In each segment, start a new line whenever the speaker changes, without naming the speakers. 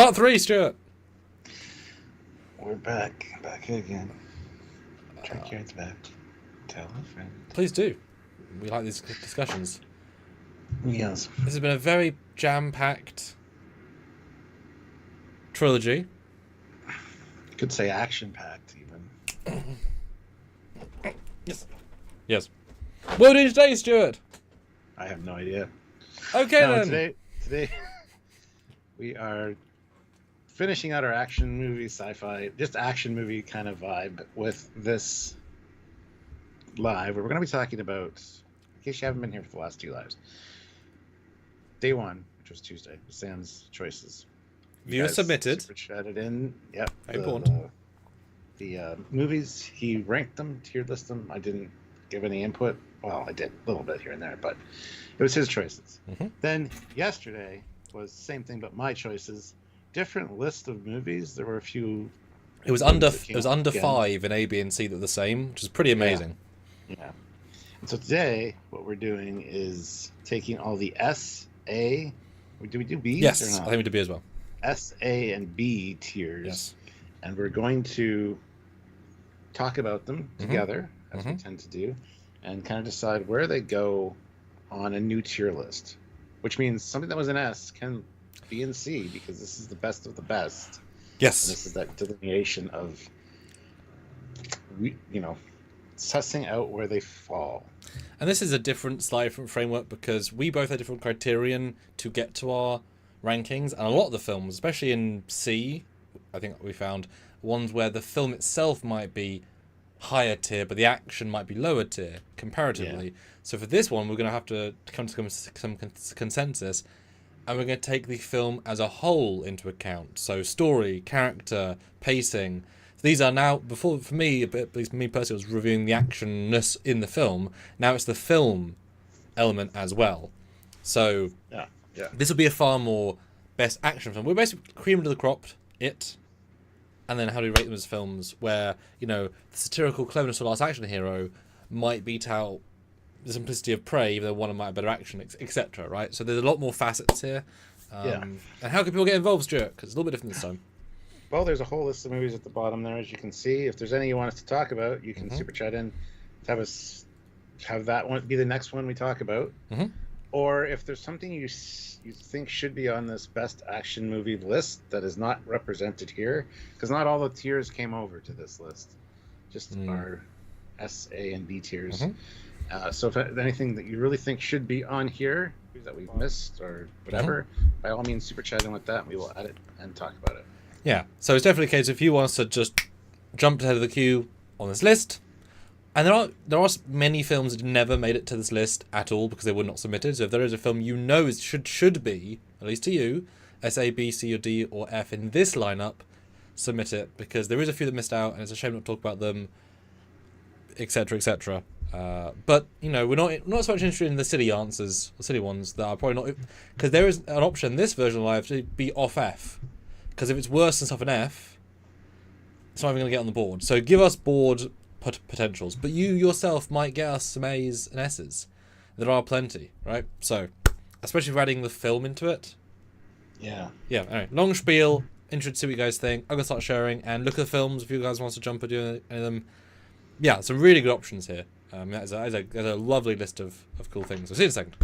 Part 3, Stuart.
We're back again. Trekyards back. Tell a friend.
Please do. We like these discussions.
Yes.
This has been a very jam-packed trilogy.
You could say action-packed, even.
Yes. Yes. What are we doing today, Stuart?
I have no idea.
Okay, then.
Today, we are finishing out our action movie, sci-fi, just action movie kind of vibe with this live, where we're going to be talking about, in case you haven't been here for the last 2 lives, day 1, which was Tuesday, Sam's choices.
Viewer submitted.
Super chatted in. Yep. The movies, he ranked them, tiered list them. I didn't give any input. Well, I did a little bit here and there, but it was his choices.
Mm-hmm.
Then yesterday was the same thing, but my choices. Different list of movies. There were a few.
It was under 5 in A, B, and C that were the same, which is pretty amazing.
Yeah. And so today, what we're doing is taking all the S, A. Do we do B's
yes,
or not?
I think we do B as well.
S, A, and B tiers.
Yes.
And we're going to talk about them together, as we tend to do, and kind of decide where they go on a new tier list. Which means something that was an S can be in C, because this is the best of the best.
Yes.
And this is that delineation of, sussing out where they fall.
And this is a slightly different framework, because we both have different criterion to get to our rankings, and a lot of the films, especially in C, I think we found ones where the film itself might be higher tier, but the action might be lower tier comparatively. Yeah. So for this one, we're going to have to come to some consensus, and we're going to take the film as a whole into account. So story, character, pacing. These are now, before, for me, at least me personally, was reviewing the actionness in the film. Now it's the film element as well. So this will be a far more best action film. We're basically cream of the crop, it, and then how do we rate them as films where, the satirical cleverness of Last Action Hero might beat out the simplicity of Prey, even though one might have better action, etc., right? So there's a lot more facets here. And how can people get involved, Stuart? Because it's a little bit different this time.
Well, there's a whole list of movies at the bottom there, as you can see. If there's any you want us to talk about, you can super chat in, have that one be the next one we talk about. Or if there's something you think should be on this best action movie list that is not represented here, because not all the tiers came over to this list, just our S, A, and B tiers. So if anything that you really think should be on here that we've missed or whatever, by all means super chat in with that, and we will add it and talk about it.
Yeah, so it's definitely a case if you want us to just jump ahead of the queue on this list. And there are many films that never made it to this list at all because they were not submitted. So if there is a film should be, at least to you, S, A, B, C, or D, or F in this lineup, submit it, because there is a few that missed out, and it's a shame not to talk about them, etc., etc. But we're not so much interested in the silly answers, the silly ones that are probably not, because there is an option in this version of Live to be off F, because if it's worse than stuff in F, it's not even going to get on the board. So give us board potentials, but you yourself might get us some A's and S's. There are plenty, right? So, especially if we're adding the film into it. Yeah. Anyway, long spiel. Interested to see what you guys think. I'm gonna start sharing and look at the films if you guys want to jump and do any of them. Yeah, some really good options here. There's a lovely list of cool things. I'll see you in a second.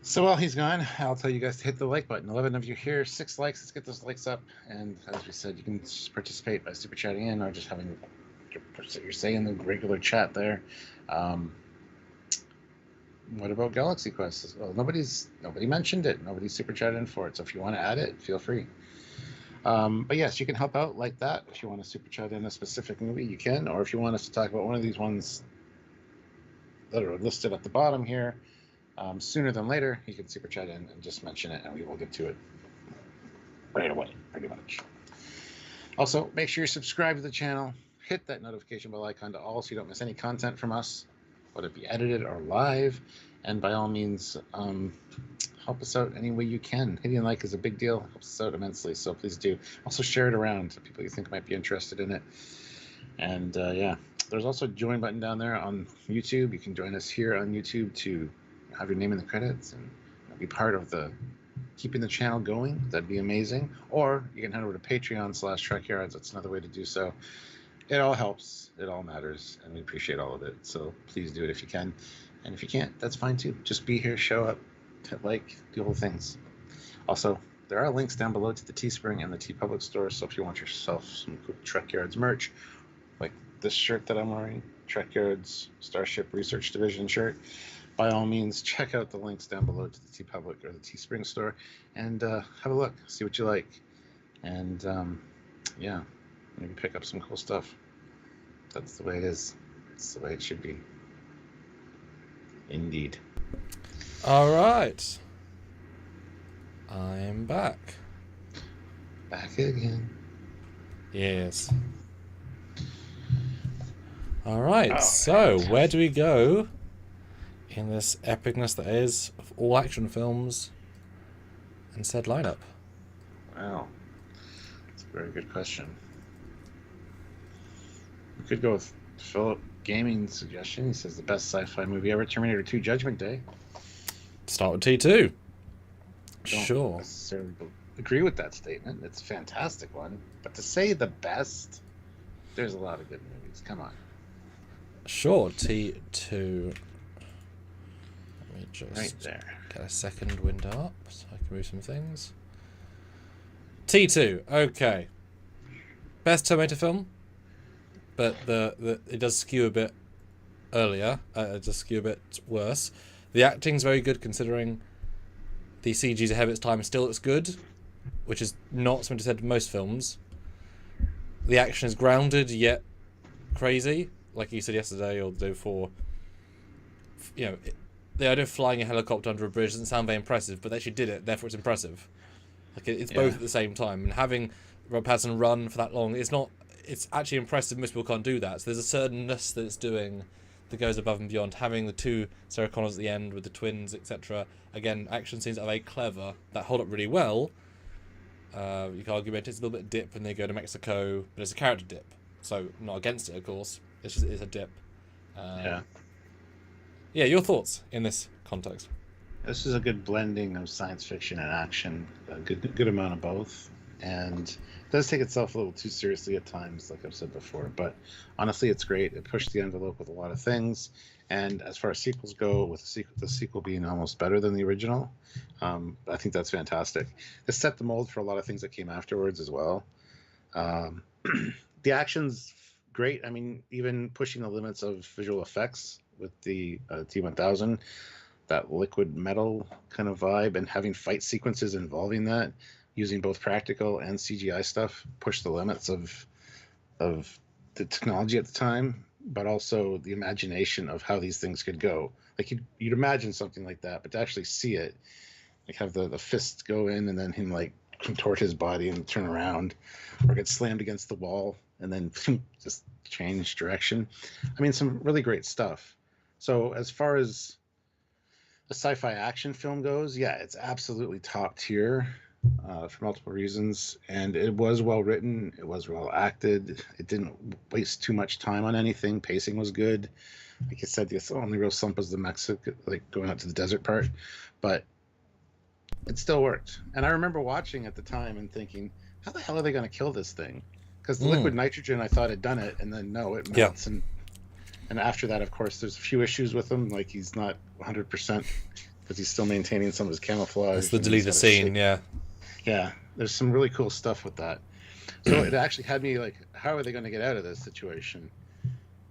So while he's gone, I'll tell you guys to hit the like button. 11 of you here, 6 likes. Let's get those likes up. And as we said, you can participate by super chatting in or just having your say in the regular chat there. What about Galaxy Quest? Well, nobody mentioned it. Nobody super chatted in for it. So if you want to add it, feel free. But yes, you can help out like that. If you want to super chat in a specific movie, you can. Or if you want us to talk about one of these ones that are listed at the bottom here, sooner than later, you can super chat in and just mention it, and we will get to it right away, pretty much. Also, make sure you subscribe to the channel. Hit that notification bell icon to all so you don't miss any content from us, whether it be edited or live. And by all means, help us out any way you can. Hitting like is a big deal. Helps us out immensely, so please do. Also share it around to people you think might be interested in it. And there's also a join button down there on YouTube. You can join us here on YouTube to have your name in the credits and be part of the keeping the channel going, that'd be amazing. Or you can head over to Patreon/Trekyards. That's another way to do so. It all helps. It all matters, and we appreciate all of it. So please do it if you can. And if you can't, that's fine too. Just be here, show up, like, do all the things. Also, there are links down below to the Teespring and the TeePublic store. So if you want yourself some good Trekyards merch, like this shirt that I'm wearing, Trekyards Starship Research Division shirt, by all means, check out the links down below to the TeePublic or the Teespring store and have a look, see what you like. And yeah, maybe pick up some cool stuff. That's the way it is. It's the way it should be. Indeed.
All right. I'm back.
Back again.
Yes. All right, so where do we go in this epicness that is of all action films and said lineup?
Wow. That's a very good question. We could go with Philip Gaming's suggestion. He says the best sci-fi movie ever, Terminator 2 Judgment Day.
Start with T2.
Don't
Sure.
necessarily agree with that statement. It's a fantastic one. But to say the best, there's a lot of good movies. Come on.
Sure, T2. Let me just
Right there.
get a second window up so I can move some things. T2, okay. Best Terminator film, but the it does skew a bit earlier. It does skew a bit worse. The acting's very good considering the CG's ahead of its time. Still looks good, which is not something to say to most films. The action is grounded yet crazy, like you said yesterday or the day before. You know, the idea of flying a helicopter under a bridge doesn't sound very impressive, but they actually did it, therefore it's impressive. Like it's both at the same time, and having Rob Pattinson run for that long, it's actually impressive. Most people can't do that. So there's a certainness that it's doing that goes above and beyond. Having the two Sarah Connors at the end with the twins, etc. Again, action scenes are very clever that hold up really well. You can argue it's a little bit dip when they go to Mexico, but it's a character dip, so I'm not against it, of course. It's a dip. Yeah, your thoughts in this context?
This is a good blending of science fiction and action, a good amount of both, and it does take itself a little too seriously at times, like I've said before, but honestly it's great. It pushed the envelope with a lot of things, and as far as sequels go, with the sequel being almost better than the original, I think that's fantastic. It set the mold for a lot of things that came afterwards as well. The action's great. I mean, even pushing the limits of visual effects with the T-1000, that liquid metal kind of vibe, and having fight sequences involving that, using both practical and CGI stuff, push the limits of the technology at the time, but also the imagination of how these things could go. Like you'd imagine something like that, but to actually see it, like have the fists go in and then him like contort his body and turn around, or get slammed against the wall and then just change direction. I mean, some really great stuff. So as far as a sci-fi action film goes, yeah, it's absolutely top tier for multiple reasons, and it was well written, it was well acted, it didn't waste too much time on anything, pacing was good. Like I said, the only real slump was the Mexico, like going out to the desert part, but it still worked. And I remember watching at the time and thinking, how the hell are they going to kill this thing? Because the liquid nitrogen, I thought had done it, and then no, it melts. And after that, of course, there's a few issues with him. Like he's not 100% because he's still maintaining some of his camouflage.
It's the deleted scene, yeah.
Yeah, there's some really cool stuff with that. So it actually had me like, how are they going to get out of this situation?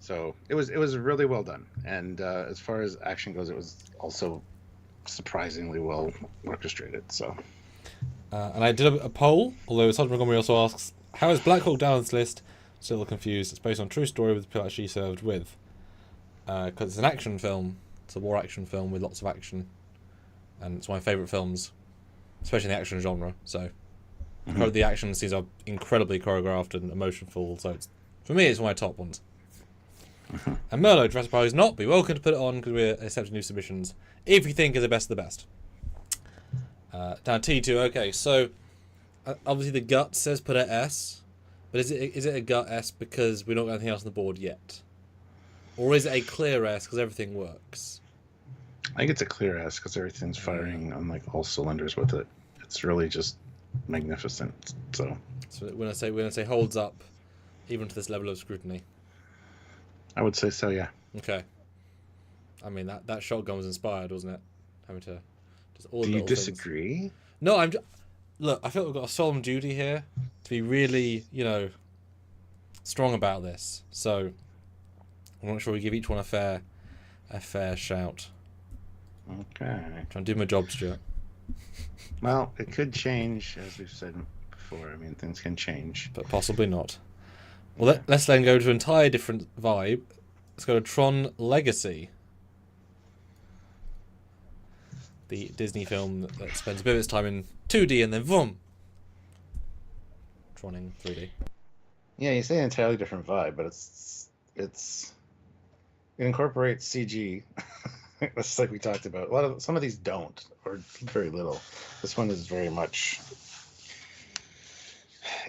So it was really well done. And as far as action goes, it was also surprisingly well orchestrated. So.
And I did a poll, although Sergeant Montgomery also asks, how is Black Hawk down on this list? Still confused. It's based on true story with the people she served with. Because it's an action film. It's a war action film with lots of action. And it's one of my favourite films, especially in the action genre. So the action scenes are incredibly choreographed and emotional. So for me, it's one of my top ones. And Merlot, Jurassic Park is not, but you're welcome to put it on because we're accepting new submissions. If you think is the best of the best. Down T2, okay. So obviously the gut says put an S. But is it a gut S because we're not got anything else on the board yet? Or is it a clear S because everything works?
I think it's a clear S because everything's firing on like all cylinders with it. it's really just magnificent. So
when I say holds up, even to this level of scrutiny.
I would say so, yeah.
Okay. I mean that shotgun was inspired, wasn't it? Having to just all the
Do you
little
disagree?
things. No, look. I feel we've got a solemn duty here to be really, strong about this. So I'm not sure we give each one a fair shout.
Okay.
I'm trying to do my job, Stuart.
Well, it could change, as we've said before. I mean, things can change.
But possibly not. Well, let's then go to an entire different vibe. Let's go to Tron Legacy. The Disney film that spends a bit of its time in 2D and then boom! Troning 3D.
Yeah, you say an entirely different vibe, but it incorporates CG. It's like we talked about. Some of these don't, or very little. This one is very much.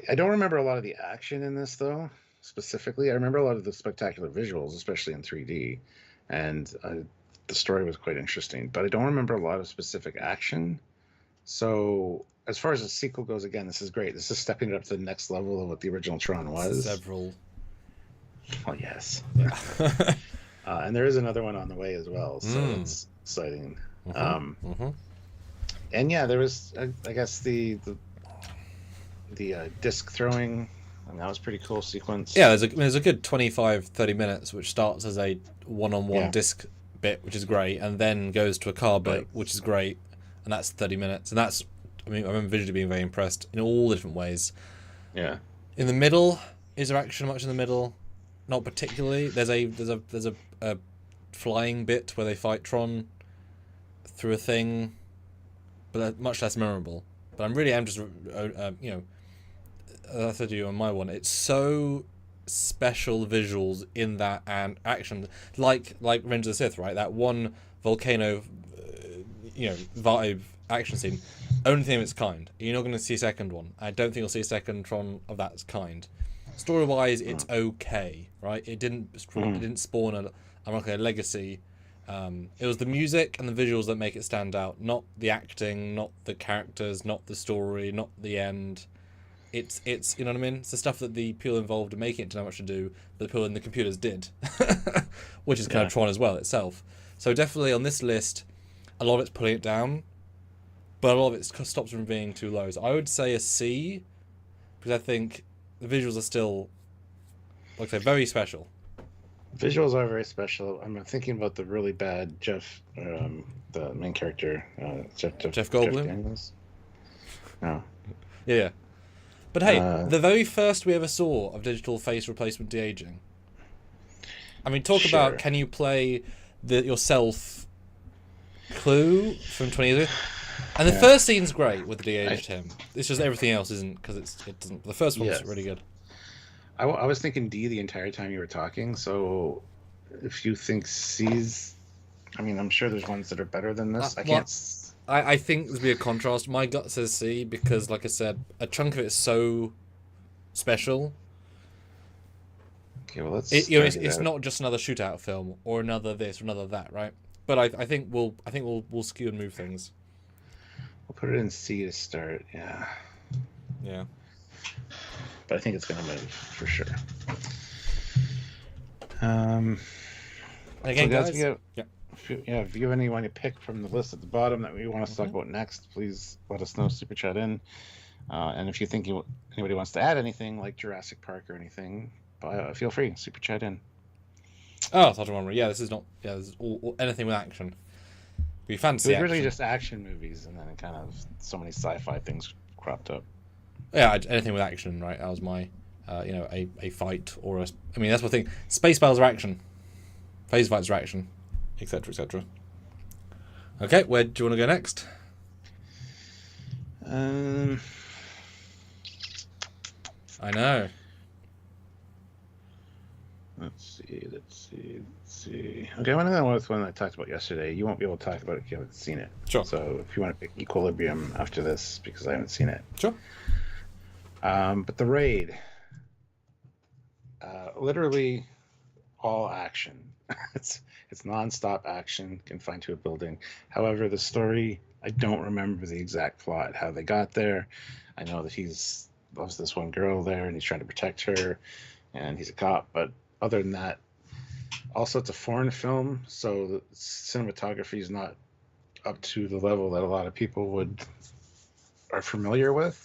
I don't remember a lot of the action in this, though. Specifically, I remember a lot of the spectacular visuals, especially in 3D, and the story was quite interesting. But I don't remember a lot of specific action. So, as far as the sequel goes, again, this is great. This is stepping it up to the next level of what the original Tron was.
Several.
Well, yes.
Yeah.
And there is another one on the way as well, so it's exciting. And yeah, there was, I guess, the disc throwing, and that was a pretty cool sequence.
Yeah, there's a good 25-30 minutes, which starts as a one-on-one disc bit, which is great, and then goes to a car bit, which is great, and that's 30 minutes. And that's, I remember visually being very impressed in all different ways.
Yeah.
In the middle, is there action much in the middle? Not particularly. There's a flying bit where they fight Tron through a thing, but much less memorable. But I'm just as I said to you on my one, it's so special visuals in that and action, like Revenge of the Sith, right? That one volcano, vibe action scene, only thing of its kind. You're not going to see a second one. I don't think you'll see a second Tron of that kind. Story-wise, it's okay, right? It didn't spawn a legacy. It was the music and the visuals that make it stand out, not the acting, not the characters, not the story, not the end. It's you know what I mean? It's the stuff that the people involved in making it didn't have much to do, but the people in the computers did, which is kind of Tron as well itself. So definitely on this list, a lot of it's pulling it down, but a lot of it stops from being too low. So I would say a C, because I think the visuals are still, like I say, very special.
Visuals are very special. I'm thinking about the really bad Jeff, the main character, Jeff
Goldblum.
No.
Yeah. But hey, the very first we ever saw of digital face replacement de-aging. I mean, talk about, can you play yourself Clue from 20 years ago? And the first scene's great with the de-aged him. It's just everything else isn't, because it doesn't. The first one's really good.
I was thinking D the entire time you were talking, so if you think C's, I mean, I'm sure there's ones that are better than this.
I think there's be a contrast. My gut says C because, like I said, a chunk of it is so special.
Okay, well,
it's not just another shootout film or another this or another that, right? But I think we'll skew and move things.
We'll put it in C to start. Yeah.
Yeah.
But I think it's going to move for sure. Again,
so guys,
if you have anyone to pick from the list at the bottom that we want us to talk about next, please let us know. Super chat in, and if you think anybody wants to add anything like Jurassic Park or anything, feel free. Super chat in.
Oh, I thought one. Yeah, this is not. Yeah, this is all anything with action. We fancy.
It was really just action movies, and then it kind of so many sci-fi things cropped up.
Yeah, anything with action, right? That was my, a fight or a. I mean, that's what I think. Space battles are action. Phase fights are action, etc., etc. Okay, where do you want to go next? I know.
Let's see. Okay, I'm going to go with one I talked about yesterday. You won't be able to talk about it if you haven't seen it.
Sure.
So if you want to pick Equilibrium after this, because I haven't seen it.
Sure.
But The Raid, literally all action. It's non-stop action confined to a building. However, the story I don't remember the exact plot, how they got there. I know that he's loves this one girl there, and he's trying to protect her, and he's a cop. But other than that, also it's a foreign film, so the cinematography is not up to the level that a lot of people are familiar with.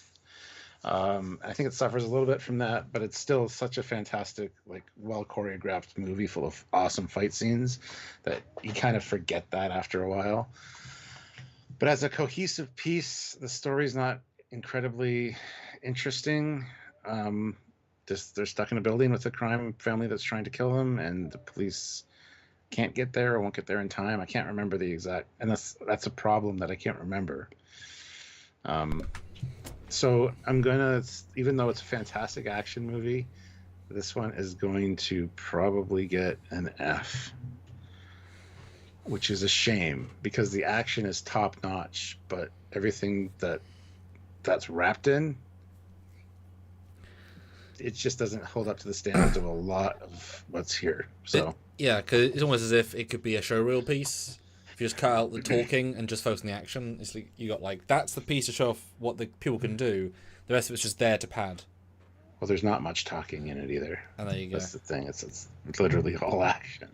I think it suffers a little bit from that, but it's still such a fantastic, like, well choreographed movie full of awesome fight scenes that you kind of forget that after a while. But as a cohesive piece, the story's not incredibly interesting. Just they're stuck in a building with a crime family that's trying to kill them, and the police can't get there or won't get there in time. I can't remember the exact, and that's a problem that I can't remember. So I'm gonna, even though it's a fantastic action movie, this one is going to probably get an F, which is a shame because the action is top notch, but everything that's wrapped in, it just doesn't hold up to the standards of a lot of what's here. So
yeah, because it's almost as if it could be a showreel piece. If you just cut out the talking and just focus on the action, it's like you got like that's the piece to show off what the people can do. The rest of it's just there to pad.
Well, there's not much talking in it either.
And there you go.
That's the thing. It's literally all action.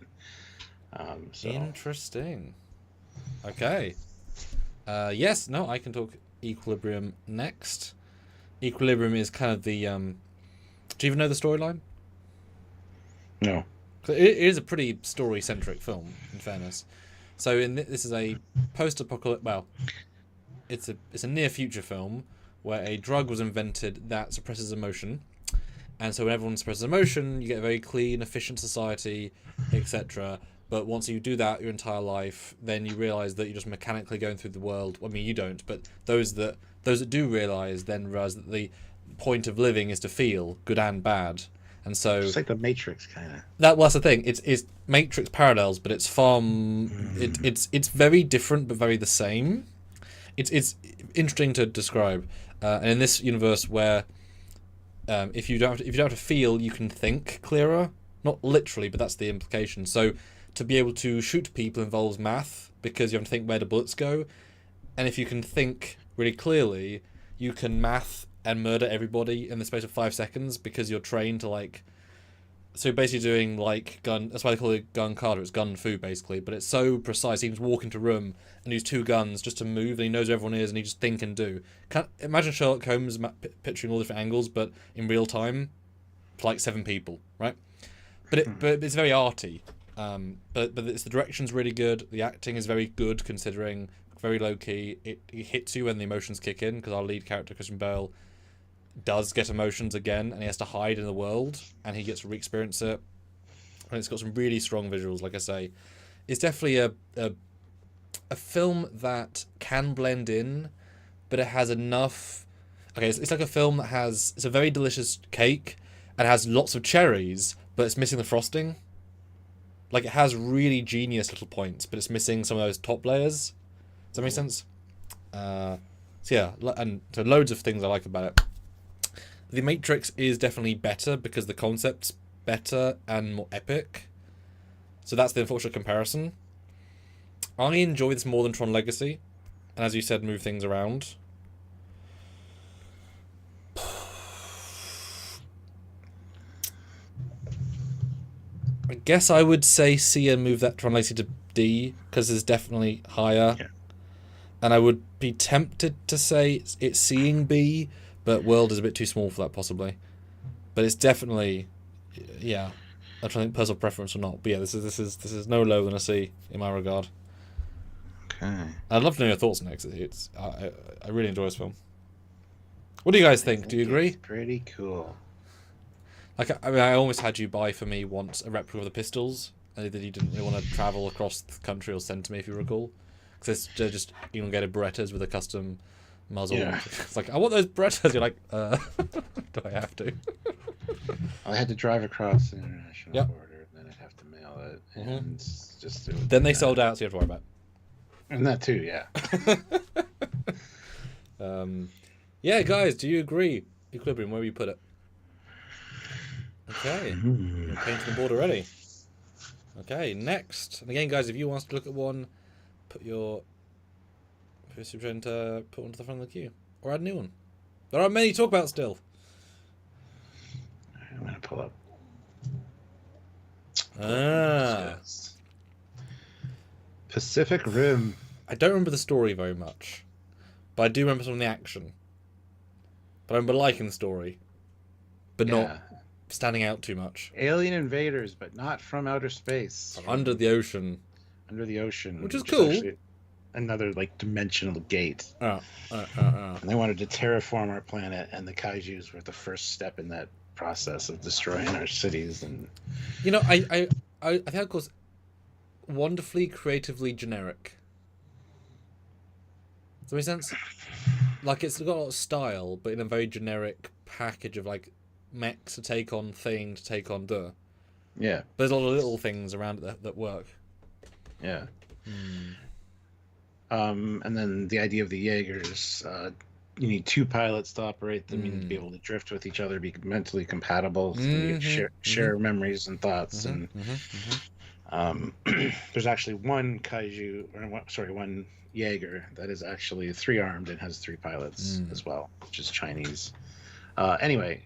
So.
Interesting. Okay. Yes. No. I can talk Equilibrium next. Equilibrium is kind of the. Do you even know the storyline?
No.
It is a pretty story-centric film, in fairness. So this is a post-apocalyptic. Well, it's a near-future film where a drug was invented that suppresses emotion, and so when everyone suppresses emotion, you get a very clean, efficient society, etc. But once you do that your entire life, then you realise that you're just mechanically going through the world. I mean, you don't, but those that do realise then realise that the point of living is to feel good and bad. And so
it's like the Matrix kind of.
That's the thing. It's Matrix parallels, but it's far. It's very different, but very the same. It's interesting to describe. And in this universe, where if you don't have to feel, you can think clearer. Not literally, but that's the implication. So to be able to shoot people involves math because you have to think where the bullets go. And if you can think really clearly, you can math and murder everybody in the space of 5 seconds because you're trained to like. So basically doing like gun. That's why they call it gun kata. It's gun fu basically, but it's so precise. He can just walk into a room and use 2 guns just to move, and he knows where everyone is, and he just think and do. Imagine Sherlock Holmes picturing all different angles, but in real time, for like 7 people, right? But it's very arty. But the direction's really good. The acting is very good considering very low key. It hits you when the emotions kick in because our lead character Christian Bale does get emotions again, and he has to hide in the world, and he gets to re-experience it. And it's got some really strong visuals, like I say. It's definitely a film that can blend in, but it has enough. Okay, it's like a film that it's a very delicious cake, and has lots of cherries, but it's missing the frosting. Like it has really genius little points, but it's missing some of those top layers. Does that make sense? So yeah, and so loads of things I like about it. The Matrix is definitely better because the concept's better and more epic. So that's the unfortunate comparison. I enjoy this more than Tron Legacy, and as you said, move things around. I guess I would say C and move that Tron Legacy to D because it's definitely higher. Yeah. And I would be tempted to say it's C and B, but World is a bit too small for that possibly. But it's definitely, yeah. I'm trying to think personal preference or not. But yeah, this is no lower than a C in my regard.
Okay.
I'd love to know your thoughts next. I really enjoy this film. What do you guys think? Do you agree?
It's pretty cool.
Like, I mean, I almost had you buy for me once a replica of the pistols, and that you didn't really want to travel across the country or send to me, if you recall. Because they're just elongated Berettas with a custom muzzle. Yeah. It's like, I want those Berettas. You're like, do I have to?
I had to drive across the international border, and then I'd have to mail it, and just do it.
Then they sold out, so you have to worry about it.
And that too, yeah.
Yeah, guys, do you agree? Equilibrium, where will you put it? Okay, you're painting the board already. Okay, next. And again, guys, if you want to look at one, put your Who's trying to put one to the front of the queue? Or add a new one? There are many to talk about still.
I'm going to pull up. Pacific Rim.
I don't remember the story very much, but I do remember some of the action. But I remember liking the story, but not standing out too much.
Alien invaders, but not from outer space.
Under the ocean.
Under the ocean.
Which is cool.
Another, like, dimensional gate.
And
they wanted to terraform our planet, and the kaijus were the first step in that process of destroying our cities. And
you know, I think that was wonderfully creatively generic. Does that make sense? Like, it's got a lot of style, but in a very generic package of, like, mechs to take on thing to take on duh.
Yeah.
But there's a lot of little things around it that work.
Yeah. And then the idea of the Jaegers, you need 2 pilots to operate them. You need to be able to drift with each other, be mentally compatible, share memories and thoughts. There's actually one kaiju, one Jaeger that is actually 3-armed and has 3 pilots as well, which is Chinese. Anyway,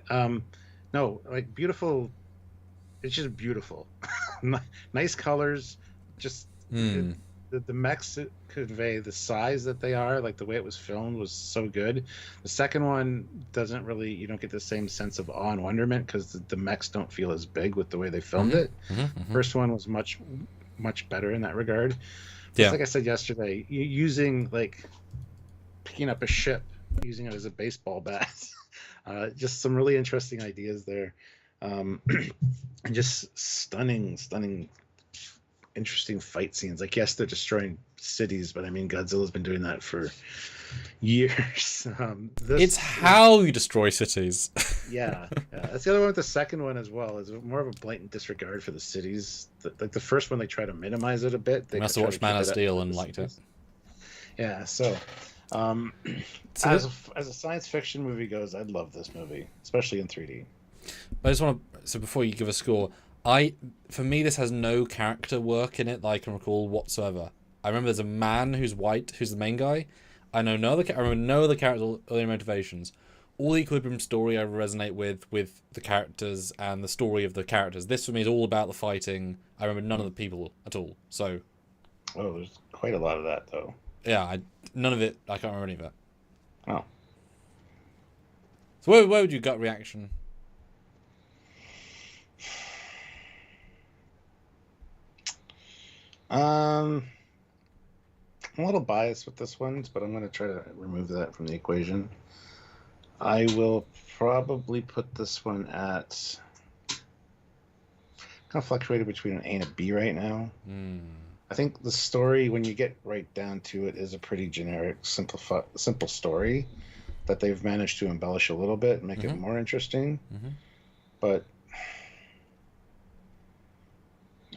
no, like, beautiful. It's just beautiful. Nice colors. Just the mechs convey the size that they are. Like, the way it was filmed was so good. The second one doesn't really, you don't get the same sense of awe and wonderment because the mechs don't feel as big with the way they filmed it. First one was much better in that regard. Like I said yesterday, using, like, picking up a ship, using it as a baseball bat. Just some really interesting ideas there. And just stunning, interesting fight scenes. Like, yes, they're destroying cities, but I mean, Godzilla's been doing that for years.
It's how you destroy cities.
Yeah. That's the other one with the second one as well. Is more of a blatant disregard for the cities. Like, the first one, they try to minimize it a bit. They
must have watched Man of Steel and liked it.
Yeah, so as a science fiction movie goes, I'd love this movie, especially in 3D.
I just want to, so before you give a score, for me, this has no character work in it that I can recall whatsoever. I remember there's a man who's white, who's the main guy. I remember no other characters or their motivations. All the Equilibrium story I resonate with the characters and the story of the characters. This for me is all about the fighting. I remember none of the people at all. So,
there's quite a lot of that though.
Yeah, none of it. I can't remember any of it.
Oh.
So where would your gut reaction?
I'm a little biased with this one, but I'm going to try to remove that from the equation. I will probably put this one at, kind of fluctuated between an A and a B right now. I think the story, when you get right down to it, is a pretty generic, simple story that they've managed to embellish a little bit and make it more interesting. But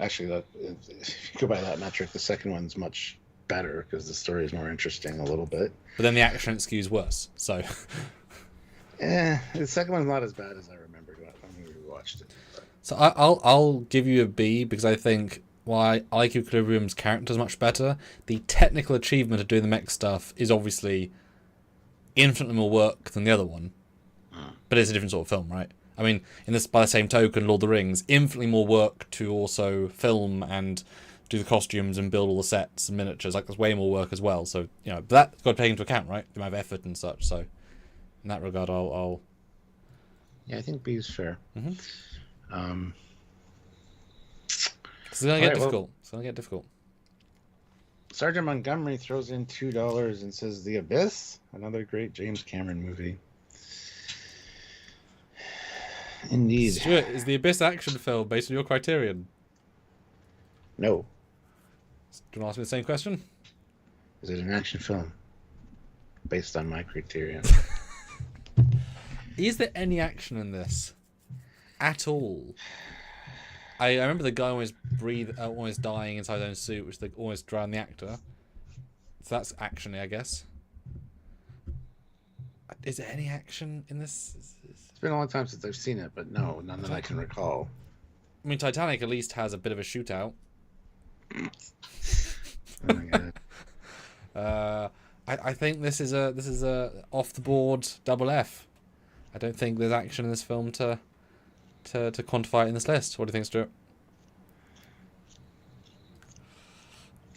actually, if you go by that metric, the second one's much better because the story is more interesting a little bit.
But then the action skews worse, so...
the second one's not as bad as I remembered when we watched it. But.
So I'll give you a B because I think while I like Equilibrium's characters much better, the technical achievement of doing the mech stuff is obviously infinitely more work than the other one. But it's a different sort of film, right? I mean, by the same token, Lord of the Rings, infinitely more work to also film and do the costumes and build all the sets and miniatures. Like, there's way more work as well. So, but that's got to take into account, right? The amount of effort and such. So, in that regard, I'll...
Yeah, I think B is fair.
It's going to get difficult. It's going to get difficult.
Sergeant Montgomery throws in $2 and says The Abyss, another great James Cameron movie. Indeed.
Stuart, is The Abyss action film based on your criterion?
No.
Do you want to ask me the same question?
Is it an action film based on my criterion?
Is there any action in this at all? I remember the guy almost dying inside his own suit, which they almost drowned the actor. So that's action, I guess. Is there any action in this?
It's been a long time since I've seen it, but no, none that I can recall.
I mean, Titanic at least has a bit of a shootout.
Oh my God.
I think this is a off the board double F. I don't think there's action in this film to quantify it in this list. What do you think, Stuart?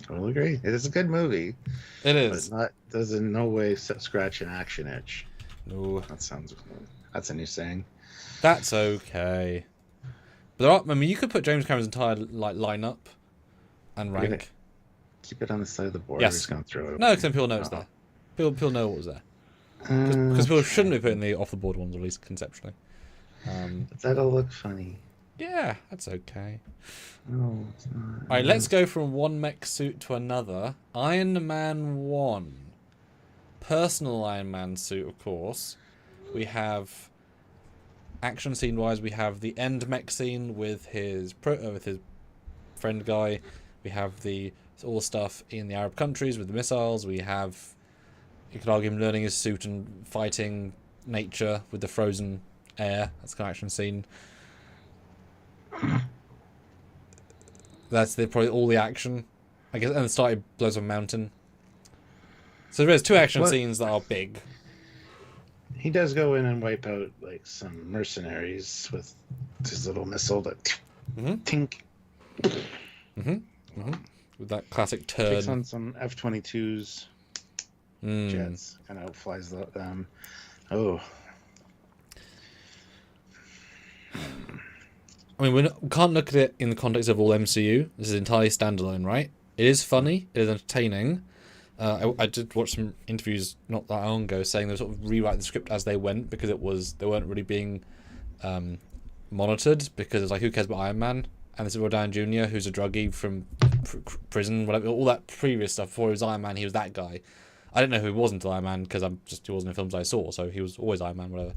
I will agree. It is a good movie.
It is.
But does in no way scratch an action itch.
No.
That's a new saying.
That's okay. But you could put James Cameron's entire lineup and rank.
Keep it on the side of the board.
Yes.
We're just gonna throw it.
No, because then people know it's there. People know what was there. Because people shouldn't be putting the off the board ones, at least conceptually.
That'll look funny.
Yeah, that's okay.
No, it's not.
Alright, let's go from one mech suit to another. Iron Man 1. Personal Iron Man suit, of course. We have, action scene wise, we have the end mech scene with his friend guy. We have all the stuff in the Arab countries with the missiles. We have, you could argue, him learning his suit and fighting nature with the frozen air. That's kind of action scene. That's probably all the action, I guess. And the start, he blows up a mountain. So there's two action scenes that are big.
He does go in and wipe out like some mercenaries with his little missile that tink.
With that classic turn.
Takes on some F-22s. Jets. Kind of flies them. Oh.
I mean, we can't look at it in the context of all MCU. This is entirely standalone, right? It is funny. It is entertaining. I did watch some interviews not that long ago saying they were sort of rewriting the script as they went because they weren't really being monitored, because it's like, who cares about Iron Man? And this is Robert Downey Jr., who's a druggie from prison, whatever, all that previous stuff. Before he was Iron Man, he was that guy. I didn't know who he was until Iron Man, because he wasn't in films I saw, so he was always Iron Man, whatever.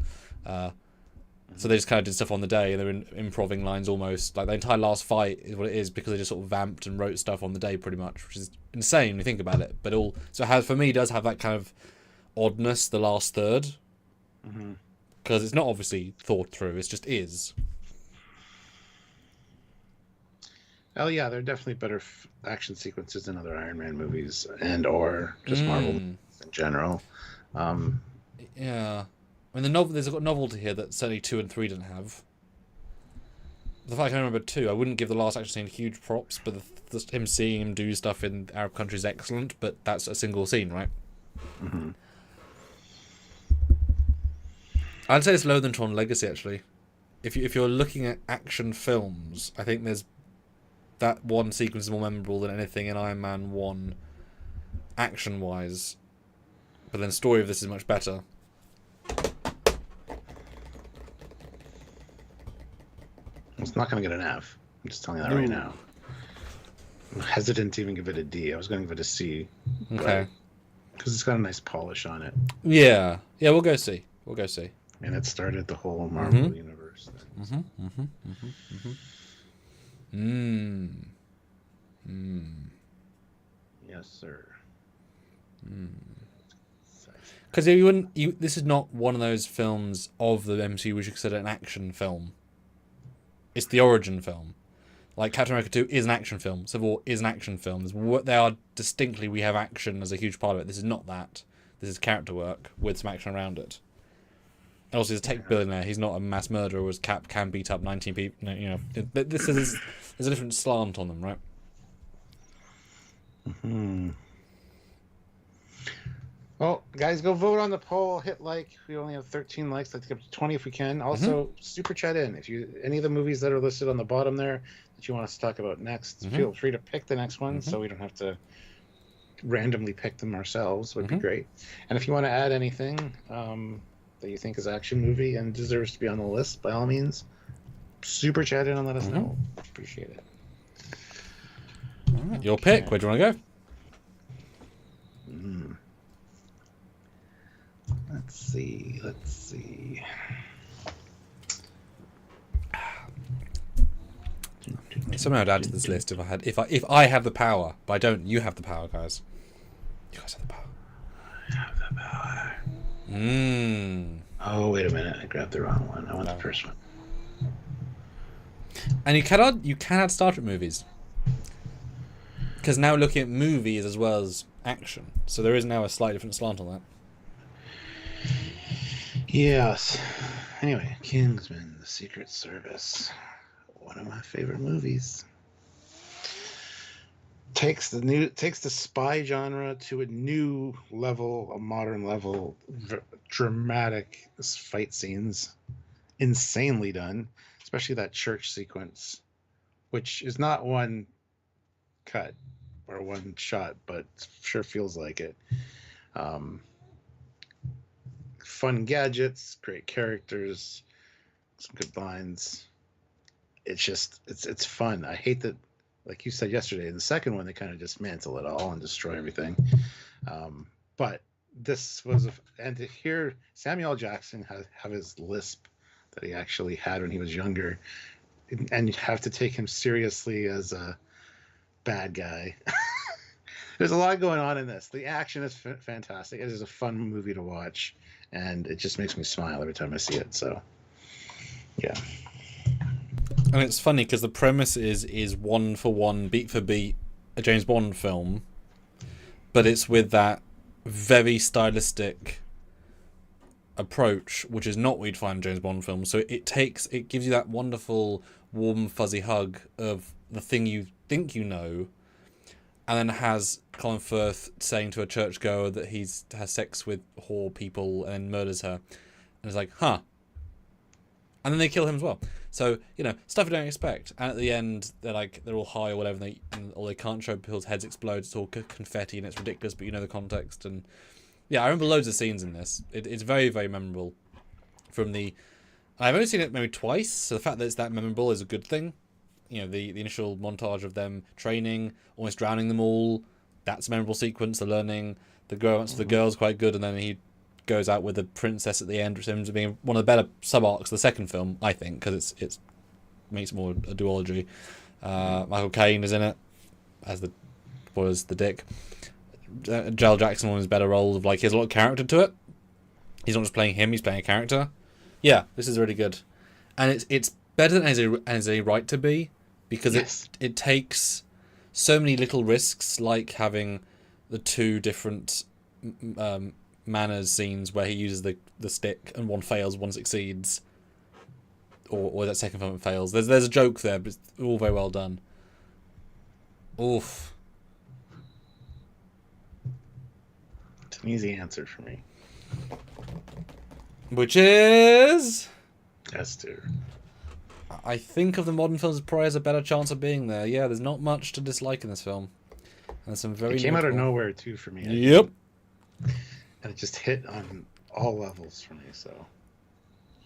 So they just kind of did stuff on the day, and they were improving lines almost. Like, the entire last fight is what it is because they just sort of vamped and wrote stuff on the day pretty much, which is insane when you think about it. But for me, it does have that kind of oddness, the last third. Because it's not obviously thought through, it just is.
Oh yeah, there are definitely better action sequences in other Iron Man movies or just Marvel in general.
Yeah. I mean, there's a novelty here that certainly 2 and 3 didn't have. The fact I can remember 2, I wouldn't give the last action scene huge props, but him seeing him do stuff in Arab countries is excellent, but that's a single scene, right? I'd say it's lower than Tron Legacy, actually. If you're looking at action films, I think there's that one sequence is more memorable than anything in Iron Man 1, action-wise. But then the story of this is much better.
It's not going to get an F. I'm just telling you that right now. I'm hesitant to even give it a D. I was going to give it a C.
Okay.
Because it's got a nice polish on it.
Yeah. Yeah, we'll go C.
And it started the whole Marvel universe. Yes, sir.
Because this is not one of those films of the MCU we should consider an action film. It's the origin film. Like Captain America 2 is an action film. Civil War is an action film. They are distinctly, we have action as a huge part of it. This is not that. This is character work with some action around it. And also, he's a tech billionaire. He's not a mass murderer, whereas Cap can beat up 19 people. There's a different slant on them, right?
Well, guys, go vote on the poll. Hit like. We only have 13 likes. Let's get up to 20 if we can. Also, super chat in. If any of the movies that are listed on the bottom there that you want us to talk about next, feel free to pick the next one so we don't have to randomly pick them ourselves. Would be great. And if you want to add anything that you think is action movie and deserves to be on the list, by all means, super chat in and let us know. Appreciate it.
All right, your pick. Where do you want to go?
Let's see.
Somehow I'd add to this list if I have the power, but I don't. You have the power, guys. You guys have the power.
I have the power.
Oh,
wait a minute! I grabbed the wrong one. I want the first one.
And you can add Star Trek movies, because now looking at movies as well as action. So there is now a slightly different slant on that.
Yes. Anyway, Kingsman, The Secret Service. One of my favorite movies. Takes the spy genre to a new level, a modern level. Dramatic fight scenes, insanely done, especially that church sequence, which is not one cut or one shot, but sure feels like it. Fun gadgets, great characters, some good lines. It's fun. I hate that, like you said yesterday, in the second one they kind of dismantle it all and destroy everything. But this was, and to hear Samuel L. Jackson have his lisp that he actually had when he was younger, and you have to take him seriously as a bad guy. There's a lot going on in this. The action is fantastic. It is a fun movie to watch, and it just makes me smile every time I see it. So, yeah.
And it's funny because the premise is one for one, beat for beat, a James Bond film, but it's with that very stylistic approach, which is not what you'd find in James Bond films. So it gives you that whoreful, warm, fuzzy hug of the thing you think you know, and then has Colin Firth saying to a churchgoer that has sex with whore people and murders her, and it's like, huh. And then they kill him as well. So, stuff you don't expect. And at the end, they're all high or whatever, or they can't show people's heads explode. It's all confetti and it's ridiculous, but you know the context. And yeah, I remember loads of scenes in this. It's very, very memorable. I've only seen it maybe twice, so the fact that it's that memorable is a good thing. The initial montage of them training, almost drowning them all. That's a memorable sequence. The learning, the girl's quite good, and then he goes out with the princess at the end, which ends up being one of the better sub-arcs of the second film, I think, because it makes more a duology. Michael Caine is in it as the dick. Joel Jackson, one of his better roles, of he has a lot of character to it. He's not just playing him; he's playing a character. Yeah, this is really good, and it's better than it has a right to be, because it takes so many little risks, like having the two different manners scenes where he uses the stick and one fails, one succeeds, or that second film fails. There's a joke there, but it's all very well done. Oof.
It's an easy answer for me.
Which is
Esther.
I think of the modern films, probably has a better chance of being there. Yeah, there's not much to dislike in this film. And there's some very.
It came out of nowhere too for me.
Yep.
And it just hit on all levels for me. So.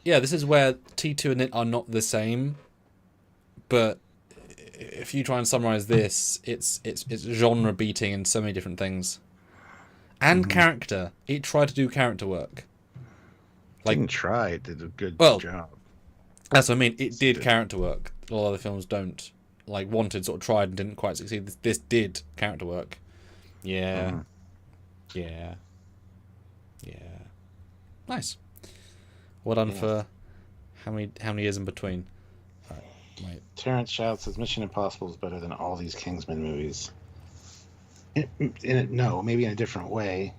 Yeah, this is where T2 and it are not the same, but if you try and summarize this, it's genre beating in so many different things, and character. It tried to do character work.
Didn't try. It did a good job.
That's what I mean. It did character work. A lot of other films don't. Wanted sort of tried and didn't quite succeed. This did character work. Yeah. Yeah. Yeah. Nice. Well done for how many years in between. Wait.
Terrence Shout says Mission Impossible is better than all these Kingsman movies. No, maybe in a different way.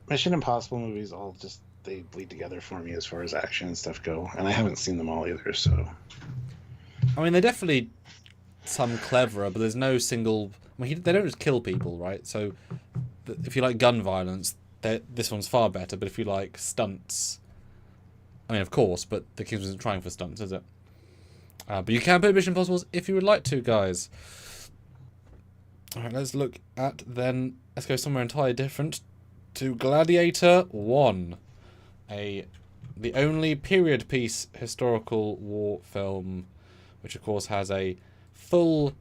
Mission Impossible movies all just they bleed together for me as far as action and stuff go, and I haven't seen them all either. So,
I mean, they're definitely some cleverer, but there's no single. I mean, they don't just kill people, right? So, if you like gun violence, this one's far better. But if you like stunts, I mean, of course, but the Kingsman isn't trying for stunts, is it? But you can put Mission Impossible if you would like to, guys. All right, let's look at then. Let's go somewhere entirely different to Gladiator 1, the only period piece historical war film, which of course has a full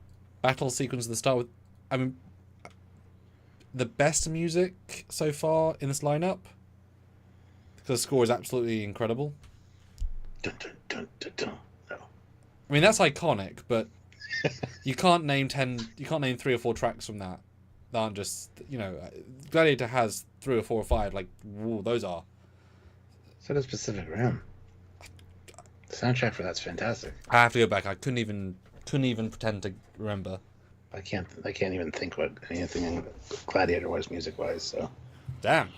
battle sequence at the start with, I mean, the best music so far in this lineup, because the score is absolutely incredible.
Dun, dun, dun, dun, dun. No.
I mean, that's iconic, but you can't name 3 or 4 tracks from that aren't just, Gladiator has 3 or 4 or 5, those are.
So does Pacific Rim. The soundtrack for that's fantastic.
I have to go back. I couldn't even pretend to remember.
I can't even think what anything Gladiator was music wise. So
Damn.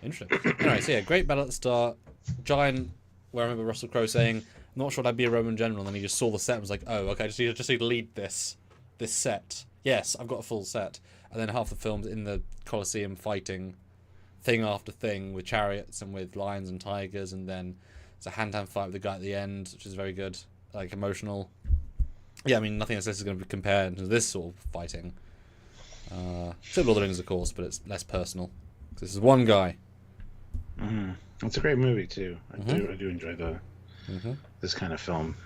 Interesting. Anyway, so yeah, great battle at the start. Giant, where I remember Russell Crowe saying, I'm not sure I'd be a Roman general, and then he just saw the set and was like, oh, okay, I just need to lead this set. Yes, I've got a full set. And then half the film's in the Colosseum fighting thing after thing with chariots and with lions and tigers, and then it's a hand-to-hand fight with the guy at the end, which is very good, like emotional. Yeah, I mean, nothing else is going to be compared to this sort of fighting. Except Lord of the Rings, of course, but it's less personal. This is one guy.
Mm-hmm. It's a great movie too. I do enjoy this kind of film.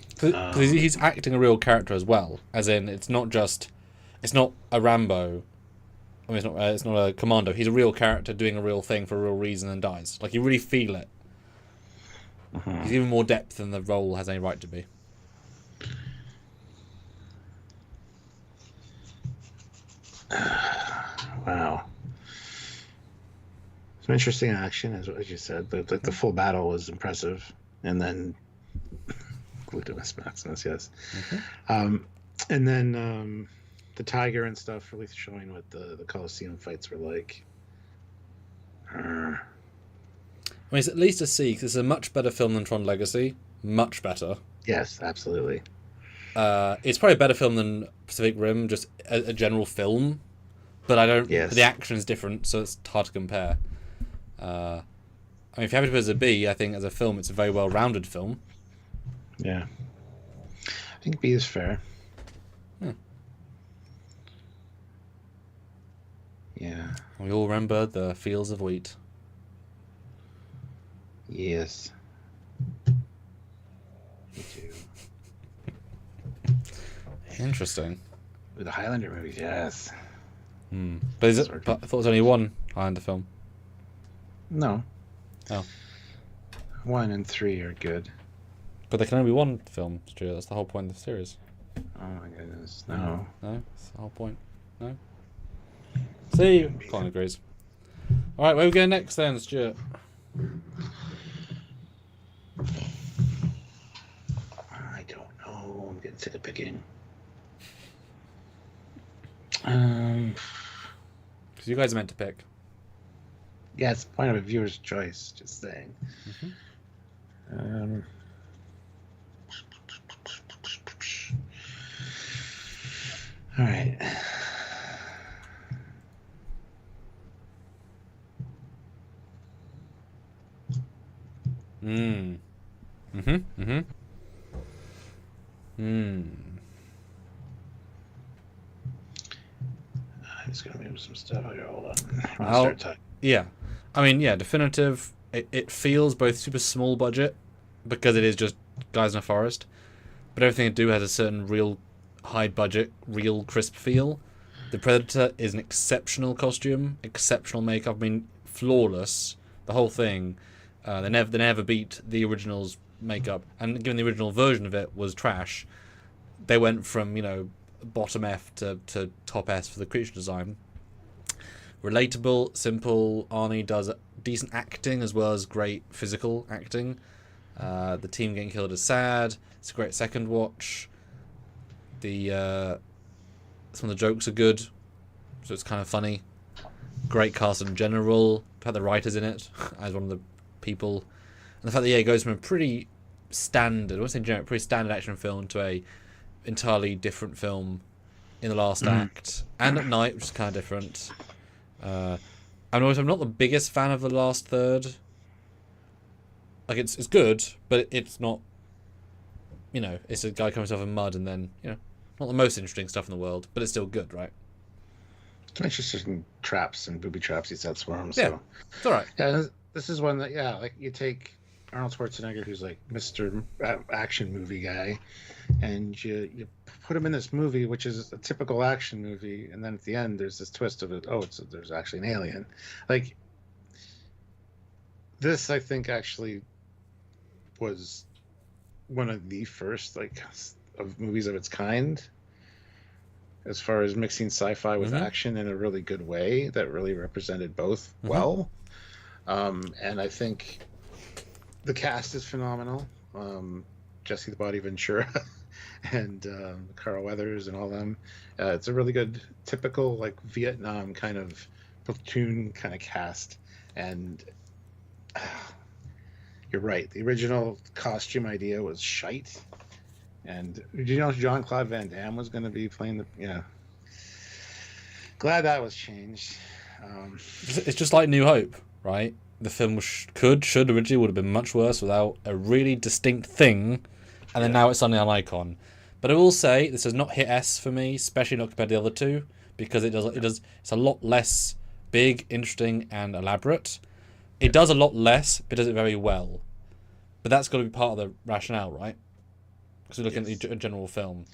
Because he's acting a real character as well, as in it's not a Rambo. I mean, it's not a Commando. He's a real character doing a real thing for a real reason and dies. Like, you really feel it. He's even more depth than the role has any right to be.
Wow. Some interesting action, as you said. The full battle was impressive, and then Gluteus Maximus, yes. And then the tiger and stuff, really showing what the Colosseum fights were like.
I mean, it's at least a C, because it's a much better film than Tron Legacy. Much better.
Yes, absolutely.
It's probably a better film than Pacific Rim, just a general film. But I don't.
Yes.
The action is different, so it's hard to compare. I mean, if you have to put it as a B, I think as a film, it's a very well-rounded film.
Yeah. I think B is fair. Yeah.
We all remember the fields of wheat.
Yes. Me too.
Interesting.
With the Highlander movies, yes.
But I thought it was only one Highlander film.
No.
Oh.
1 and 3 are good.
But there can only be one film, Stuart. That's the whole point of the series.
Oh my goodness. No.
No? That's the whole point. No? See? Colin agrees. Alright, where are we going next then, Stuart?
I don't know. I'm getting sick of picking. Because
you guys are meant to pick.
Yeah, it's the point of a viewer's choice, just saying. All right. I'm just gonna move some stuff. I gotta hold on.
Yeah. I mean, yeah, definitive. It feels both super small budget, because it is just guys in a forest, but everything it do has a certain real high budget, real crisp feel. The Predator is an exceptional costume, exceptional makeup. I mean, flawless. The whole thing. They never beat the original's makeup, and given the original version of it was trash, they went from, you know, bottom F to top S for the creature design. Relatable, simple. Arnie does decent acting as well as great physical acting. The team getting killed is sad. It's a great second watch. Some of the jokes are good, so it's kind of funny. Great cast in general. Had the writers in it as one of the people, and the fact that it goes from a pretty standard, I won't say generic, pretty standard action film to a entirely different film in the last act and at night, which is kind of different. I'm not the biggest fan of the last third. Like, it's good, but it's not, you know, it's a guy coming off of mud and then, you know, not the most interesting stuff in the world, but it's still good, right?
It's interested in traps and booby traps. He sets for him.
Yeah,
so.
it's all right.
Yeah, this is one that, yeah, like you take Arnold Schwarzenegger, who's like Mr. Action movie guy, and you put him in this movie, which is a typical action movie, and then at the end there's this twist of it. Oh, there's actually an alien. Like, this, I think, actually was one of the first of movies of its kind, as far as mixing sci-fi with action in a really good way that really represented both well. And I think the cast is phenomenal. Jesse the Body Ventura and Carl Weathers and all them. It's a really good, typical like Vietnam kind of platoon kind of cast. And you're right, the original costume idea was shite. And did you know Jean-Claude Van Damme was going to be playing the, glad that was changed.
It's just like New Hope, right? The film should originally would have been much worse without a really distinct thing, and then now it's suddenly an icon. But I will say this has not hit S for me, especially not compared to the other two, because it's a lot less big, interesting, and elaborate. It does a lot less, but does it very well. But that's got to be part of the rationale, right? Because we're looking at the general film.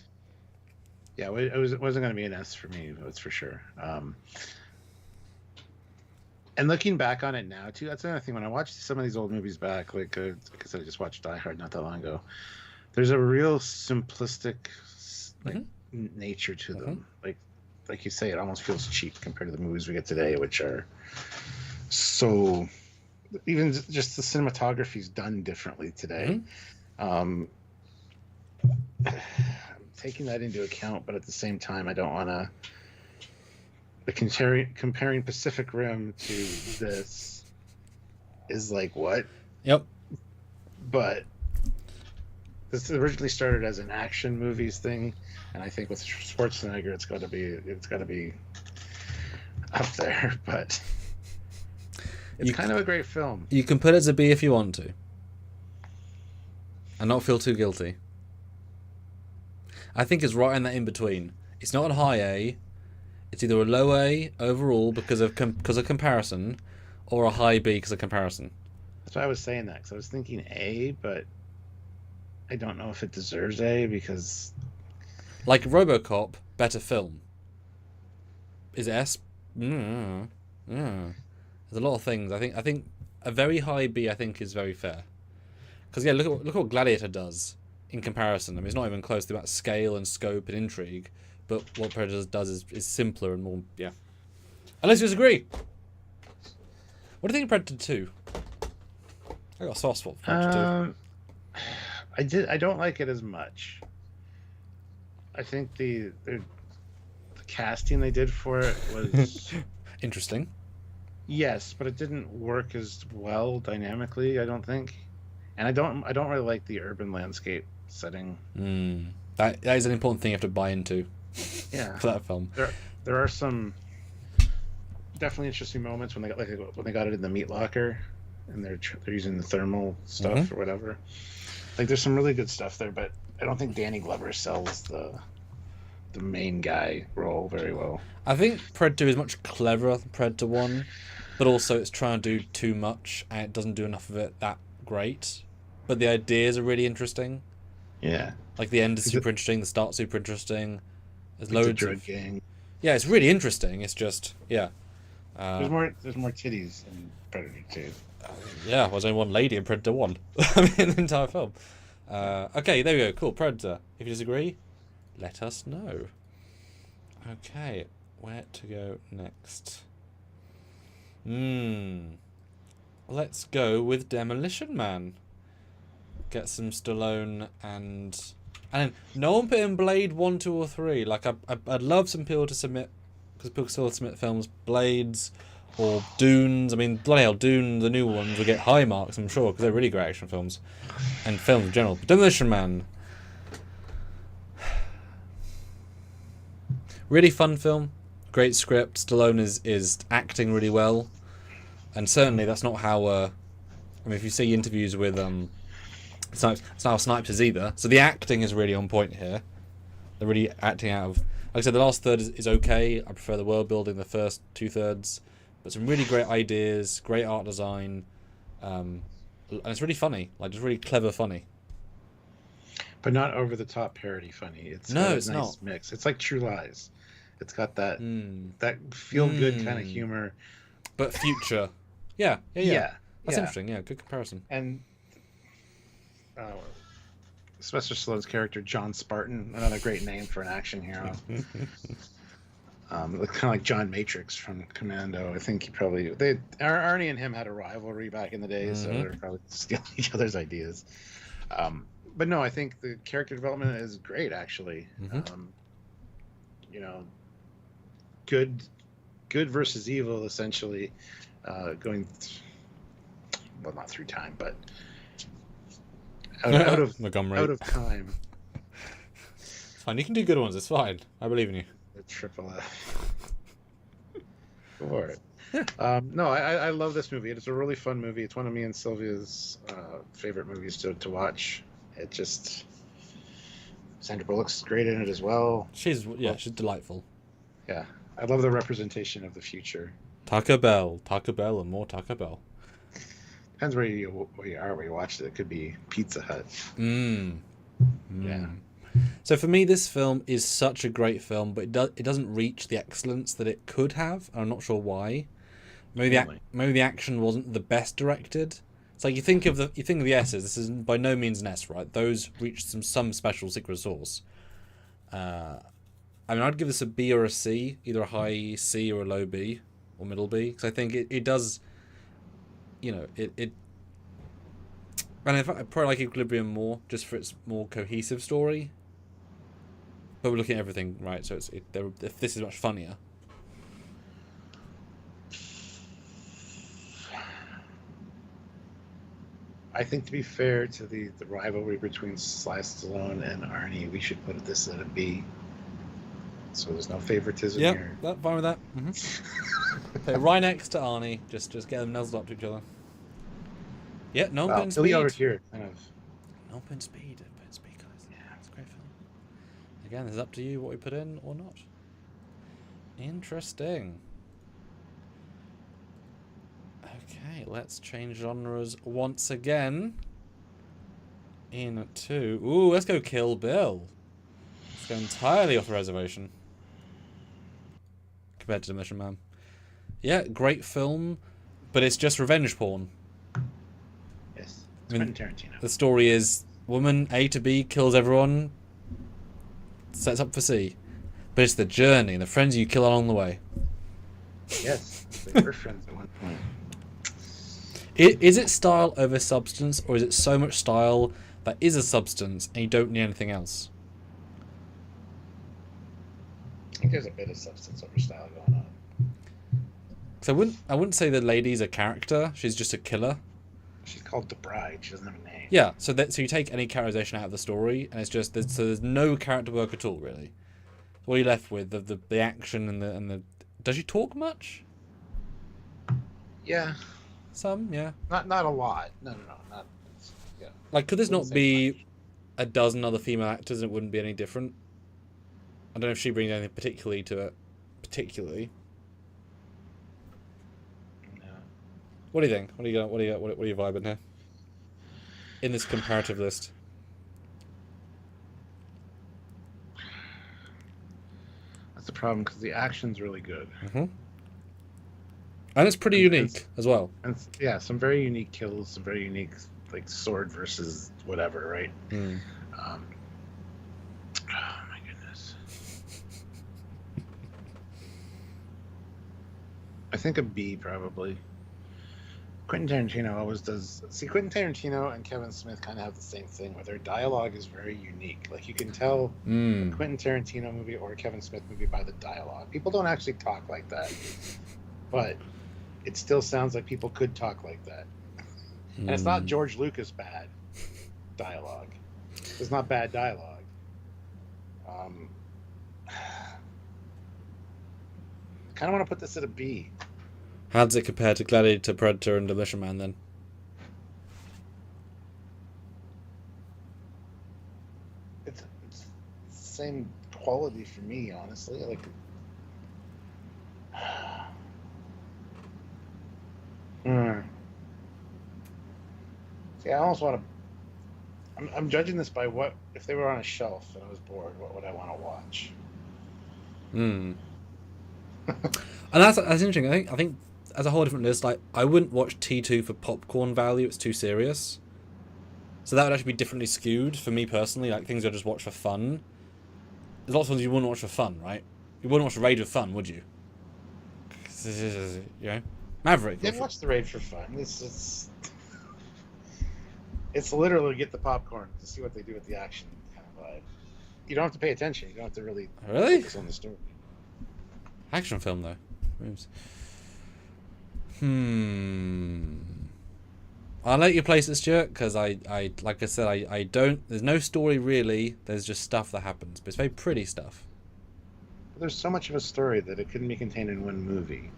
Yeah, it wasn't going to be an S for me, that's for sure. And looking back on it now too, that's another thing. When I watch some of these old movies back, like I said, I just watched Die Hard not that long ago. There's a real simplistic nature to them. Like you say, it almost feels cheap compared to the movies we get today, which are so. Even just the cinematography's done differently today. Taking that into account, but at the same time, I don't want to. Comparing Pacific Rim to this is like what?
Yep.
But this originally started as an action movies thing, and I think with Schwarzenegger, it's got to be up there. But it's kind of a great film.
You can put it as a B if you want to, and not feel too guilty. I think it's right in that in between. It's not a high A. It's either a low A overall because of comparison, or a high B because of comparison.
That's why I was saying that, because I was thinking A, but I don't know if it deserves A because,
like RoboCop, better film. Is it S? There's a lot of things. I think a very high B I think is very fair. Because look what Gladiator does in comparison. I mean, it's not even close to about scale and scope and intrigue. But what Predator does is simpler and more, Unless you disagree. What do you think of Predator 2? I got a soft spot for Predator 2.
I don't like it as much. I think the casting they did for it was
interesting.
Yes, but it didn't work as well dynamically, I don't think. And I don't really like the urban landscape setting.
That is an important thing you have to buy into.
Yeah,
for that film.
There are some definitely interesting moments when they got it in the meat locker, and they're using the thermal stuff or whatever. Like there's some really good stuff there, but I don't think Danny Glover sells the main guy role very well.
I think Predator is much cleverer than Predator 1, but also it's trying to do too much and it doesn't do enough of it that great. But the ideas are really interesting.
Yeah,
like the end is super interesting, the start's super interesting. There's
like
loads
the Dredd
of
gang.
Yeah, it's really interesting. It's just
there's more titties in Predator 2.
Yeah, there's only one lady in Predator 1. I mean, the entire film. Okay, there we go. Cool, Predator. If you disagree, let us know. Okay, where to go next? Let's go with Demolition Man. Get some Stallone and no one put in Blade 1, 2, or 3. Like I'd love some people to submit, because people still submit films, Blades or Dunes. I mean, bloody hell, Dune, the new ones will get high marks, I'm sure, because they're really great action films and films in general. But Demolition Man, really fun film, great script. Stallone is acting really well, and certainly that's not how. I mean, if you see it's not how Snipes is either. So the acting is really on point here. They're really acting out of... Like I said, the last third is okay. I prefer the world building, the first 2/3. But some really great ideas, great art design. And it's really funny. Like, just really clever funny.
But not over-the-top parody funny. It's nice
not.
Mix. It's like True Lies. It's got that feel-good kind of humor.
But future. Yeah. That's interesting. Yeah, good comparison.
And... Sylvester Stallone's character John Spartan, another great name for an action hero. Kind of like John Matrix from Commando. I think Arnie and him had a rivalry back in the day, so they're probably stealing each other's ideas. But no, I think the character development is great, actually.
Mm-hmm.
You know, good versus evil, essentially, going, well, not through time, but out of
Montgomery.
out of time.
It's fine. You can do good ones. It's fine. I believe in you.
The triple F. Go for it. No, I love this movie. It's a really fun movie. It's one of me and Sylvia's favorite movies to watch. It just, Sandra Bullock's great in it as well.
She's delightful.
Yeah, I love the representation of the future.
Taco Bell, and more Taco Bell.
Depends where you are, where you watched it. It could be Pizza Hut. Yeah.
So for me, this film is such a great film, but it doesn't reach the excellence that it could have. I'm not sure why. Maybe the action wasn't the best directed. It's like you think of the S's. This is by no means an S, right? Those reached some special secret sauce. I mean, I'd give this a B or a C, either a high C or a low B or middle B, because I think it does. You know, it. And in fact, I probably like Equilibrium more just for its more cohesive story. But we're looking at everything, right? So if this is much funnier.
I think, to be fair to the rivalry between Sly Stallone and Arnie, we should put this at a B. So there's no favoritism here.
Yeah, fine with that. Mm-hmm. Okay, right next to Arnie. Just get them nuzzled up to each other. Yeah, no one put in speed.
Over here, kind of.
No one put in speed. Guys. Yeah, it's a great film. Again, it's up to you what we put in or not. Interesting. Okay, let's change genres once again. Ooh, let's go Kill Bill. Let's go entirely off the reservation. Compared to Demolition Man. Yeah, great film, but it's just revenge porn.
Yes, it's Quentin Tarantino.
The story is woman A to B kills everyone, sets up for C. But it's the journey and the friends you kill along the way.
Yes, they were friends at one point.
Is it style over substance, or is it so much style that is a substance and you don't need anything else?
I think there's a bit of substance over style going on.
So I wouldn't say the lady's a character. She's just a killer.
She's called the Bride. She doesn't have a name.
Yeah. So you take any characterization out of the story, and it's just there's no character work at all, really. What are you left with? The action and the. Does she talk much?
Yeah.
Some, yeah.
Not a lot. No, not. Yeah.
Like, could this not be a dozen other female actors and it wouldn't be any different? I don't know if she brings anything particularly to it.
No.
What do you think? What are you vibing here? In this comparative list.
That's the problem, because the action's really good.
Mm-hmm. And it's pretty unique as well.
And yeah, some very unique kills, some very unique, like, sword versus whatever, right?
Mm.
Oh my goodness. I think a B, probably. Quentin Tarantino always does. See, Quentin Tarantino and Kevin Smith kind of have the same thing, where their dialogue is very unique. Like, you can tell a Quentin Tarantino movie or a Kevin Smith movie by the dialogue. People don't actually talk like that, but it still sounds like people could talk like that. And it's not George Lucas bad dialogue. It's not bad dialogue. I kind of want to put this at a B.
How does it compare to Gladiator, Predator, and Demolition Man then?
It's the same quality for me, honestly. Like, See, I almost want to. I'm judging this by what if they were on a shelf and I was bored. What would I want to watch?
And that's interesting. I think as a whole different list. Like, I wouldn't watch T2 for popcorn value. It's too serious. So that would actually be differently skewed for me personally. Like, things I just watch for fun. There's lots of things you wouldn't watch for fun, right? You wouldn't watch Raid for fun, would you? You know, Maverick.
Yeah, watch the Raid for fun. It's literally get the popcorn to see what they do with the action kind of vibe. You don't have to pay attention. You don't have to really focus on the story.
Action film though. I'll let you place it, Stuart, because I like I said, I don't. There's no story really. There's just stuff that happens, but it's very pretty stuff.
There's so much of a story that it couldn't be contained in one movie.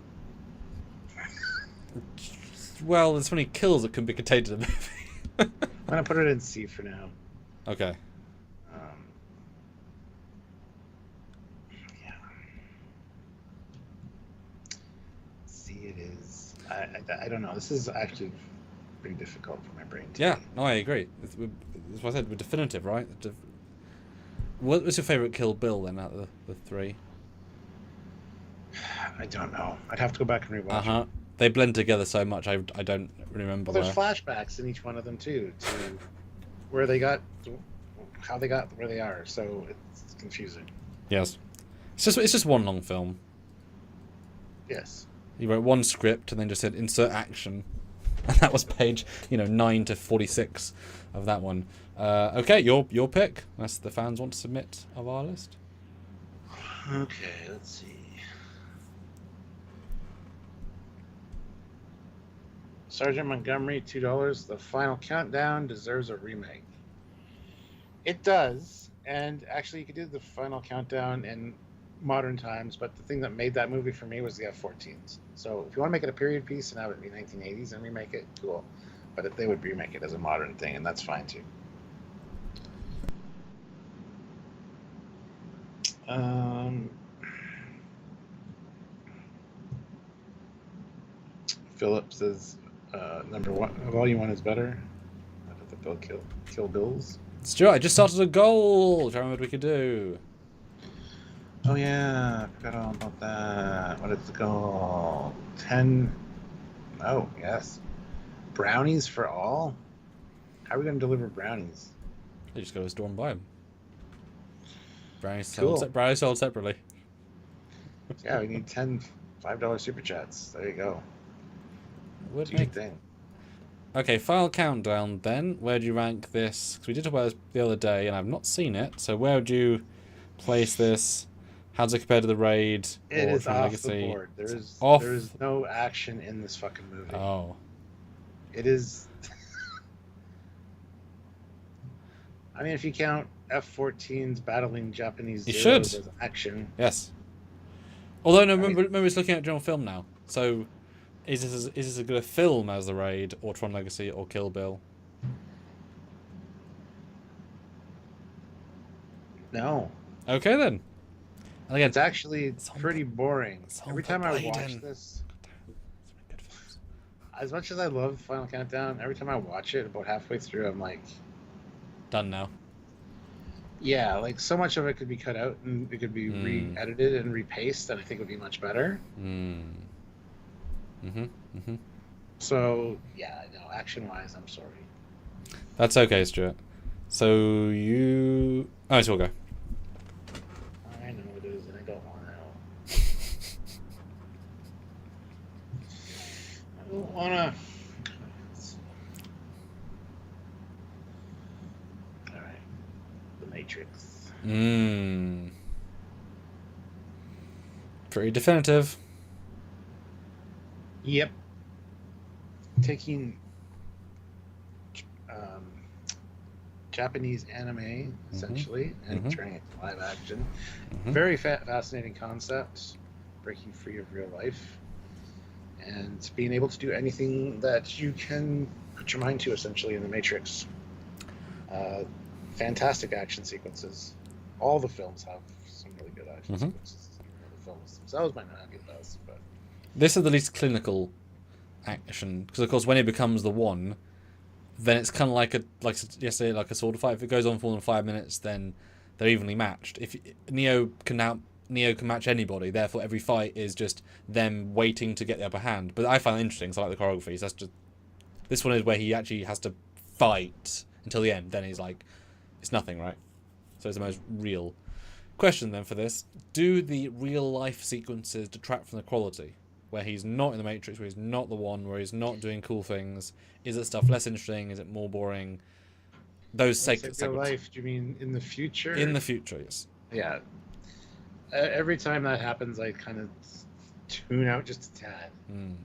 Well, there's so many kills that can be contained in a movie.
I'm gonna put it in C for now.
Okay.
Yeah. C it is. I don't know. This is actually pretty difficult for my brain to
Yeah, no, I agree. That's what I said. We're definitive, right? What was your favourite Kill Bill then out of the three?
I don't know. I'd have to go back and rewatch it.
They blend together so much. I don't remember.
Well, there's flashbacks in each one of them too, to where they got, how they got where they are. So it's confusing.
Yes, it's just one long film.
Yes.
You wrote one script and then just said insert action, and that was page 9 to 46 of that one. Okay, your pick. Unless the fans want to submit of our list.
Okay, let's see. Sergeant Montgomery, $2. The Final Countdown deserves a remake. It does, and actually you could do the Final Countdown in modern times, but the thing that made that movie for me was the F-14s. So if you want to make it a period piece and have it be 1980s and remake it, cool. But if they would remake it as a modern thing, and that's fine too. Philip says number one, volume 1 is better. I don't think they'll kill Bills.
Stuart, I just started a goal. Tell me what we could do.
Oh yeah, I forgot all about that. What is the goal? 10. Oh yes, brownies for all. How are we going to deliver brownies?
You just go to a store and buy them. Brownies
Cool.
sold separately.
Yeah, we need 10 $5 super chats. There you go.
Would
Do your
make
thing.
Okay, Final Countdown then. Where do you rank this? Because we did talk about this the other day and I've not seen it. So where would you place this? How does it compare to The Raid?
It
or
is
Tron
off
Legacy?
the board. There is no action in this fucking movie.
Oh.
It is. I mean, if you count F-14s battling Japanese
You
Zeros
should.
as action.
Yes. Although, no, remember it's looking at general film now. So, is this as good a film as The Raid, or Tron Legacy, or Kill Bill?
No.
Okay, then. And again,
It's actually pretty boring. Every time I watch
Biden.
this, as much as I love Final Countdown, every time I watch it, about halfway through, I'm like,
done now.
yeah, like so much of it could be cut out and it could be re-edited and repaced, and I think it would be much better. So yeah, no, action-wise, I'm sorry.
That's okay, Stuart. So you... Oh, so we'll go.
I know it is, and I don't want to. I don't want to. All right, The Matrix.
Pretty definitive.
Yep. Taking Japanese anime, essentially, and turning it to live action. Very fascinating concept, breaking free of real life, and being able to do anything that you can put your mind to, essentially, in The Matrix. Fantastic action sequences. All the films have some really good action sequences. Even though the films themselves might not be the best, but
This is the least clinical action, because of course when it becomes the one, then it's kind of like yesterday, like a sword fight. If it goes on for more than 5 minutes, then they're evenly matched. If Neo can match anybody, therefore every fight is just them waiting to get the upper hand. But I find it interesting, so I like the choreography. So that's just, this one is where he actually has to fight until the end. Then he's like, it's nothing, right? So it's the most real. Question then for this: do the real life sequences detract from the quality? where he's not in the Matrix, where he's not the one, where he's not doing cool things? Is it stuff less interesting? Is it more boring? Those segments.
Real life? Do you mean in the future?
In the future, yes.
Yeah. Every time that happens, I kind of tune out just a tad. I'm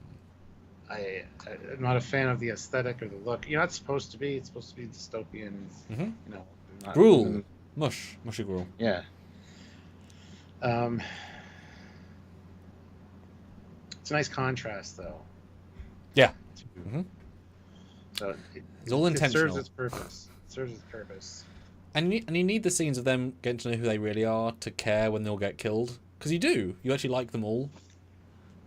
not a fan of the aesthetic or the look. You know, it's supposed to be. It's supposed to be dystopian.
Mm-hmm.
You know,
gruel, mushy gruel.
Yeah. It's a nice contrast, though.
Yeah.
So
it's all intentional.
It serves its purpose.
And you need the scenes of them getting to know who they really are to care when they'll get killed. Because you do. You actually like them all.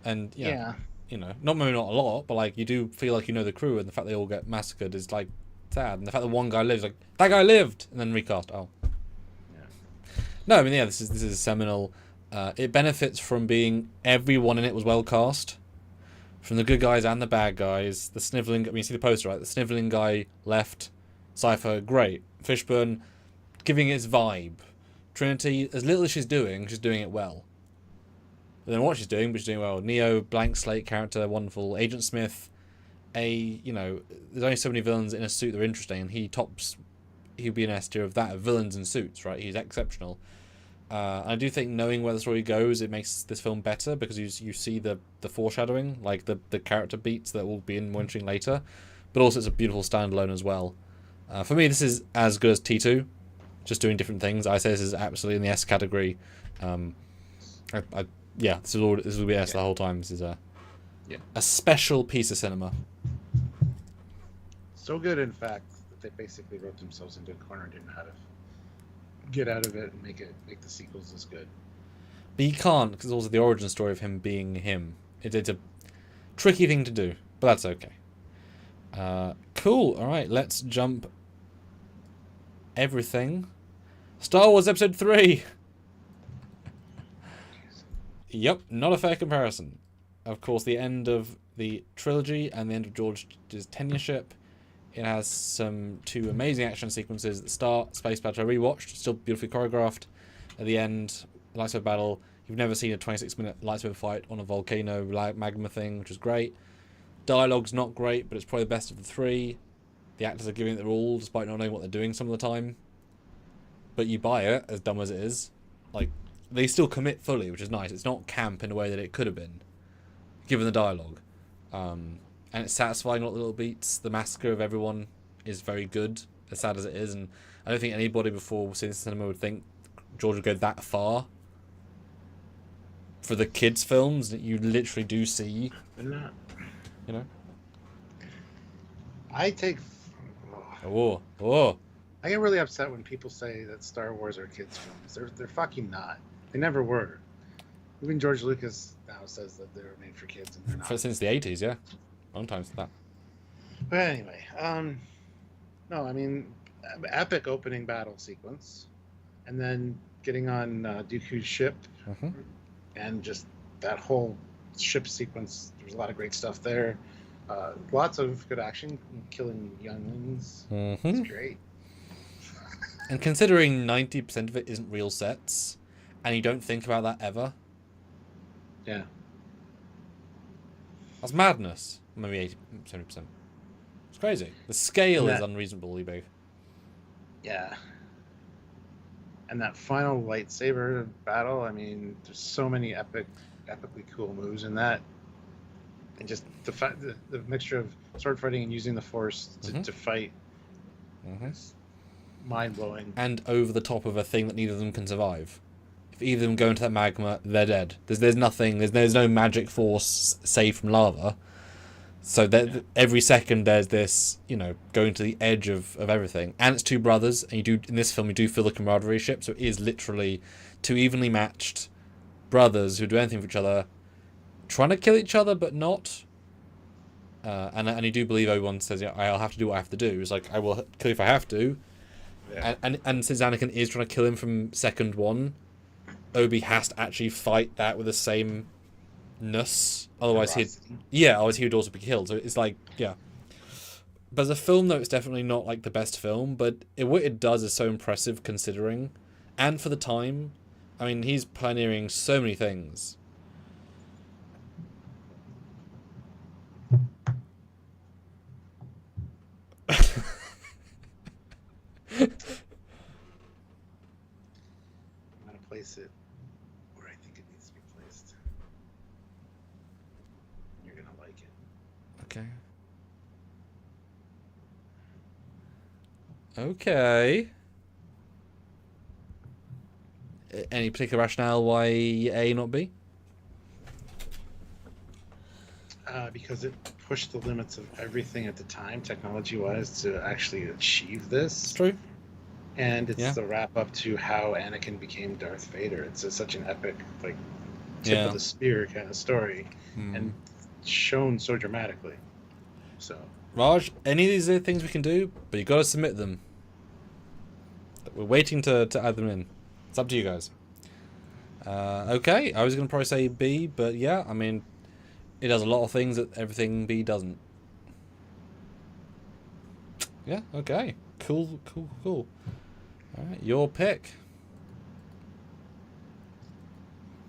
And, yeah. You know, not a lot, but, like, you do feel like you know the crew, and the fact they all get massacred is, like, sad. And the fact that one guy lives, like, that guy lived! And then recast. Oh. Yeah. No, I mean, yeah, this is seminal. It benefits from being everyone in it was well cast. From the good guys and the bad guys. The sniveling... I mean, you see the poster, right? The sniveling guy left. Sci-Fi, great. Fishburne, giving its vibe. Trinity, as little as she's doing it well. I don't know what she's doing, but she's doing well. Neo, blank slate character, wonderful. Agent Smith, you know, there's only so many villains in a suit that are interesting, and he'd be an S tier of that, of villains in suits, right? He's exceptional. I do think knowing where the story goes, it makes this film better, because you see the foreshadowing, like the character beats that will be in mentioning later, but also it's a beautiful standalone as well. For me, this is as good as T2, just doing different things. I say this is absolutely in the S category. Yeah, this will be S the whole time. This is a special piece of cinema.
So good, in fact, that they basically wrote themselves into a corner and didn't know how to get out of it and make the sequels as good.
But you can't, because it's also the origin story of him being him. It's a tricky thing to do, but that's okay. Cool. All right, let's jump everything. Star Wars Episode 3. Yep, not a fair comparison. Of course, the end of the trilogy and the end of George's tenureship. It has two amazing action sequences at the start. Space Battle I rewatched, still beautifully choreographed. At the end, lightsaber battle. You've never seen a 26-minute lightsaber fight on a volcano magma thing, which is great. Dialogue's not great, but it's probably the best of the three. The actors are giving it their all, despite not knowing what they're doing some of the time. But you buy it, as dumb as it is. Like, they still commit fully, which is nice. It's not camp in a way that it could have been, given the dialogue. And it's satisfying, a lot of little beats. The massacre of everyone is very good, as sad as it is. And I don't think anybody before seeing this cinema would think George would go that far. For the kids' films that you literally do see.
They're not.
You know?
I take...
Oh.
I get really upset when people say that Star Wars are kids' films. They're fucking not. They never were. Even George Lucas now says that they were made for kids, and they're not.
Since the 80s, yeah. Long time since that.
But anyway, no, I mean, epic opening battle sequence, and then getting on Dooku's ship, and just that whole ship sequence. There's a lot of great stuff there. Lots of good action, killing younglings. It's great.
And considering 90% of it isn't real sets, and you don't think about that ever.
Yeah.
That's madness. Maybe 70%. It's crazy. The scale is unreasonably big.
Yeah. And that final lightsaber battle, I mean, there's so many epically cool moves in that. And just the mixture of sword fighting and using the Force to fight is mind-blowing. And
over the top of a thing that neither of them can survive. If either of them go into that magma, they're dead. There's nothing. There's no magic force saved from lava. So every second there's this, going to the edge of everything. And it's two brothers, and in this film you do feel the camaraderie ship. So it is literally two evenly matched brothers who do anything for each other, trying to kill each other but not. And you do believe Obi-Wan says, I'll have to do what I have to do. It's like, I will kill you if I have to. Yeah. And since Anakin is trying to kill him from second one, Obi has to actually fight that with the same ness. Otherwise he would also be killed. So it's like, yeah. But as a film, though, it's definitely not like the best film. But what it does is so impressive considering. And for the time, I mean, he's pioneering so many things.
place it where I think it needs to be placed. You're gonna like it.
Okay. Any particular rationale why A, not B?
Because it pushed the limits of everything at the time, technology-wise, to actually achieve this.
It's true.
And it's the wrap-up to how Anakin became Darth Vader. It's such an epic, like, tip of the spear kind of story, and shown so dramatically. So,
Raj, any of these are things we can do, but you got to submit them. We're waiting to add them in. It's up to you guys. Okay, I was going to probably say B, but yeah, I mean, it does a lot of things that everything B doesn't. Yeah, okay. Cool. Alright, your pick.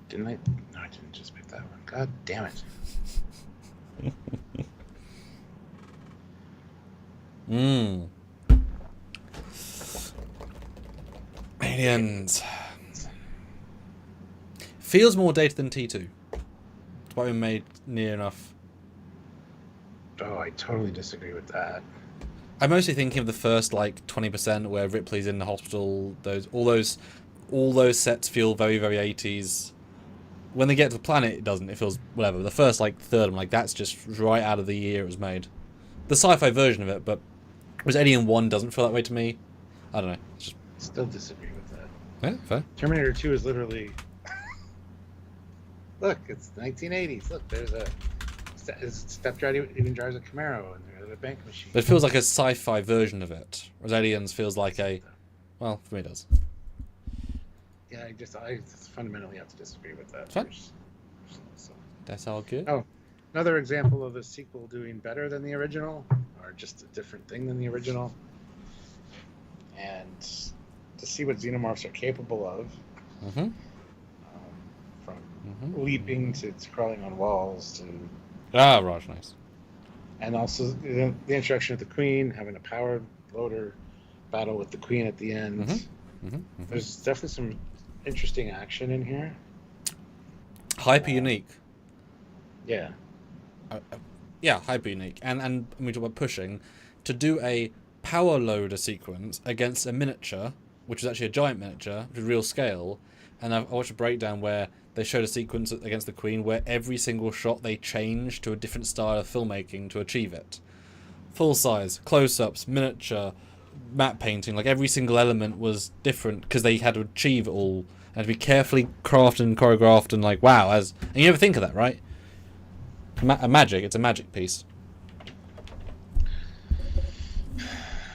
Didn't I? No, I didn't just pick that one. God damn it.
Aliens. Feels more dated than T2. It's probably made near enough.
Oh, I totally disagree with that.
I'm mostly thinking of the first like 20% where Ripley's in the hospital. All those sets feel very, very 80s. When they get to the planet, it doesn't. It feels whatever. The first like third, I'm like, that's just right out of the year it was made. The sci-fi version of it, but was Alien 1 doesn't feel that way to me. I don't know. It's just...
Still disagree with that.
Yeah, fair.
Terminator 2 is literally... Look, it's 1980s. Look, there's a stepdad even drives a Camaro and there's a bank machine.
But it feels like a sci-fi version of it. Whereas Aliens feels like a... Well, for me it does.
Yeah, I just fundamentally have to disagree with that.
Fine. That's all good.
Oh, another example of a sequel doing better than the original, or just a different thing than the original. And to see what xenomorphs are capable of, from leaping to crawling on walls to...
Ah, Raj, nice.
And also the introduction of the Queen, having a power loader battle with the Queen at the end. There's definitely some interesting action in here.
Hyper unique.
Yeah.
Yeah, hyper unique. And we talk about pushing. To do a power loader sequence against a miniature, which is actually a giant miniature, which is real scale. And I watched a breakdown where they showed a sequence against the Queen where every single shot they changed to a different style of filmmaking to achieve it. Full size, close-ups, miniature, matte painting, like every single element was different because they had to achieve it all and to be carefully crafted and choreographed and like, wow. And you never think of that, right? It's a magic piece.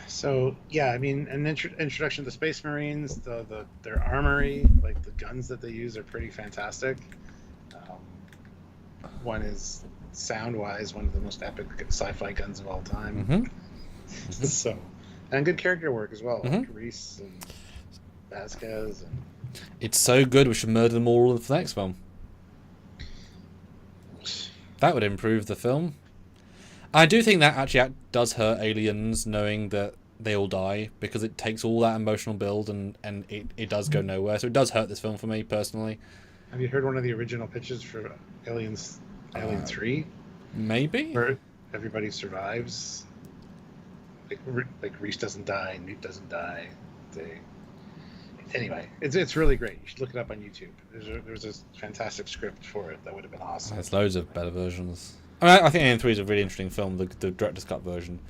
So yeah, I mean, an introduction to the Space Marines, their armory, like the guns that they use are pretty fantastic. One is sound-wise one of the most epic sci-fi guns of all time. So, and good character work as well, like Reese and Vasquez. And...
It's so good. We should murder them all for the next film. That would improve the film. I do think that actually does hurt Aliens, knowing that they all die, because it takes all that emotional build and it does go nowhere. So it does hurt this film for me personally.
Have you heard one of the original pitches for Alien 3?
Maybe.
Where everybody survives. Like Reese doesn't die, Newt doesn't die. Anyway, it's really great. You should look it up on YouTube. There's a fantastic script for it that would have been awesome.
There's loads of better versions. I mean, I think Alien 3 is a really interesting film, the director's cut version,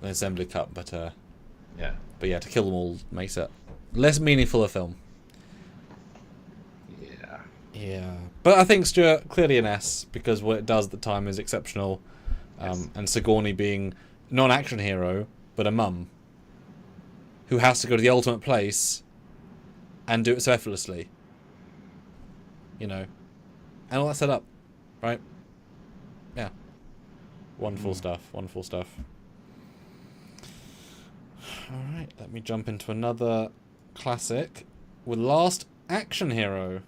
the assembly cut, but yeah, to kill them all makes it less meaningful a film. Yeah, but I think Stuart clearly an S, because what it does at the time is exceptional. And Sigourney being not an action hero but a mum who has to go to the ultimate place and do it so effortlessly, and all that set up, right? Yeah, wonderful stuff. All right, let me jump into another classic with Last Action Hero.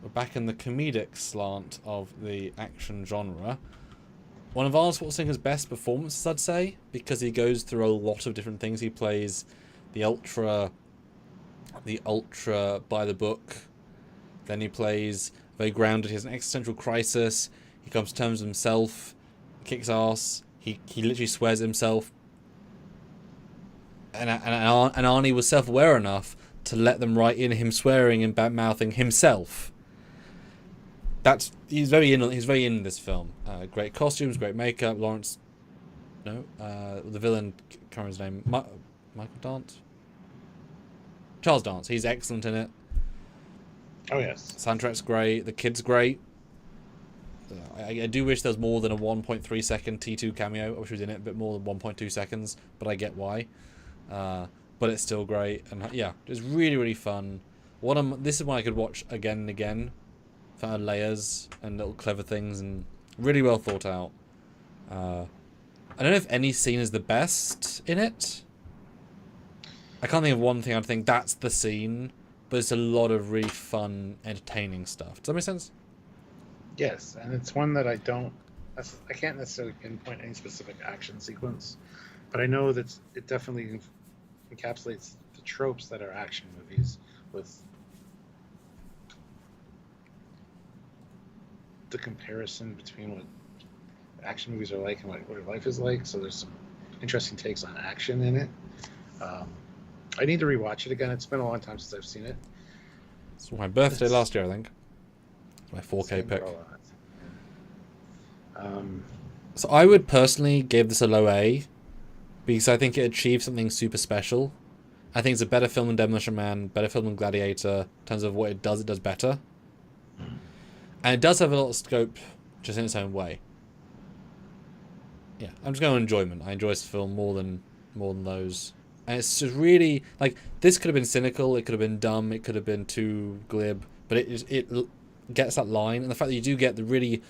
We're back in the comedic slant of the action genre. One of Arnold Schwarzenegger's best performances, I'd say, because he goes through a lot of different things. He plays the ultra the ultra by the book. Then he plays very grounded. He has an existential crisis. He comes to terms with himself, kicks ass. He literally swears at himself. And Arnie was self-aware enough to let them write in him swearing and bad-mouthing himself. He's very in this film. Great costumes, great makeup. The villain, can't remember his name. Michael Dance? Charles Dance. He's excellent in it.
Oh yes.
Soundtrack's great. The kid's great. I do wish there was more than a 1.3 second T2 cameo. I wish he was in it a bit more than 1.2 seconds, but I get why. But it's still great, and yeah, it's really, really fun. This is one I could watch again and again. Found layers and little clever things, and really well thought out. I don't know if any scene is the best in it. I can't think of one thing I'd think that's the scene, but it's a lot of really fun, entertaining stuff. Does that make sense?
Yes, and it's one that I can't necessarily pinpoint any specific action sequence, but I know that it definitely encapsulates the tropes that are action movies, with the comparison between what action movies are like and what life is like. So there's some interesting takes on action in it. I need to rewatch it again. It's been a long time since I've seen it.
It's my birthday last year, I think. My 4K pick. So I would personally give this a low A, because I think it achieved something super special. I think it's a better film than Demolition Man, better film than Gladiator. In terms of what it does better. And it does have a lot of scope, just in its own way. Yeah, I'm just going on enjoyment. I enjoy this film more than those. And it's just really, like, this could have been cynical, it could have been dumb, it could have been too glib, but it gets that line, and the fact that you do get the really,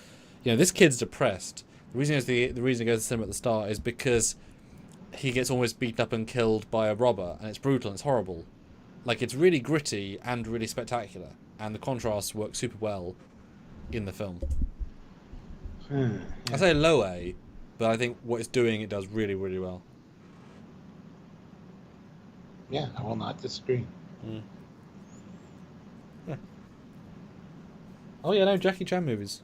this kid's depressed. The reason he goes to the cinema at the start is because he gets almost beaten up and killed by a robber, and it's brutal and it's horrible. Like, it's really gritty and really spectacular, and the contrast works super well in the film.
Yeah.
I say low A, but I think what it's doing, it does really, really well.
Yeah, I will not disagree.
Yeah. Oh yeah, no, Jackie Chan movies.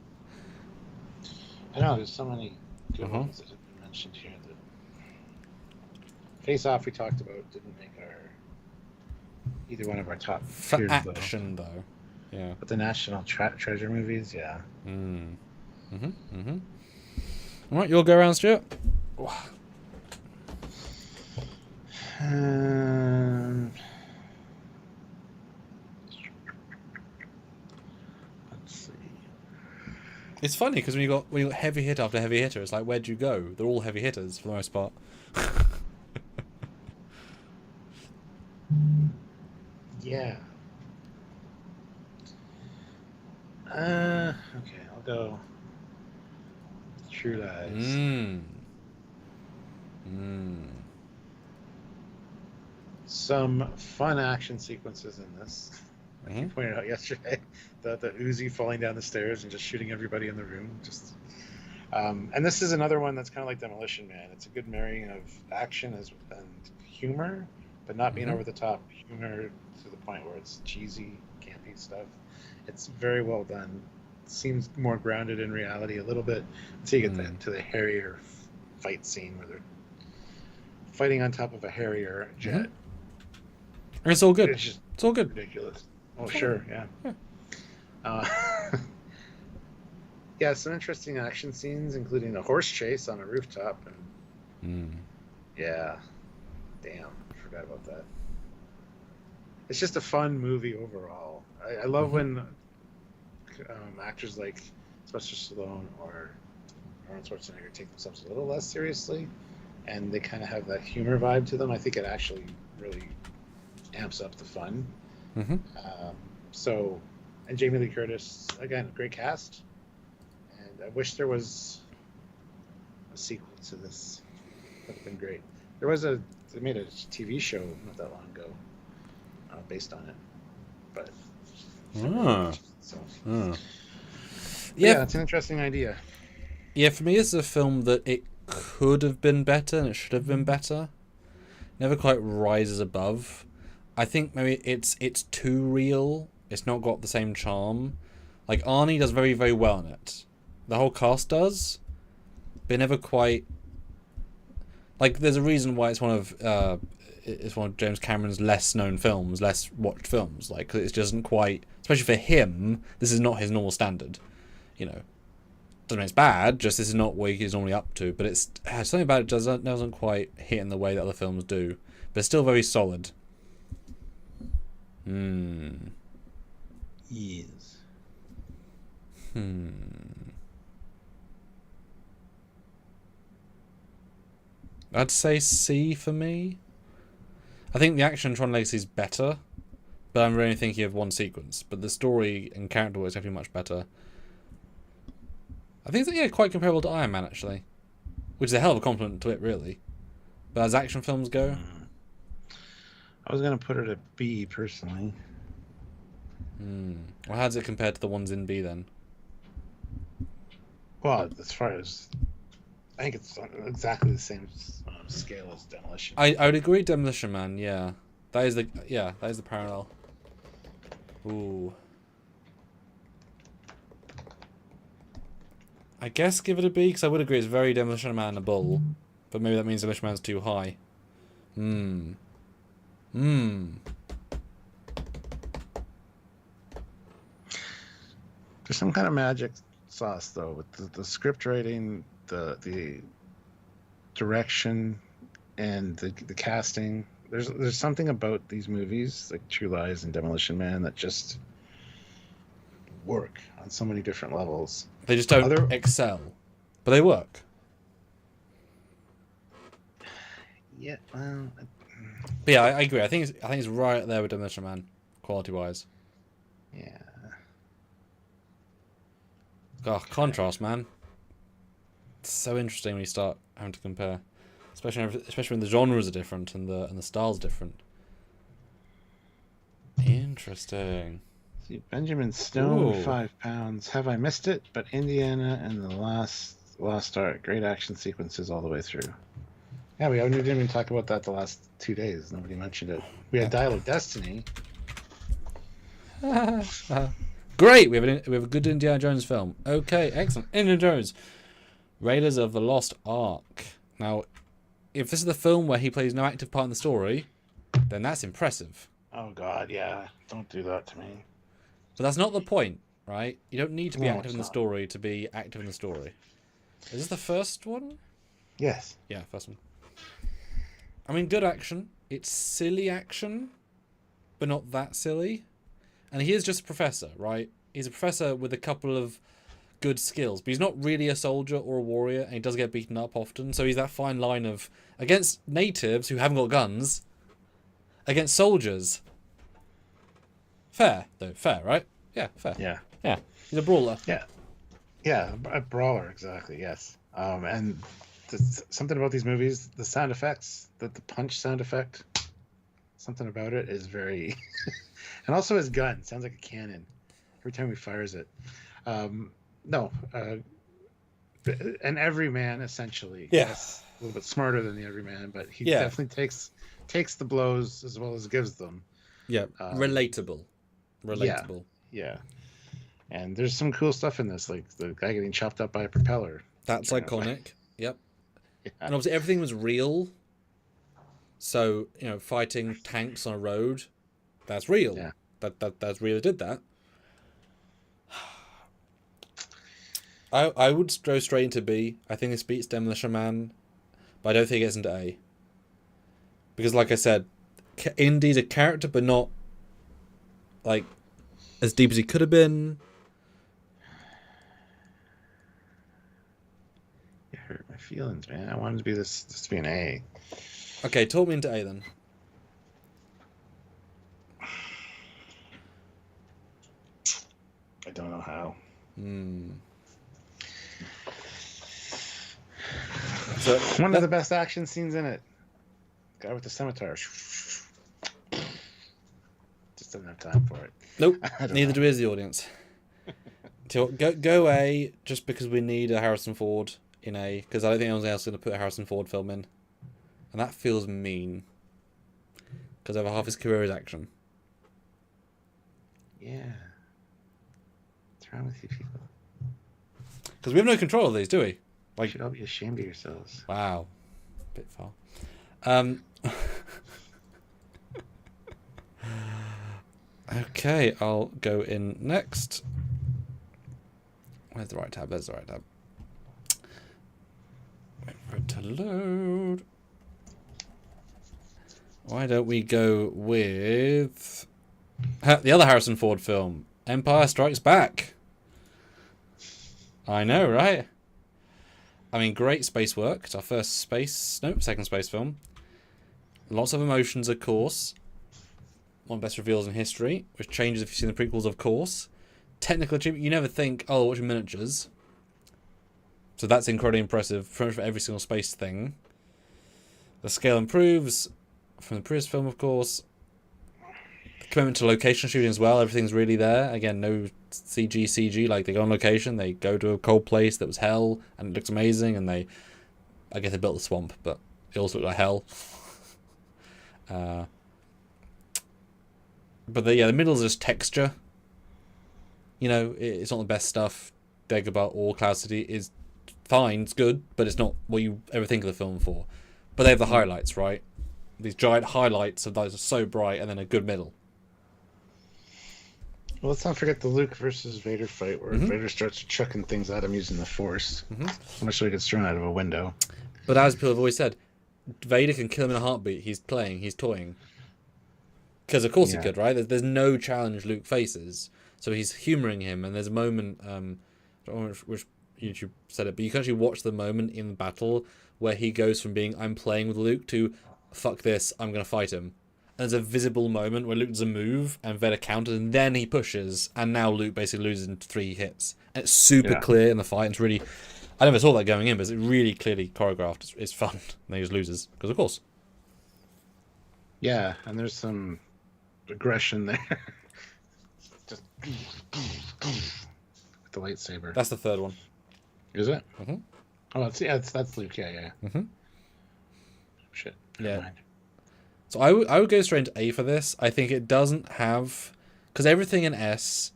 I know, there's so many good ones that have been mentioned here. That Face Off we talked about didn't make either one of our top
For
tiers,
action though. Yeah.
But the National Treasure movies, yeah.
Alright, you'll go around, Stuart.
Let's see.
It's funny because when you got heavy hitter after heavy hitter, it's like, where'd you go? They're all heavy hitters for the most part.
Yeah. Okay, I'll go True Lies. Some fun action sequences in this. You pointed out yesterday the Uzi falling down the stairs and just shooting everybody in the room. And this is another one that's kind of like Demolition Man. It's a good marrying of action and humor, but not being over the top humor to the point where it's cheesy, campy stuff. It's very well done. It seems more grounded in reality a little bit until you get to the Harrier fight scene where they're fighting on top of a Harrier jet.
It's all good.
It's
all good.
Ridiculous. Oh, sure, yeah. Yeah, some interesting action scenes, including a horse chase on a rooftop. And yeah, damn, I forgot about that. It's just a fun movie overall. I love when actors like Sylvester Stallone or Arnold Schwarzenegger take themselves a little less seriously, and they kind of have that humor vibe to them. I think it actually really amps up the fun. And Jamie Lee Curtis, again, great cast. And I wish there was a sequel to this. That would have been great. They made a TV show not that long ago based on it. But yeah, it's an interesting idea.
Yeah, for me, it's a film that it could have been better and it should have been better. Never quite rises above. I think maybe it's too real. It's not got the same charm. Like Arnie does very, very well in it. The whole cast does, but never quite. Like there's a reason why it's one of James Cameron's less known films, less watched films. Like 'cause it doesn't quite, especially for him. This is not his normal standard. You know, doesn't mean it's bad. Just this is not what he's normally up to. But it's something about it doesn't quite hit in the way that other films do. But it's still very solid.
Yes.
I'd say C for me. I think the action in Tron Legacy is better, but I'm really thinking of one sequence. But the story and character work is definitely much better. I think it's quite comparable to Iron Man actually, which is a hell of a compliment to it really. But as action films go,
I was gonna put it at B personally.
Well, how does it compare to the ones in B then?
Well, as far as I think it's on exactly the same scale as Demolition.
I would agree, Demolition Man. Yeah, that is the parallel. Ooh. I guess give it a B because I would agree it's very Demolition Man and a bull, but maybe that means Demolition Man's too high.
There's some kind of magic sauce though with the script writing, the direction, and the casting. There's something about these movies like True Lies and Demolition Man that just work on so many different levels.
They just don't excel, but they work.
Yeah, well.
But yeah, I agree. I think it's right up there with Demolition Man, quality wise.
Yeah.
Oh, contrast, man. It's so interesting when you start having to compare, especially when the genres are different and the styles different. Interesting.
See, Benjamin Stone,
Ooh.
5 pounds. Have I missed it? But Indiana and the Lost Ark, great action sequences all the way through. Yeah, we didn't even talk about that the last 2 days. Nobody mentioned it. We had Dial of Destiny.
Great, we have a good Indiana Jones film. Okay, excellent. Indiana Jones, Raiders of the Lost Ark. Now, if this is the film where he plays no active part in the story, then that's impressive.
Oh God, yeah! Don't do that to me.
But that's not the point, right? You don't need to be active in the
not.
story to be active in the story. Is this the first one?
Yes.
Yeah, first one. I mean, good action. It's silly action, but not that silly. And he is just a professor, right? He's a professor with a couple of good skills, but he's not really a soldier or a warrior, and he does get beaten up often. So he's that fine line of against natives who haven't got guns, against soldiers. Fair, though. Fair, right? Yeah, fair.
Yeah.
Yeah. He's a brawler.
Yeah. Yeah, a brawler, exactly. Yes. And something about these movies, the sound effects, the punch sound effect, something about it is very. And also his gun sounds like a cannon every time he fires it. An everyman essentially.
Yeah.
Yes, a little bit smarter than the everyman, but he
Yeah.
definitely takes the blows as well as gives them.
Yeah. Relatable.
Yeah. And there's some cool stuff in this, like the guy getting chopped up by a propeller.
That's iconic. Yep.
Yeah.
And obviously everything was real. So, fighting tanks on a road, that's real.
Yeah.
That's real. Did that. I would go straight into B. I think this beats Demolition Man, but I don't think it gets into A. Because, like I said, Indy's a character, but not like as deep as he could have been.
It hurt my feelings, man. I wanted to be this to be an A.
Okay, talk me into A then.
I don't know how.
So,
One of the best action scenes in it. Guy with the scimitar. Just doesn't have time for it.
Nope.
I don't
Neither
know.
do is the audience. So go A just because we need a Harrison Ford in A, because I don't think anyone else is going to put a Harrison Ford film in, and that feels mean. because over half his career is action.
Yeah. What's wrong with you people?
Because we have no control of these, do we?
You
Like,
should all be ashamed of yourselves.
wow, bit far. Okay, I'll go in next. Where's the right tab? There's the right tab. Wait for it to load. Why don't we go with the other Harrison Ford film, Empire Strikes Back? I know, right? I mean, great space work. It's our second space film. Lots of emotions, of course. One of the best reveals in history, which changes if you've seen the prequels, of course. Technical achievement, you never think, oh, watching miniatures. So that's incredibly impressive, pretty much for every single space thing. The scale improves from the previous film, of course. The commitment to location shooting as well, everything's really there. Again, no CG, like they go on location, they go to a cold place that was hell, and it looks amazing, and I guess they built the swamp, but it also looked like hell. But the middle is just texture. You know, it's not the best stuff. Dagobah or Cloud City is fine, it's good, but it's not what you ever think of the film for. But they have the highlights, right? These giant highlights of those are so bright, and then a good middle.
Well, let's not forget the Luke versus Vader fight, where Vader starts chucking things at him using the Force. So much so he gets thrown out of a window.
But as people have always said, Vader can kill him in a heartbeat. He's toying. Because of course he could, right? There's no challenge Luke faces. So he's humouring him, and there's a moment, I don't know which YouTube said it, but you can actually watch the moment in the battle where he goes from being, I'm playing with Luke, to, fuck this, I'm going to fight him. And there's a visible moment where Luke does a move, and Vader counters, and then he pushes, and now Luke basically loses in 3 hits. And it's super clear in the fight, and it's really... I never saw that going in, but it's really clearly choreographed. It's fun. And then he just loses, because of course.
Yeah, and there's some aggression there. Just with the lightsaber.
That's the third one.
Is it?
Mm-hmm.
Oh, that's Luke. Yeah.
Mm-hmm.
Shit.
Never mind. So I would go straight into A for this. I think it doesn't have... Because everything in S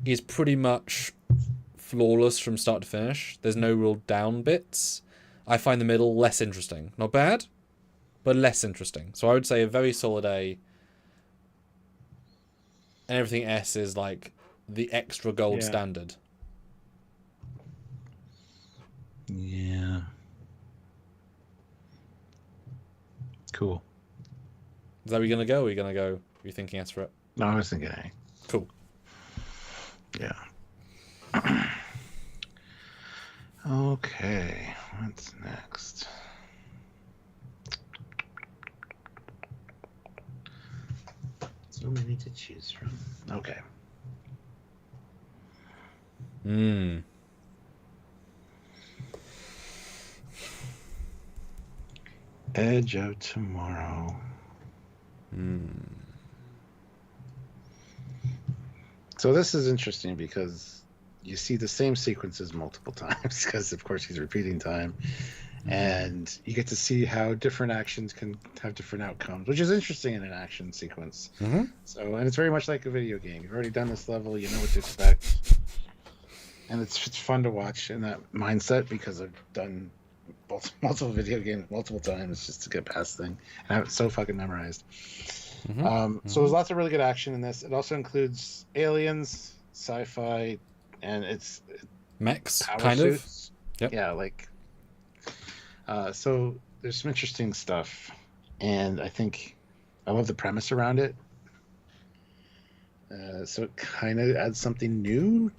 is pretty much flawless from start to finish. There's no real down bits. I find the middle less interesting. Not bad, but less interesting. So I would say a very solid A. And everything S is like the extra gold standard.
Yeah. Cool.
Is that where you're going to go, or are you going to go... Are you thinking S for it?
No, I was thinking A.
Cool.
Yeah. Okay. What's next? So many to choose from. Okay. Edge of Tomorrow. So this is interesting because you see the same sequences multiple times because, of course, he's repeating time. And you get to see how different actions can have different outcomes, which is interesting in an action sequence. So, and it's very much like a video game. You've already done this level, you know what to expect. And it's fun to watch in that mindset because I've done multiple video games multiple times just to get past thing. And I have it so fucking memorized. So there's lots of really good action in this. It also includes aliens, sci-fi, and it's
mechs,
power
kind
suits.
of. Yep.
Yeah, like... so there's some interesting stuff, and I think I love the premise around it. So it kind of adds something new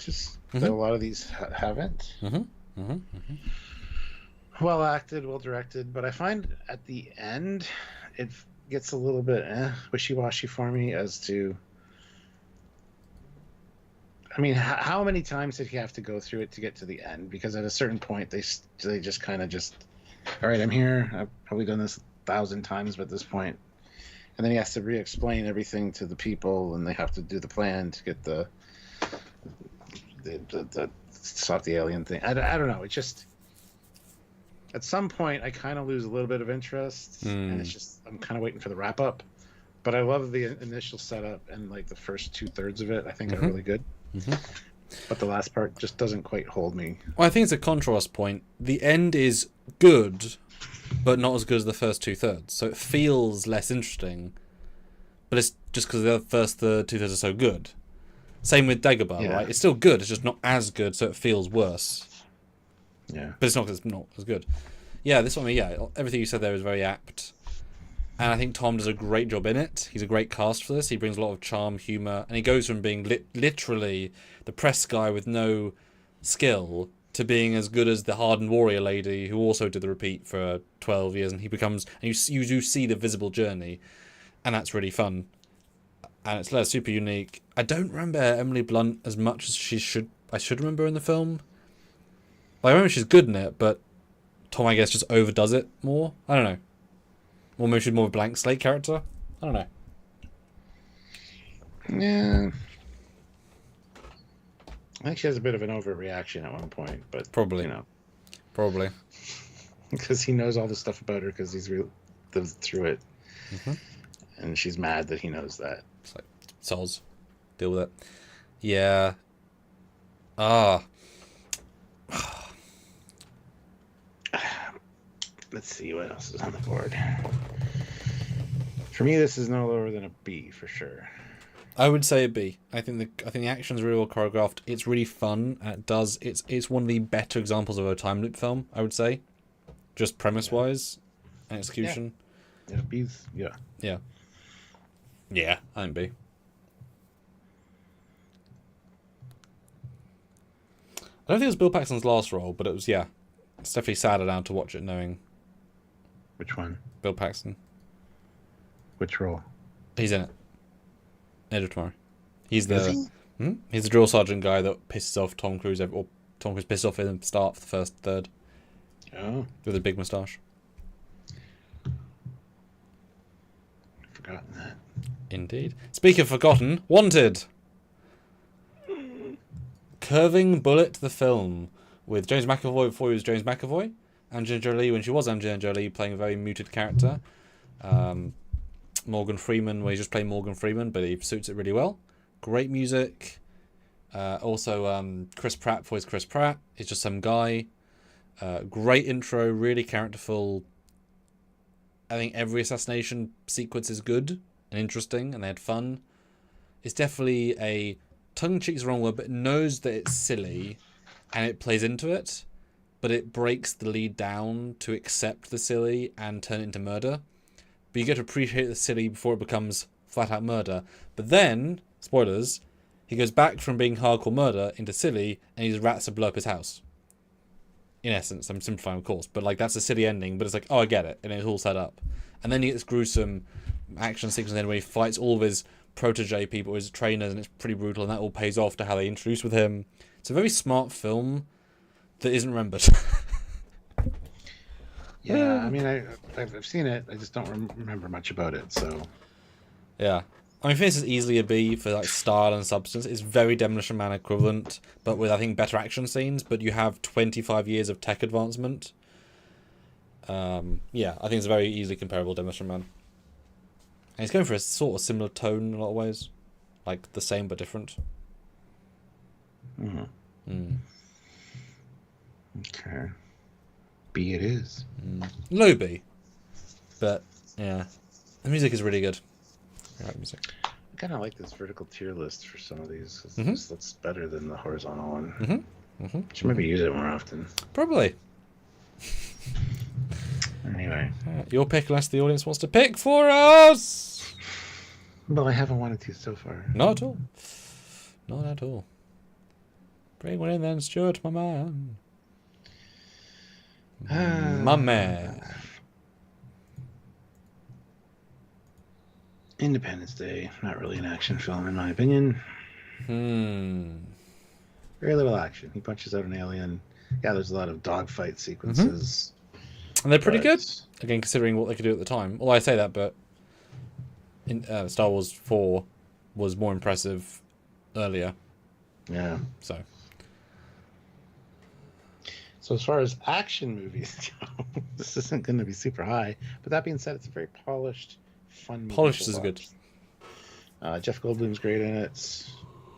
that a lot of these haven't. Well acted, well directed, but I find at the end it gets a little bit wishy-washy for me as to... I mean, how many times did he have to go through it to get to the end? Because at a certain point, they just kind of just... All right, I'm here. I've probably done this 1,000 times by this point. And then he has to re-explain everything to the people, and they have to do the plan to get the stop the alien thing. I don't know. It just... At some point, I kind of lose a little bit of interest, and it's just... I'm kind of waiting for the wrap-up. But I love the initial setup and like the first 2/3 of it. I think are really good. But the last part just doesn't quite hold me.
Well, I think it's a contrast point. The end is good, but not as good as the first 2/3. So it feels less interesting, but it's just because the first 2/3 are so good. Same with Dagobah, right? It's still good. It's just not as good, so it feels worse.
Yeah.
But it's not because it's not as good. Yeah, this one, yeah, everything you said there is very apt. And I think Tom does a great job in it. He's a great cast for this. He brings a lot of charm, humour, and he goes from being literally the press guy with no skill to being as good as the hardened warrior lady who also did the repeat for 12 years. And he becomes, and you do see the visible journey, and that's really fun. And it's super unique. I don't remember Emily Blunt as much as I should remember in the film. I remember she's good in it, but Tom, I guess, just overdoes it more. I don't know. Or maybe she's more of a blank slate character. I don't know.
Yeah. I think she has a bit of an overreaction at one point, but
Probably.
you know,
Probably.
because he knows all the stuff about her because he's lived through it,
Mm-hmm.
and she's mad that he knows that.
It's like, soz. Deal with it. Yeah. Ah.
Let's see what else is on the board. For me, this is no lower than a B for sure.
I would say a B. I think the action's really well choreographed. It's really fun. And it's one of the better examples of a time loop film, I would say. Just premise wise and execution.
Yeah, B's. Yeah.
Yeah. Yeah, I think B. I don't think it was Bill Paxton's last role, but it was, yeah. It's definitely sadder now to watch it knowing
Which one?
Bill Paxton.
Which role?
He's in it. Edge of Tomorrow. He's
Is
the
he?
he's the drill sergeant guy that pisses off Tom Cruise, or Tom Cruise pisses off in the start for the first third
Oh,
with a big moustache.
I've forgotten that.
Indeed. Speaking of forgotten, Wanted. Curving Bullet, the film, with James McAvoy before he was James McAvoy, Angelina Jolie when she was Angelina Jolie, playing a very muted character. Morgan Freeman, where he's just playing Morgan Freeman, but he suits it really well. Great music. Also, Chris Pratt before he's Chris Pratt. He's just some guy. Great intro, really characterful. I think every assassination sequence is good and interesting, and they had fun. It's definitely a tongue-in-cheek is the wrong word, but it knows that it's silly, and it plays into it, but it breaks the lead down to accept the silly and turn it into murder. But you get to appreciate the silly before it becomes flat-out murder. But then, spoilers, he goes back from being hardcore murder into silly, and he just rats to blow up his house. In essence, I'm simplifying, of course, but like that's a silly ending, but it's like, oh, I get it, and it's all set up. And then he gets gruesome action sequence then where he fights all of his protege people, his trainers, and it's pretty brutal, and that all pays off to how they introduce with him. It's a very smart film that isn't remembered.
Yeah, I mean, I've seen it. I just don't remember much about it. So
Yeah. I mean, this is easily a B for like style and substance. It's very Demolition Man equivalent, but with, I think, better action scenes. But you have 25 years of tech advancement. Yeah, I think it's a very easily comparable Demolition Man. And it's going for a sort of similar tone in a lot of ways. Like the same but different.
Okay. B it is.
Low B. But, yeah. The music is really good. I like music.
I kind of like this vertical tier list for some of these. This looks better than the horizontal one. Should maybe use it more often.
Probably.
Anyway.
Your pick unless the audience wants to pick for us!
Well, I haven't wanted to so far.
Not at all. Not at all. Bring one in then, Stuart, my man. My man.
Independence Day. Not really an action film, in my opinion. Very little action. He punches out an alien. Yeah, there's a lot of dogfight sequences.
And they're pretty good. Again, considering what they could do at the time. Well, I say that, but in Star Wars 4 was more impressive earlier.
Yeah. So as far as action movies go, this isn't going to be super high. But that being said, it's a very polished fun movie
Polished
to
is good.
watch. Jeff Goldblum's great in it.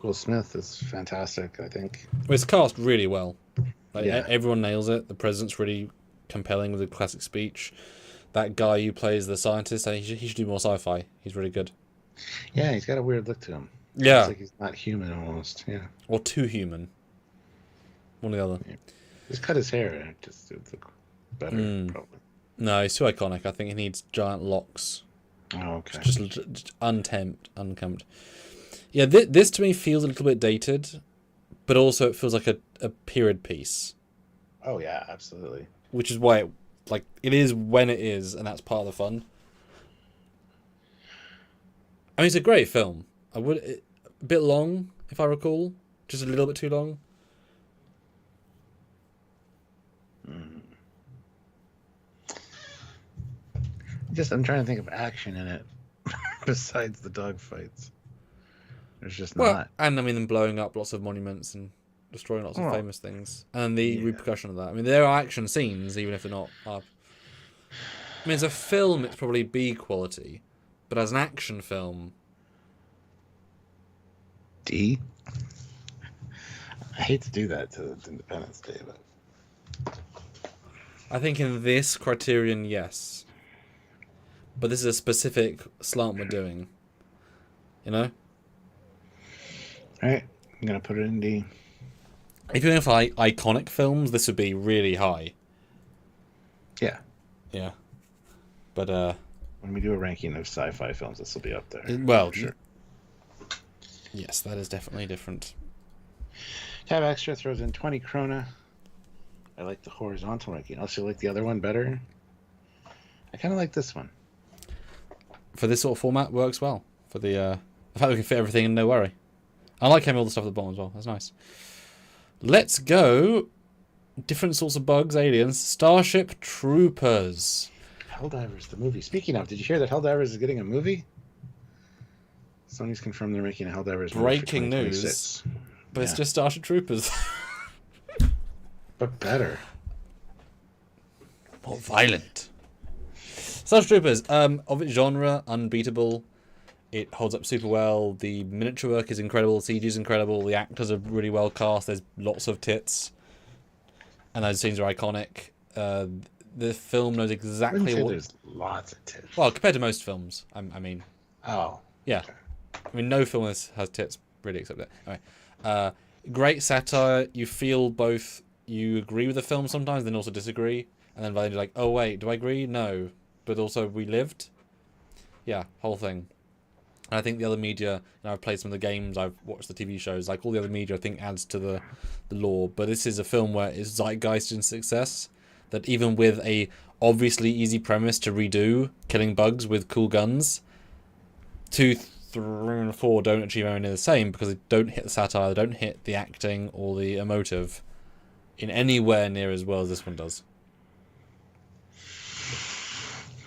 Will Smith is fantastic, I think.
Well, it's cast really well. Like
Yeah.
everyone nails it. The president's really compelling with a classic speech. That guy who plays the scientist, he should do more sci-fi. He's really good.
Yeah, he's got a weird look to him.
Yeah.
It's like he's not human almost. Yeah.
Or too human. One or the other.
Yeah. Just cut his hair. It just would look better, probably.
No, he's too iconic. I think he needs giant locks.
Oh, okay.
Just unkempt. Yeah, this to me feels a little bit dated, but also it feels like a period piece.
Oh, yeah, absolutely.
Which is why it is when it is, and that's part of the fun. I mean, it's a great film. A bit long, if I recall. Just a little bit too long.
I'm trying to think of action in it besides the dogfights. There's just
Well,
not.
and I mean, them blowing up lots of monuments and destroying lots of famous things, and the
Yeah.
repercussion of that. I mean, there are action scenes, even if they're not up. I mean, as a film, it's probably B quality, but as an action film,
D? I hate to do that to Independence Day, but
I think in this criterion, yes. But this is a specific slant we're doing. You know?
alright, I'm gonna put it in D.
If you're going for iconic films, this would be really high.
Yeah.
Yeah. But,
When we do a ranking of sci-fi films, this will be up there.
well,
for sure.
Yes, that is definitely different.
Tab Extra throws in 20 krona. I like the horizontal ranking. Also like the other one better. I kind of like this one.
For this sort of format, works well. For the fact we can fit everything in, no worry. I like having all the stuff at the bottom as well. That's nice. Let's go. Different sorts of bugs, aliens. Starship Troopers.
Helldivers, the movie. Speaking of, did you hear that Helldivers is getting a movie? Sony's confirmed they're making a Helldivers movie for
Breaking
2026.
news. But it's
Yeah.
just Starship Troopers.
But better.
More violent. Starship Troopers, of its genre, unbeatable. It holds up super well. The miniature work is incredible. The CG is incredible. The actors are really well cast. There's lots of tits. And those scenes are iconic. The film knows
I
exactly
wouldn't say
what...
there's lots of tits.
Well, compared to most films, I mean...
Oh.
Yeah.
Okay.
I mean, no film has tits, really, except that. Anyway, great satire. You feel both... You agree with the film sometimes, then also disagree. And then by the end you're like, oh, wait, do I agree? No. But also, we lived? Yeah, whole thing. And I think the other media... I've played some of the games, I've watched the TV shows. Like, all the other media, I think, adds to the lore. But this is a film where it's zeitgeist in success. That even with a obviously easy premise to redo, killing bugs with cool guns, 2, 3, and 4 don't achieve anywhere near the same because they don't hit the satire, they don't hit the acting or the emotive in anywhere near as well as this one does.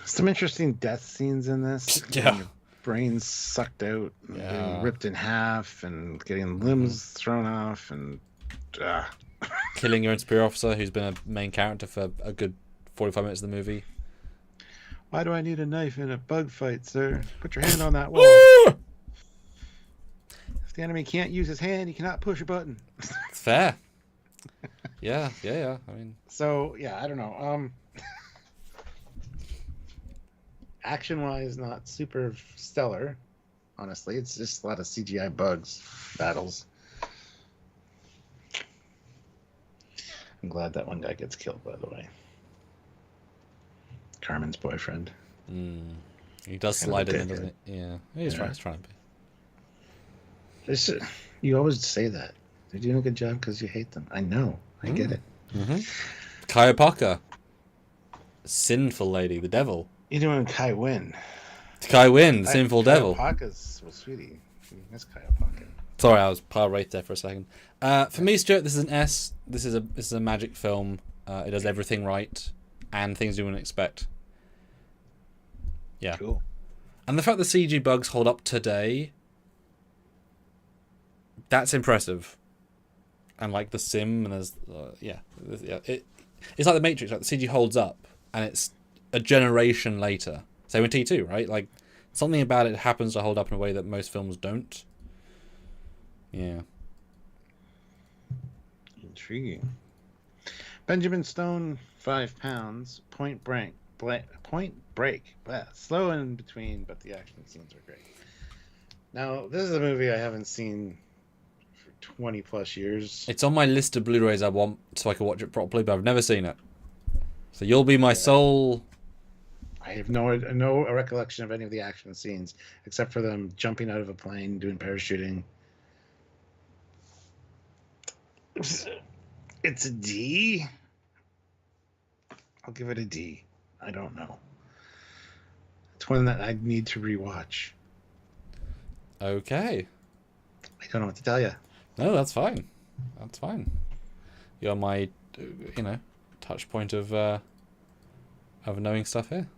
Some interesting death scenes in this.
Yeah.
Getting your brains sucked out, and
Yeah.
getting ripped in half, and getting limbs thrown off, and
Killing your own superior officer who's been a main character for a good 45 minutes of the movie.
why do I need a knife in a bug fight, sir? Put your hand on that wall. If the enemy can't use his hand, he cannot push a button.
It's fair. Yeah. I mean,
So yeah, I don't know. Action-wise, not super stellar. Honestly, it's just a lot of CGI bugs battles. I'm glad that one guy gets killed, by the way. Carmen's boyfriend.
he does
Kind of
slide
a
in, doesn't he? Yeah. He's
Yeah.
trying to be.
You always say that. They're doing a good job because you hate them. I know. I get it.
Kaya Parker. Sinful lady, the devil.
You're doing Kai Wynn.
Kai Wynn, the sinful devil.
Parker's well, sweetie. That's Kaya Parker.
Sorry, I was power rate there for a second. For me, Stuart, this is an S. This is a magic film. It does everything right, and things you wouldn't expect. Yeah.
Cool.
And the fact the CG bugs hold up today, that's impressive. And like the sim, and there's it's like the Matrix. Like the CG holds up, and it's a generation later. Same with T2, right? Like Something about it happens to hold up in a way that most films don't. Yeah.
Intriguing. Benjamin Stone, 5 pounds. Point Break. Slow in between, but the action scenes are great. Now, this is a movie I haven't seen for 20 plus years.
It's on my list of Blu-rays I want so I can watch it properly, but I've never seen it. So you'll be my sole...
I have no recollection of any of the action scenes, except for them jumping out of a plane, doing parachuting. It's a D. I'll give it a D. I don't know. It's one that I need to rewatch.
Okay.
I don't know what to tell you.
No, that's fine. That's fine. You're my, touch point of knowing stuff here.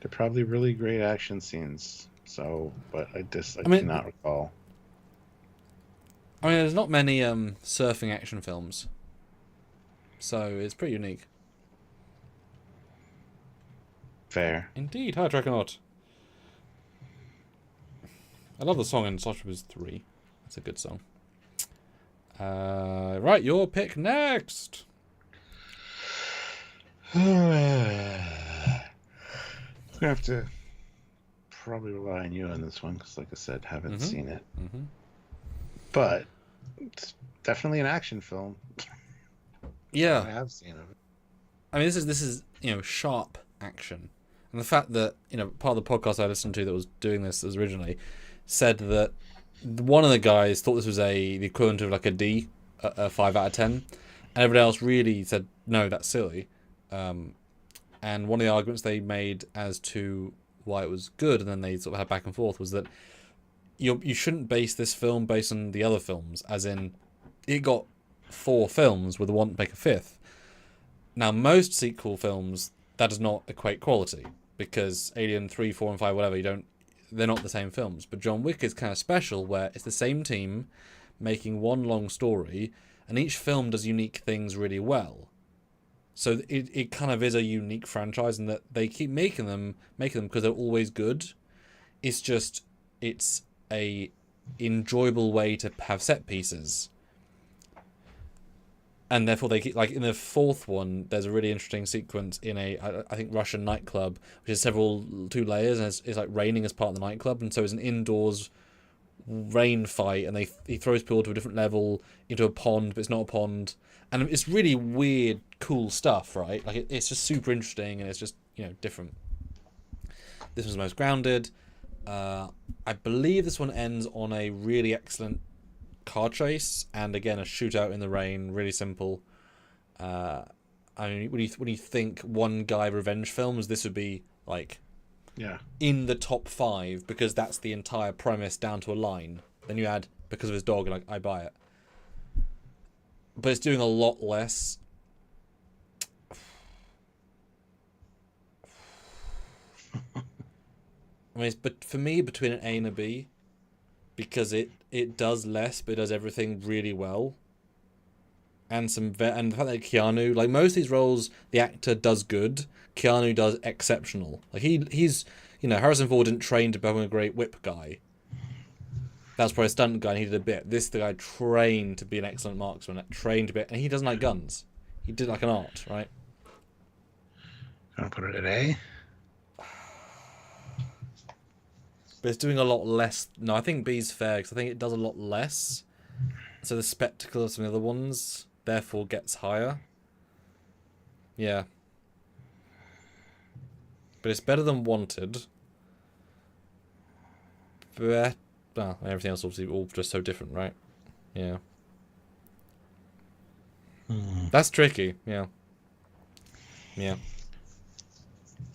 They're probably really great action scenes. But I cannot recall.
I mean, there's not many surfing action films, so it's pretty unique.
Fair.
Indeed. Hi, Trekyards. I love the song in Starship is 3. It's a good song. Right, your pick next.
I have to probably rely on you on this one because, like I said, haven't seen it.
Mm-hmm.
But it's definitely an action film.
Yeah,
I have seen it.
I mean, this is sharp action, and the fact that part of the podcast I listened to that was doing this originally said that one of the guys thought this was the equivalent of like a D, a 5 out of 10, and everyone else really said no, that's silly. And one of the arguments they made as to why it was good, and then they sort of had back and forth, was that you shouldn't base this film based on the other films, as in it got 4 films with a want to make a 5th. Now, most sequel films, that does not equate quality, because Alien 3, 4, and 5, whatever, they're not the same films. But John Wick is kind of special, where it's the same team making one long story, and each film does unique things really well. So it kind of is a unique franchise in that they keep making them because they're always good. It's a enjoyable way to have set pieces. And therefore they keep, like in the 4th one, there's a really interesting sequence in I think Russian nightclub, which is 2 layers, and it's like raining as part of the nightclub, and so it's an indoors rain fight, and he throws people to a different level into a pond, but it's not a pond. And it's really weird, cool stuff, right? Like it's just super interesting, and it's just different. This one's the most grounded. I believe this one ends on a really excellent car chase, and again a shootout in the rain. Really simple. I mean, when you think one guy revenge films, this would be like, in the top 5, because that's the entire premise down to a line. Then you add because of his dog, and I buy it. But it's doing a lot less. I mean, but for me, between an A and a B, because it does less, but it does everything really well. And and the fact that Keanu, like most of these roles, the actor does good. Keanu does exceptional. Like he's Harrison Ford didn't train to become a great whip guy. That's probably a stunt guy, and he did a bit. The guy trained to be an excellent marksman, and he doesn't like guns. He did like an art, right?
Gonna put it at A.
But it's doing a lot less. No, I think B's fair, because I think it does a lot less. So the spectacle of some of the other ones, therefore, gets higher. Yeah. But it's better than Wanted. But everything else obviously all just so different, right? Yeah. That's tricky, yeah. Yeah.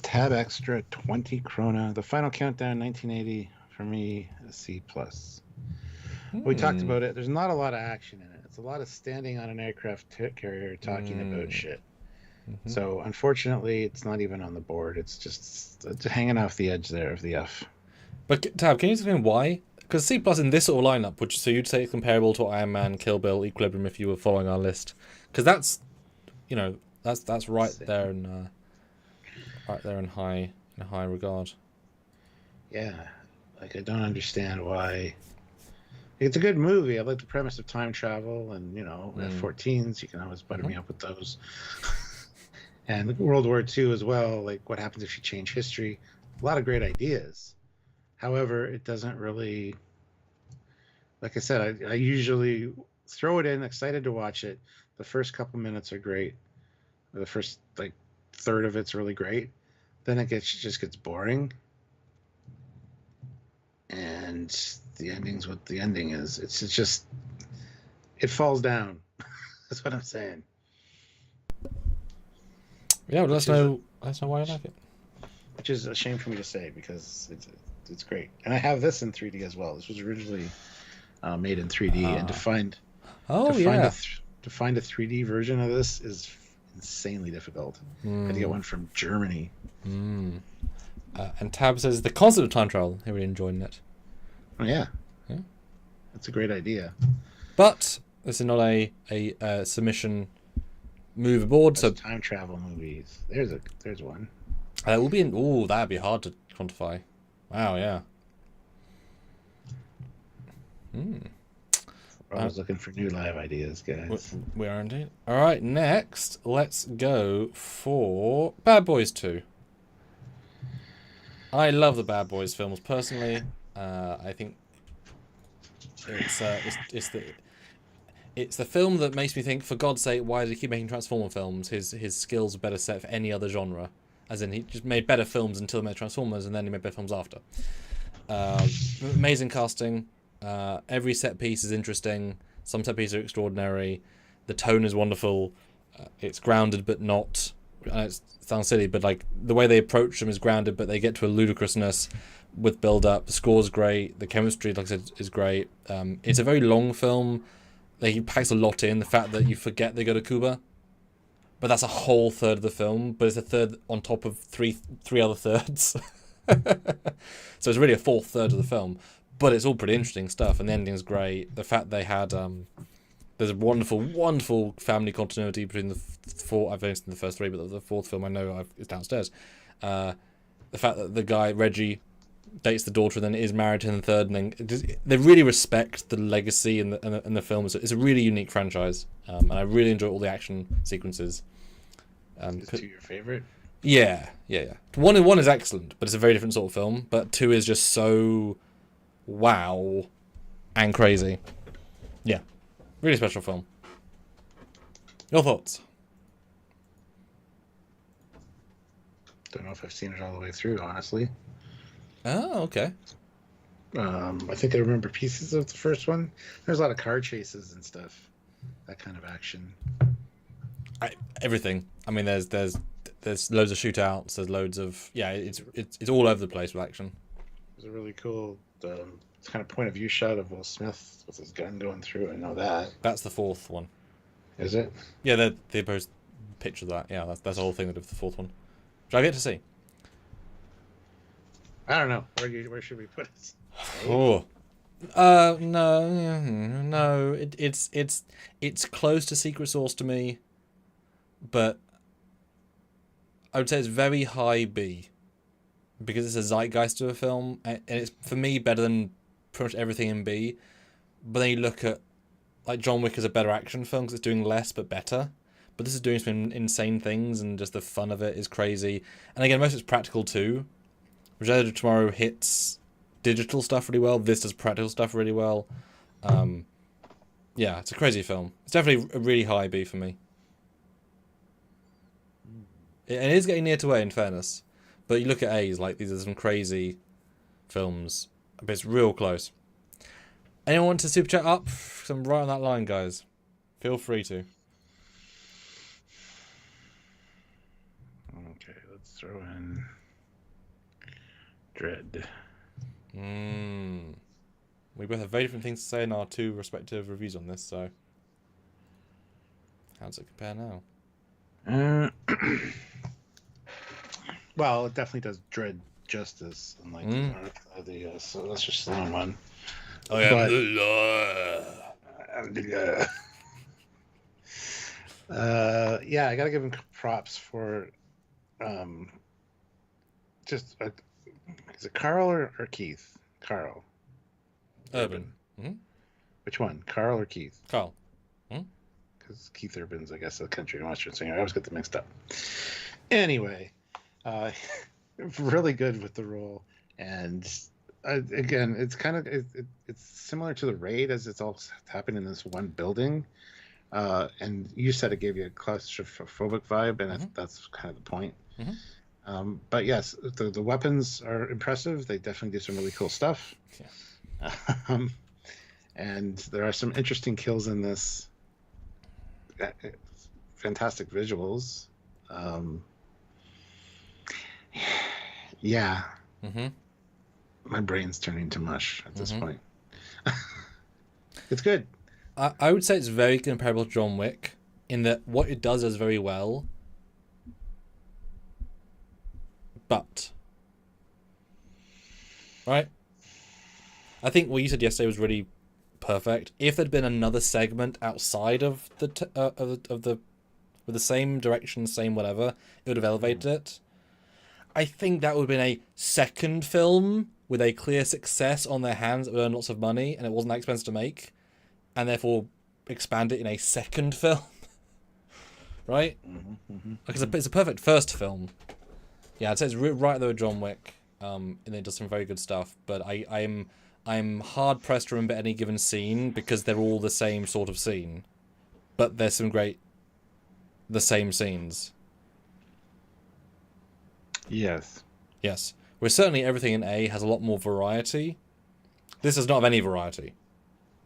Tab extra 20 krona. The final countdown 1980 for me a C+. We talked about it. There's not a lot of action in it. It's a lot of standing on an aircraft carrier talking about shit. Mm-hmm. So unfortunately, it's not even on the board. It's just hanging off the edge there of the F. But
Tab, can you explain why? Because C+ in this sort of lineup, you'd say it's comparable to Iron Man, Kill Bill, Equilibrium if you were following our list. Because that's right there in high regard.
Yeah, like I don't understand why. It's a good movie. I like the premise of time travel, and F-14s. You can always butter me up with those. And World War II as well. Like, what happens if you change history? A lot of great ideas. However, it doesn't really. Like I said, I usually throw it in, excited to watch it. The first couple minutes are great. The first like third of it's really great. Then it just gets boring, and the ending's what the ending is. It's just it falls down. That's what I'm saying.
Yeah, well, let us know why you like it.
Which is a shame for me to say because it's great, and I have this in 3D as well. This was originally made in 3D, and to find a 3D version of this is insanely difficult. I had to get one from Germany.
And Tab says the concept of time travel, he really enjoying it.
Oh yeah, that's a great idea.
But this is not a submission move aboard. So
time travel movies. There's one.
That will be that'd be hard to quantify. Wow, yeah.
I was looking for new live ideas, guys.
We are indeed. All right, next, let's go for Bad Boys 2. I love the Bad Boys films personally. I think it's the film that makes me think, for God's sake, why does he keep making Transformer films? His skills are better set for any other genre. As in, he just made better films until he made Transformers, and then he made better films after. Amazing casting. Every set piece is interesting. Some set pieces are extraordinary. The tone is wonderful. It's grounded but not. It sounds silly, but like the way they approach them is grounded, but they get to a ludicrousness with build up. The score's great. The chemistry, like I said, is great. It's a very long film. Like, he packs a lot in. The fact that you forget they go to Cuba, but that's a whole third of the film. But it's a third on top of three other thirds. So it's really a fourth third of the film. But it's all pretty interesting stuff, and the ending's great. The fact they had there's a wonderful, wonderful family continuity between the four. I've only seen the first three, but the fourth film I know is downstairs. The fact that the guy Reggie dates the daughter and then is married to him in the third, and then they really respect the legacy in the film. It's a really unique franchise, and I really enjoy all the action sequences.
Is 2 your favorite?
Yeah. One is excellent, but it's a very different sort of film. But 2 is just so wow and crazy. Yeah, really special film. Your thoughts?
Don't know if I've seen it all the way through, honestly.
Oh, okay.
I think I remember pieces of the first one. There's a lot of car chases and stuff, that kind of action.
Everything. I mean, there's loads of shootouts. There's loads of it's all over the place with action.
There's a really cool kind of point of view shot of Will Smith with his gun going through. I know that.
That's the fourth one.
Is it?
Yeah, they post picture of that. Yeah, that's the whole thing they did for the fourth one, which I get to see.
I don't know. Where should we put it?
Oh, no. It's close to Secret Source to me, but I would say it's very high B, because it's a zeitgeist of a film, and it's for me better than pretty much everything in B. But then you look at like John Wick is a better action film because it's doing less but better. But this is doing some insane things, and just the fun of it is crazy. And again, most of it's practical too. Edge of Tomorrow hits digital stuff really well. This does practical stuff really well. Yeah, it's a crazy film. It's definitely a really high B for me. It is getting near to A, in fairness. But you look at A's, like, these are some crazy films. But it's real close. Anyone want to super chat up? 'Cause I'm right on that line, guys. Feel free to.
Okay, let's throw in Dredd.
We both have very different things to say in our two respective reviews on this, so how does it compare now?
Well, it definitely does Dredd justice, unlike so let's just slow him on.
I am the law.
Yeah, I gotta give him props for just is it Carl or Keith? Carl.
Urban. Mm-hmm.
Which one, Carl or Keith?
Carl.
Because Keith Urban's, I guess, a country and western singer. I always get them mixed up. Anyway, really good with the role, and again, it's kind of it's similar to The Raid, as it's all happening in this one building. And you said it gave you a claustrophobic vibe, and that's kind of the point. But yes, the weapons are impressive. They definitely do some really cool stuff. Yeah. And there are some interesting kills in this. Fantastic visuals. Yeah. My brain's turning to mush at this point. It's good.
I would say it's very comparable to John Wick in that what it does is very well. But, right? I think what you said yesterday was really perfect. If there'd been another segment outside of the with the same direction, same whatever, it would have elevated it. I think that would have been a second film with a clear success on their hands that would earn lots of money, and it wasn't that expensive to make, and therefore expand it in a second film. Right? Because it's a perfect first film. Yeah, I'd say it's right there with John Wick, and it does some very good stuff. But I'm hard pressed to remember any given scene because they're all the same sort of scene, but there's some great the same scenes.
Yes.
Where certainly everything in A has a lot more variety. This does not have any variety,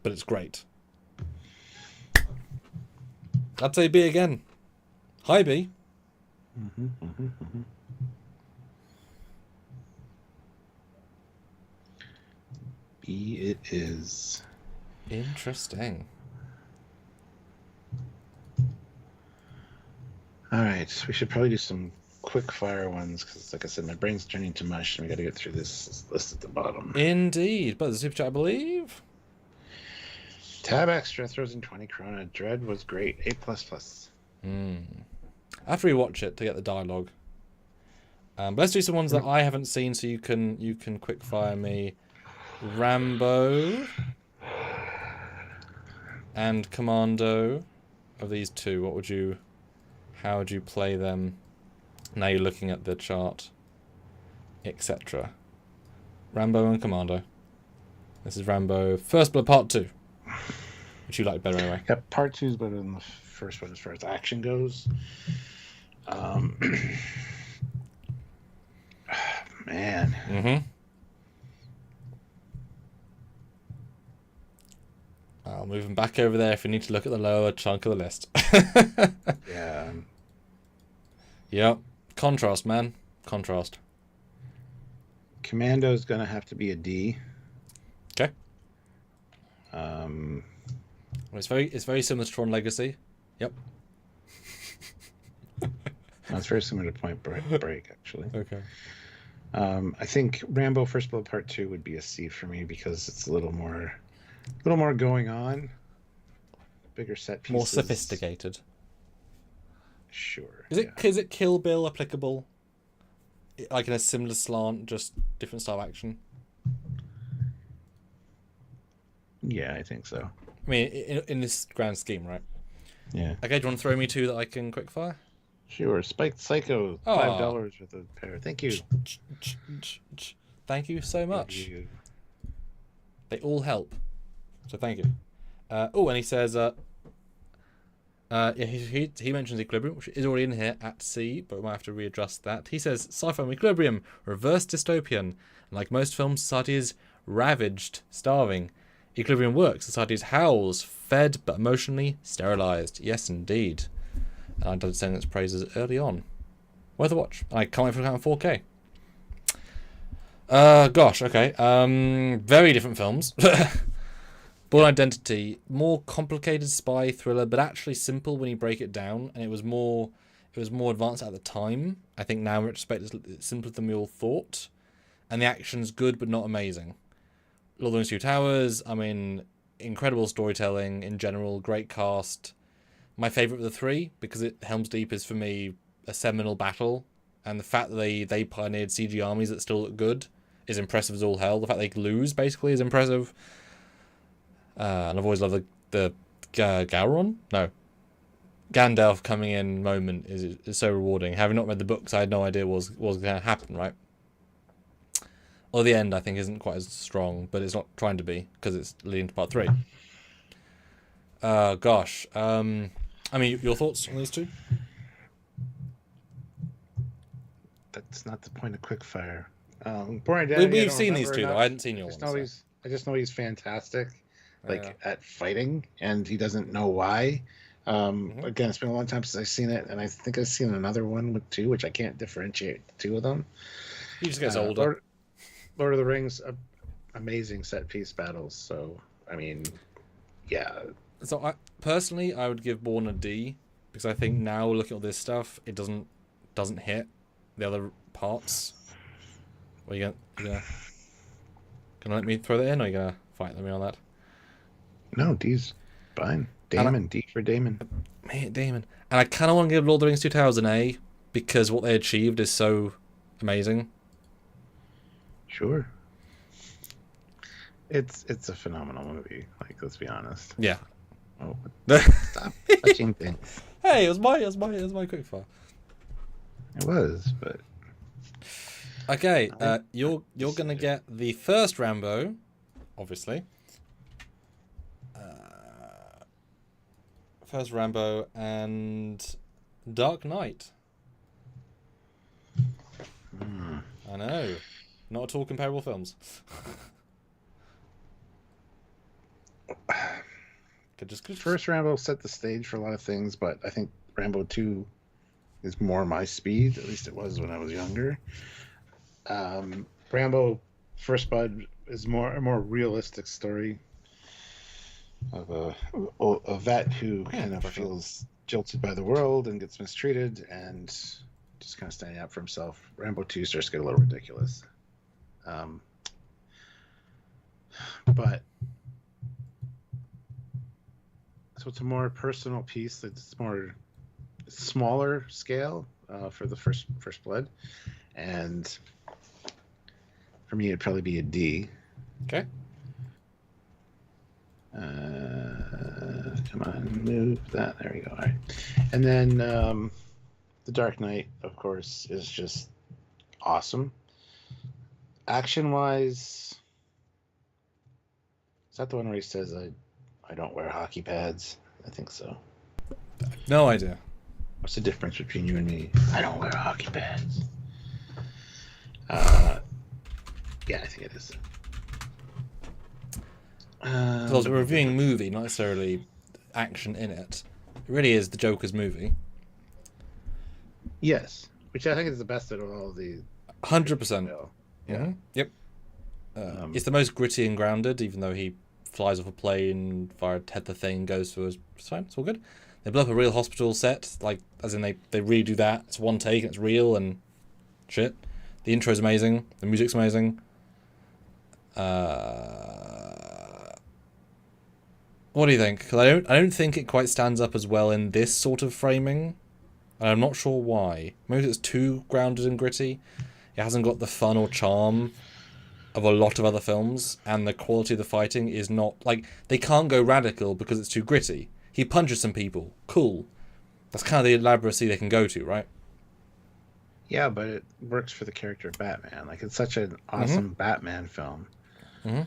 but it's great. I'd say B again. Hi, B.
B it is.
Interesting.
All right, we should probably do some quick fire ones because, like I said, my brain's turning to mush, and we got to get through this list at the bottom.
Indeed, but the super chat, I believe.
Tab Extra throws in 20 krona. Dredd was great. A++.
I have to rewatch it to get the dialogue. But let's do some ones that I haven't seen, so you can quick fire me. Rambo and Commando. Of these two, how would you play them? Now you're looking at the chart, etc. Rambo and Commando. This is Rambo First Blood Part 2, which you like better anyway.
Yeah, Part 2 is better than the first one as far as action goes. Man.
I'll move them back over there if you need to look at the lower chunk of the list.
Yeah.
Yep. Contrast, man. Contrast.
Commando's gonna have to be a D.
Okay. It's very similar to Tron Legacy. Yep.
That's very similar to Point Break, actually.
Okay.
I think Rambo First Blood Part 2 would be a C for me because it's a little more going on. Bigger set pieces.
More sophisticated.
Sure.
Is it Kill Bill applicable? Like in a similar slant, just different style action?
Yeah, I think so.
I mean, in this grand scheme, right?
Yeah.
Okay, do you want to throw me two that I can quickfire?
Sure. Spiked Psycho, $5 with a pair. Thank you.
Thank you so much. They all help. So thank you. And he says, he mentions Equilibrium, which is already in here at C, but we might have to readjust that. He says, Sci-Fi Equilibrium, reverse dystopian. Like most films, society is ravaged, starving. Equilibrium works. Society is housed, fed, but emotionally sterilized. Yes, indeed. And I did send its praises early on. Worth a watch. I can't wait for it to come out in 4K. Gosh, okay. Very different films. Born Identity, more complicated spy thriller, but actually simple when you break it down. And it was more advanced at the time. I think now in retrospect it's simpler than we all thought. And the action's good, but not amazing. Lord of the Rings: Two Towers, I mean, incredible storytelling in general, great cast. My favourite of the three, because Helm's Deep is for me a seminal battle And the fact that they pioneered CG armies that still look good is impressive as all hell. The fact they lose, basically, is impressive. And I've always loved the Gowron? No. Gandalf coming in moment is so rewarding. Having not read the books, I had no idea what was going to happen, right? Or the end, I think, isn't quite as strong, but it's not trying to be, because it's leading to part 3. Gosh. I mean, your thoughts on these two?
That's not the point of quickfire. Born Identity,
We've seen these two, though. I hadn't seen your one.
I just know he's fantastic, at fighting, and he doesn't know why. Again, it's been a long time since I've seen it, and I think I've seen another one with 2, which I can't differentiate the two of them.
He just gets older.
Lord of the Rings, amazing set piece battles. So, I mean, yeah.
So, I would give Bourne a D, because I think now, looking at all this stuff, it doesn't hit the other parts. Are you gonna let me throw that in, or are you gonna fight me on that?
No, D's fine. Damon, D for Damon.
Damon. And I kind of want to give Lord of the Rings 2 Towers an A, because what they achieved is so amazing.
Sure. It's a phenomenal movie. Like, let's be honest.
Yeah.
Oh, stop touching things.
Hey, it was my quickfire.
It was, but
okay. You're gonna get the first Rambo, obviously. First Rambo and Dark Knight. I know. Not at all comparable films.
First Rambo set the stage for a lot of things, but I think Rambo 2 is more my speed. At least it was when I was younger. Rambo First Blood is a more realistic story of a vet who kind of feels jilted by the world and gets mistreated and just kind of standing up for himself. Rambo 2 starts to get a little ridiculous. But so it's a more personal piece. It's more smaller scale for the first Blood, and for me it'd probably be a D.
Okay.
Come on, move that. There we go. All right, and then The Dark Knight, of course, is just awesome. Action-wise, is that the one where he says, I don't wear hockey pads? I think so.
No idea.
What's the difference between you and me? I don't wear hockey pads. Yeah, I think it is.
Because we're reviewing a movie, not necessarily action in it. It really is the Joker's movie.
Yes, which I think is the best out of all of the...
100%.
Yeah.
Mm-hmm. Yep. It's the most gritty and grounded, even though he flies off a plane via a tether thing, goes for his... It's fine, it's all good. They blow up a real hospital set, like, as in they redo that. It's one take and it's real and shit. The intro's amazing. The music's amazing. What do you think? Because I don't think it quite stands up as well in this sort of framing. And I'm not sure why. Maybe it's too grounded and gritty. It hasn't got the fun or charm of a lot of other films, and the quality of the fighting is not... Like, they can't go radical because it's too gritty. He punches some people. Cool. That's kind of the elaboracy they can go to, right?
Yeah, but it works for the character of Batman. Like, it's such an awesome Batman film. I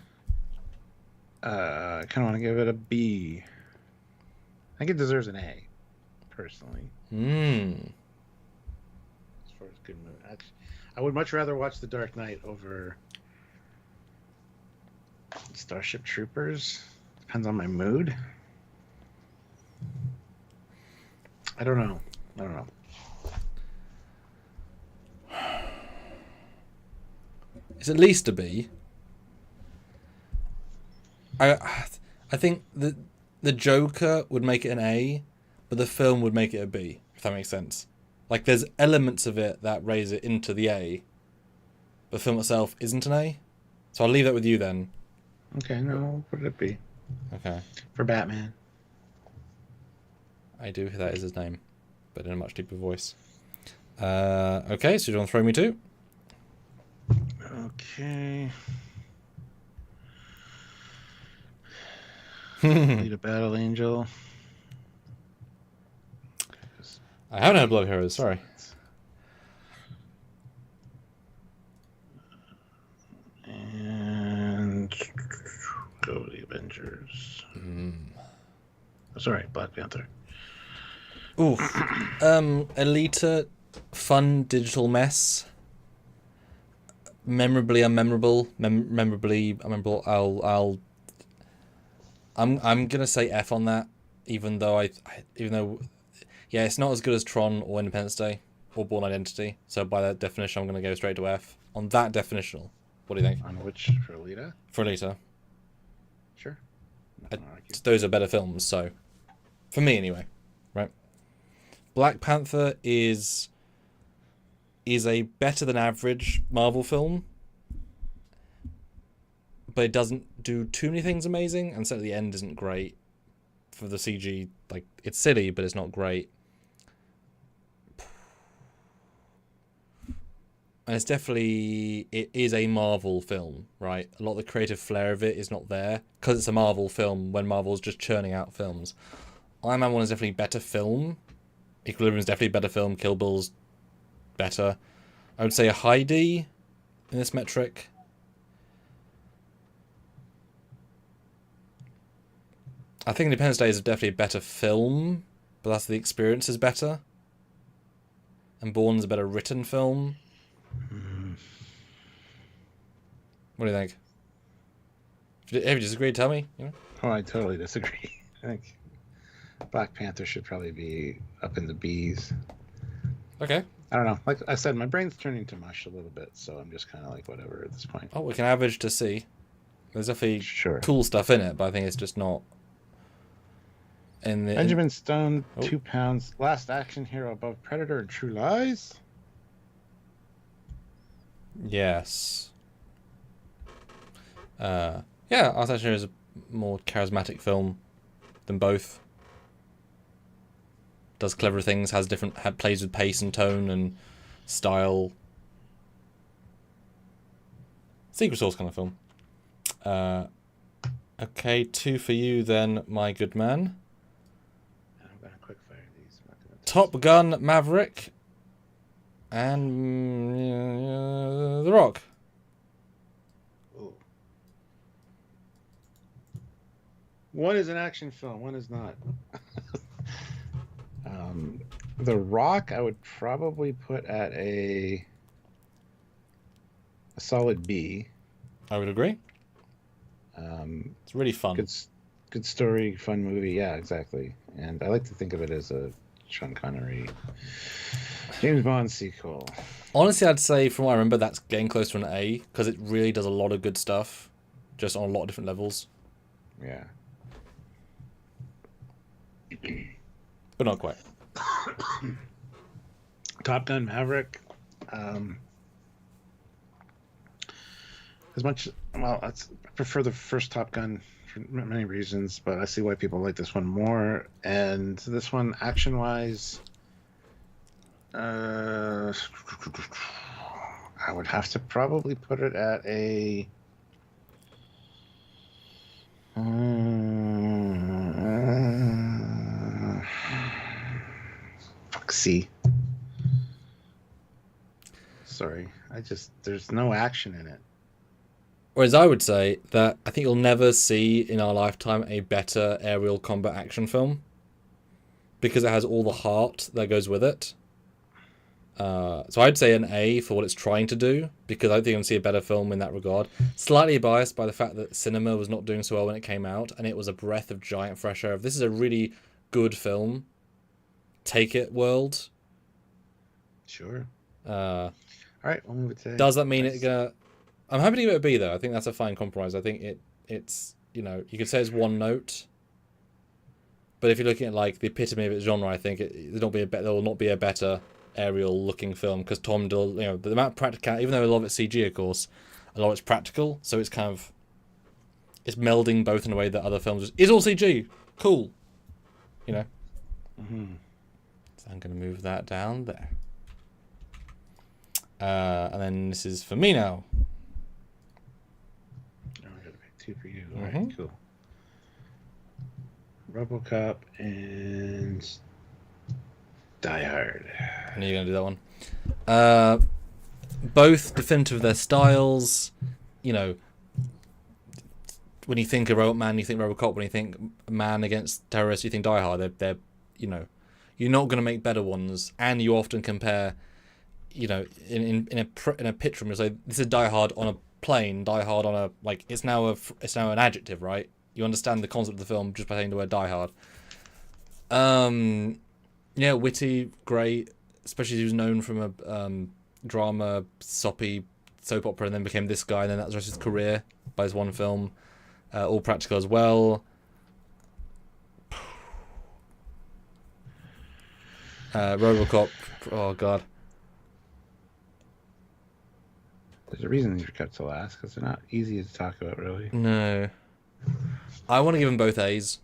kind of want to give it a B. I think it deserves an A, personally. As far as good movie. I would much rather watch The Dark Knight over Starship Troopers. Depends on my mood. I don't know.
It's at least a B. I think the Joker would make it an A, but the film would make it a B, if that makes sense. Like, there's elements of it that raise it into the A, but the film itself isn't an A. So I'll leave that with you then.
Okay, no, what would it be?
Okay.
For Batman.
I do, that is his name, but in a much deeper voice. Okay, so you want to throw me two?
Okay. Lead a battle angel.
I haven't had Blood Heroes, sorry.
And go to the Avengers. Sorry, Black Panther.
Ooh. Elita, fun digital mess. Memorably unmemorable. Memorably unmemorable. I'm gonna say F on that, even though yeah, it's not as good as Tron or Independence Day or Born Identity. So by that definition, I'm gonna go straight to F on that definitional. What do you think?
On which, for Alita?
For Alita.
Sure.
Those are better films, so for me anyway, right? Black Panther is a better than average Marvel film, but it doesn't do too many things amazing, and certainly the end isn't great for the CG. Like, it's silly, but it's not great. And it's definitely, it is a Marvel film, right? A lot of the creative flair of it is not there because it's a Marvel film when Marvel's just churning out films. Iron Man 1 is definitely better film. Equilibrium is definitely better film. Kill Bill's better. I would say a high D in this metric. I think Independence Day is definitely a better film, but that's the experience is better. And Bourne's a better written film. What do you think? If you disagree, tell me. You know?
Oh, I totally disagree. I think Black Panther should probably be up in the B's.
Okay.
I don't know. Like I said, my brain's turning to mush a little bit, so I'm just kind of like whatever at this point.
Oh, we can average to C. There's definitely cool stuff in it, but I think it's just not.
Benjamin Stone, 2 pounds. Last action hero above Predator and True Lies?
Yes. Yeah, Last Action Hero is a more charismatic film than both. Does clever things, plays with pace and tone and style. Secret Source kind of film. Okay, 2 for you then, my good man.
I'm gonna quick fire these.
Top Gun Maverick and The Rock.
Ooh. One is an action film, one is not. The Rock, I would probably put at a solid B.
I would agree. It's really fun.
Good story, fun movie. Yeah, exactly. And I like to think of it as a Sean Connery, James Bond sequel.
Honestly, I'd say from what I remember, that's getting close to an A because it really does a lot of good stuff, just on a lot of different levels.
Yeah.
But not quite.
Top Gun Maverick. I prefer the first Top Gun for many reasons, but I see why people like this one more. And this one, action-wise, I would have to probably put it at a C. Sorry, there's no action in it.
Whereas I would say that I think you'll never see in our lifetime a better aerial combat action film because it has all the heart that goes with it. So I'd say an A for what it's trying to do because I think you'll see a better film in that regard. Slightly biased by the fact that cinema was not doing so well when it came out and it was a breath of giant fresh air. If this is a really good film, take it, world.
Sure.
All
right, we'll move it to.
Does that mean it's gonna? I'm happy to give it a B though. I think that's a fine compromise. I think it's you could say it's one note, but if you're looking at like the epitome of its genre, I think there will not be a better aerial looking film because Tom Dill, the amount of practical, even though a lot of it's CG, of course, a lot of it's practical, so it's kind of it's melding both in a way that other films is all CG. Cool,
Mm-hmm.
So I'm gonna move that down there. And then this is for me now.
Oh, I gotta pick 2 for you. All right, cool. RoboCop and Die Hard.
I knew you were going to do that one. Both definitive of their styles. You know, when you think of Robot Man, you think RoboCop. When you think Man Against Terrorists, you think Die Hard. They're you know, you're not going to make better ones, and you often compare. You know, in a picture room, so this is Die Hard on a plane. Die Hard on a it's now an adjective, right? You understand the concept of the film just by saying the word Die Hard. Yeah, witty, great, especially he was known from a drama, soppy soap opera, and then became this guy, and then that was the rest of his career by his one film. All practical as well. RoboCop, oh god.
There's a reason these are kept to last, because they're not easy to talk about, really.
No. I want to give them both A's.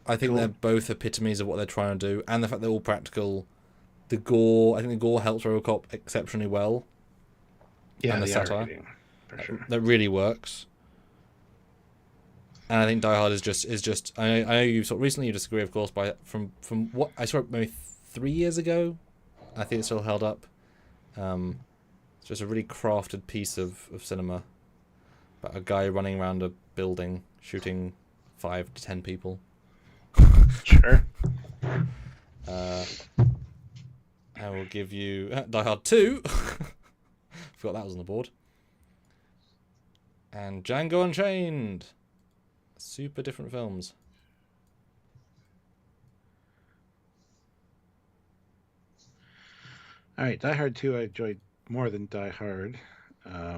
I think they're both epitomes of what they're trying to do, and the fact they're all practical. The gore, I think the gore helps RoboCop exceptionally well.
Yeah,
and the satire,
R-rating, for sure.
that really works. And I think Die Hard is just. I know you sort of recently you disagree, of course, by from what I saw it maybe 3 years ago. I think it's still held up. It's just a really crafted piece of cinema. About a guy running around a building shooting 5 to 10 people.
Sure.
I will give you Die Hard 2. Forgot that was on the board. And Django Unchained. Super different films.
All right, Die Hard 2 I enjoyed more than Die Hard. I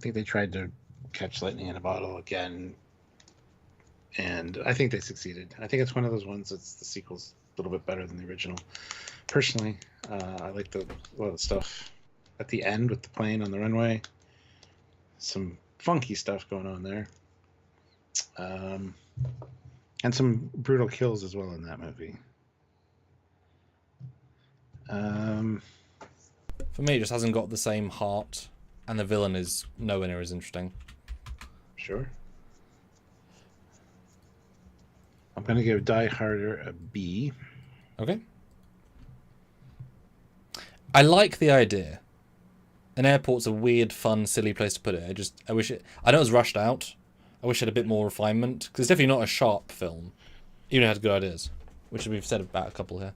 think they tried to catch lightning in a bottle again, and I think they succeeded. I think it's one of those ones that's the sequel's a little bit better than the original. Personally, I like the stuff at the end with the plane on the runway. Some funky stuff going on there. And some brutal kills as well in that movie.
For me, it just hasn't got the same heart, and the villain is nowhere near as interesting.
Sure. I'm going to give Die Harder a B.
Okay. I like the idea. An airport's a weird, fun, silly place to put it. I wish it. I know it was rushed out. I wish it had a bit more refinement, because it's definitely not a sharp film, even if it had good ideas, which we've said about a couple here.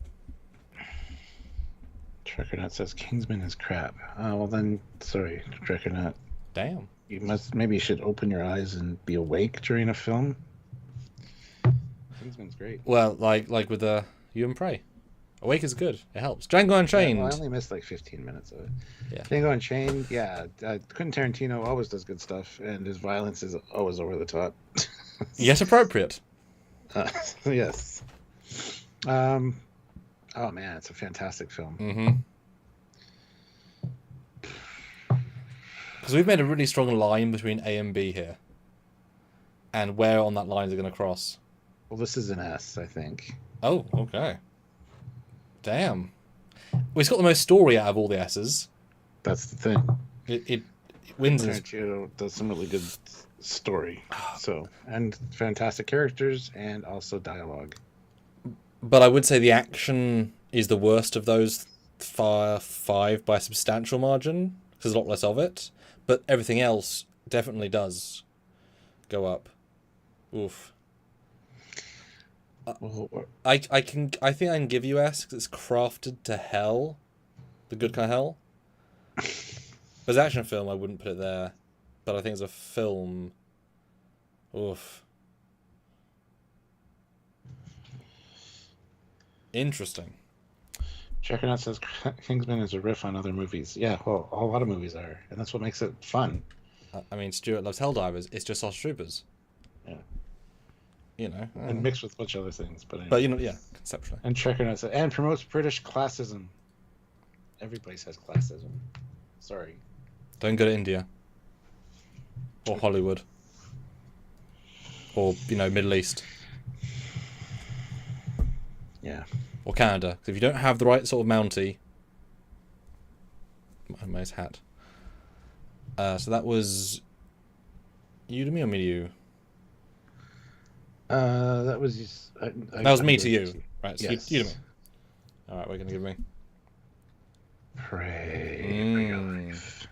Trekyards says Kingsman is crap. Well then, sorry, Trekyards.
Damn.
Maybe you should open your eyes and be awake during a film. Kingsman's great.
Well, like with You and Prey. Awake is good. It helps. Django Unchained.
Yeah, well, I only missed like 15 minutes of it.
Yeah.
Django Unchained, yeah. Quentin Tarantino always does good stuff, and his violence is always over the top.
Yet appropriate.
Yes. Oh man, it's a fantastic film.
Mm-hmm. Because we've made a really strong line between A and B here. And where on that line is it going to cross?
Well, this is an S, I think.
Oh, okay. Damn. Well, it's got the most story out of all the S's.
That's the thing.
It wins.
Tarantino does some really good story. And fantastic characters, and also dialogue.
But I would say the action is the worst of those five by a substantial margin. There's a lot less of it. But everything else definitely does go up. Oof. I think I can give you S because it's crafted to hell, the good kind of hell. As an action film, I wouldn't put it there, but I think as a film, oof. Interesting.
Checking out says Kingsman is a riff on other movies. Yeah, well, a lot of movies are, and that's what makes it fun.
I mean, Stuart loves Helldivers. It's just Starship Troopers.
Yeah.
You know,
and mixed with a bunch of other things, but anyway.
But you know, yeah, conceptually.
And Trekyards says, and promotes British classism. Every place has classism. Sorry.
Don't go to India. Or Hollywood. Or, Middle East.
Yeah.
Or Canada. Because if you don't have the right sort of Mountie... Nice hat. So that was... You to me or me to you?
That was just...
That was me to you. Right, so
yes.
you to me. Alright, what are you going to give me?
Pray for your life.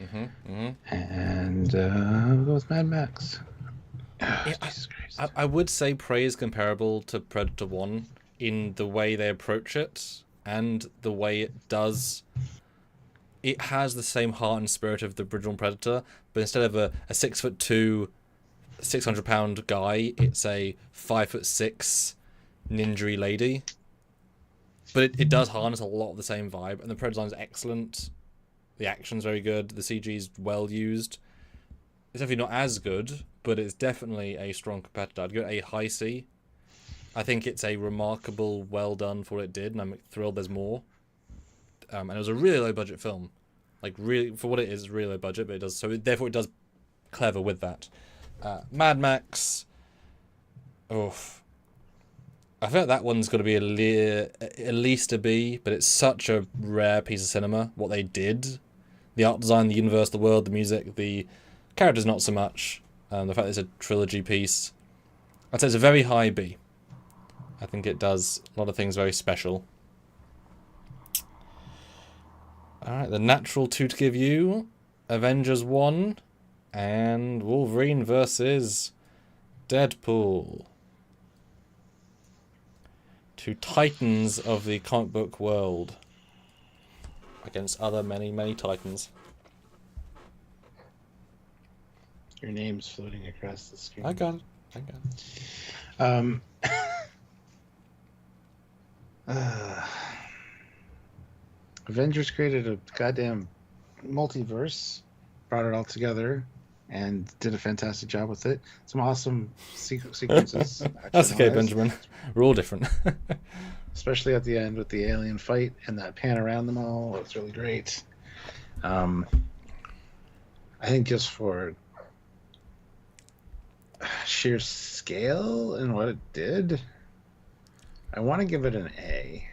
Mm-hmm.
And we'll go with Mad Max. Oh,
Yeah,
Jesus Christ.
I would say Prey is comparable to Predator 1 in the way they approach it and the way it does. It has the same heart and spirit of the original Predator, but instead of a 6'2", 600-pound guy, it's a 5'6" ninja lady. But it does harness a lot of the same vibe, and the Predator design is excellent. The action's very good. The CG's well used. It's definitely not as good, but it's definitely a strong competitor. I'd go a high C. I think it's a remarkable, well done for what it did, and I'm thrilled there's more. And it was a really low budget film, like really for what it is, really low budget, but it does therefore it does clever with that. Mad Max. Oof. I feel like that one's got to be at least a B, but it's such a rare piece of cinema. What they did, the art design, the universe, the world, the music, the characters, not so much. The fact that it's a trilogy piece, I'd say it's a very high B. I think it does a lot of things very special. Alright, the natural two to give you, Avengers 1 and Wolverine versus Deadpool. Two titans of the comic book world against other many, many titans.
Your name's floating across the screen.
I got it.
Avengers created a goddamn multiverse, brought it all together, and did a fantastic job with it. Some awesome sequences.
That's okay, Benjamin. We're all different.
Especially at the end with the alien fight and that pan around them all. It was really great. I think just for sheer scale and what it did, I want to give it an A.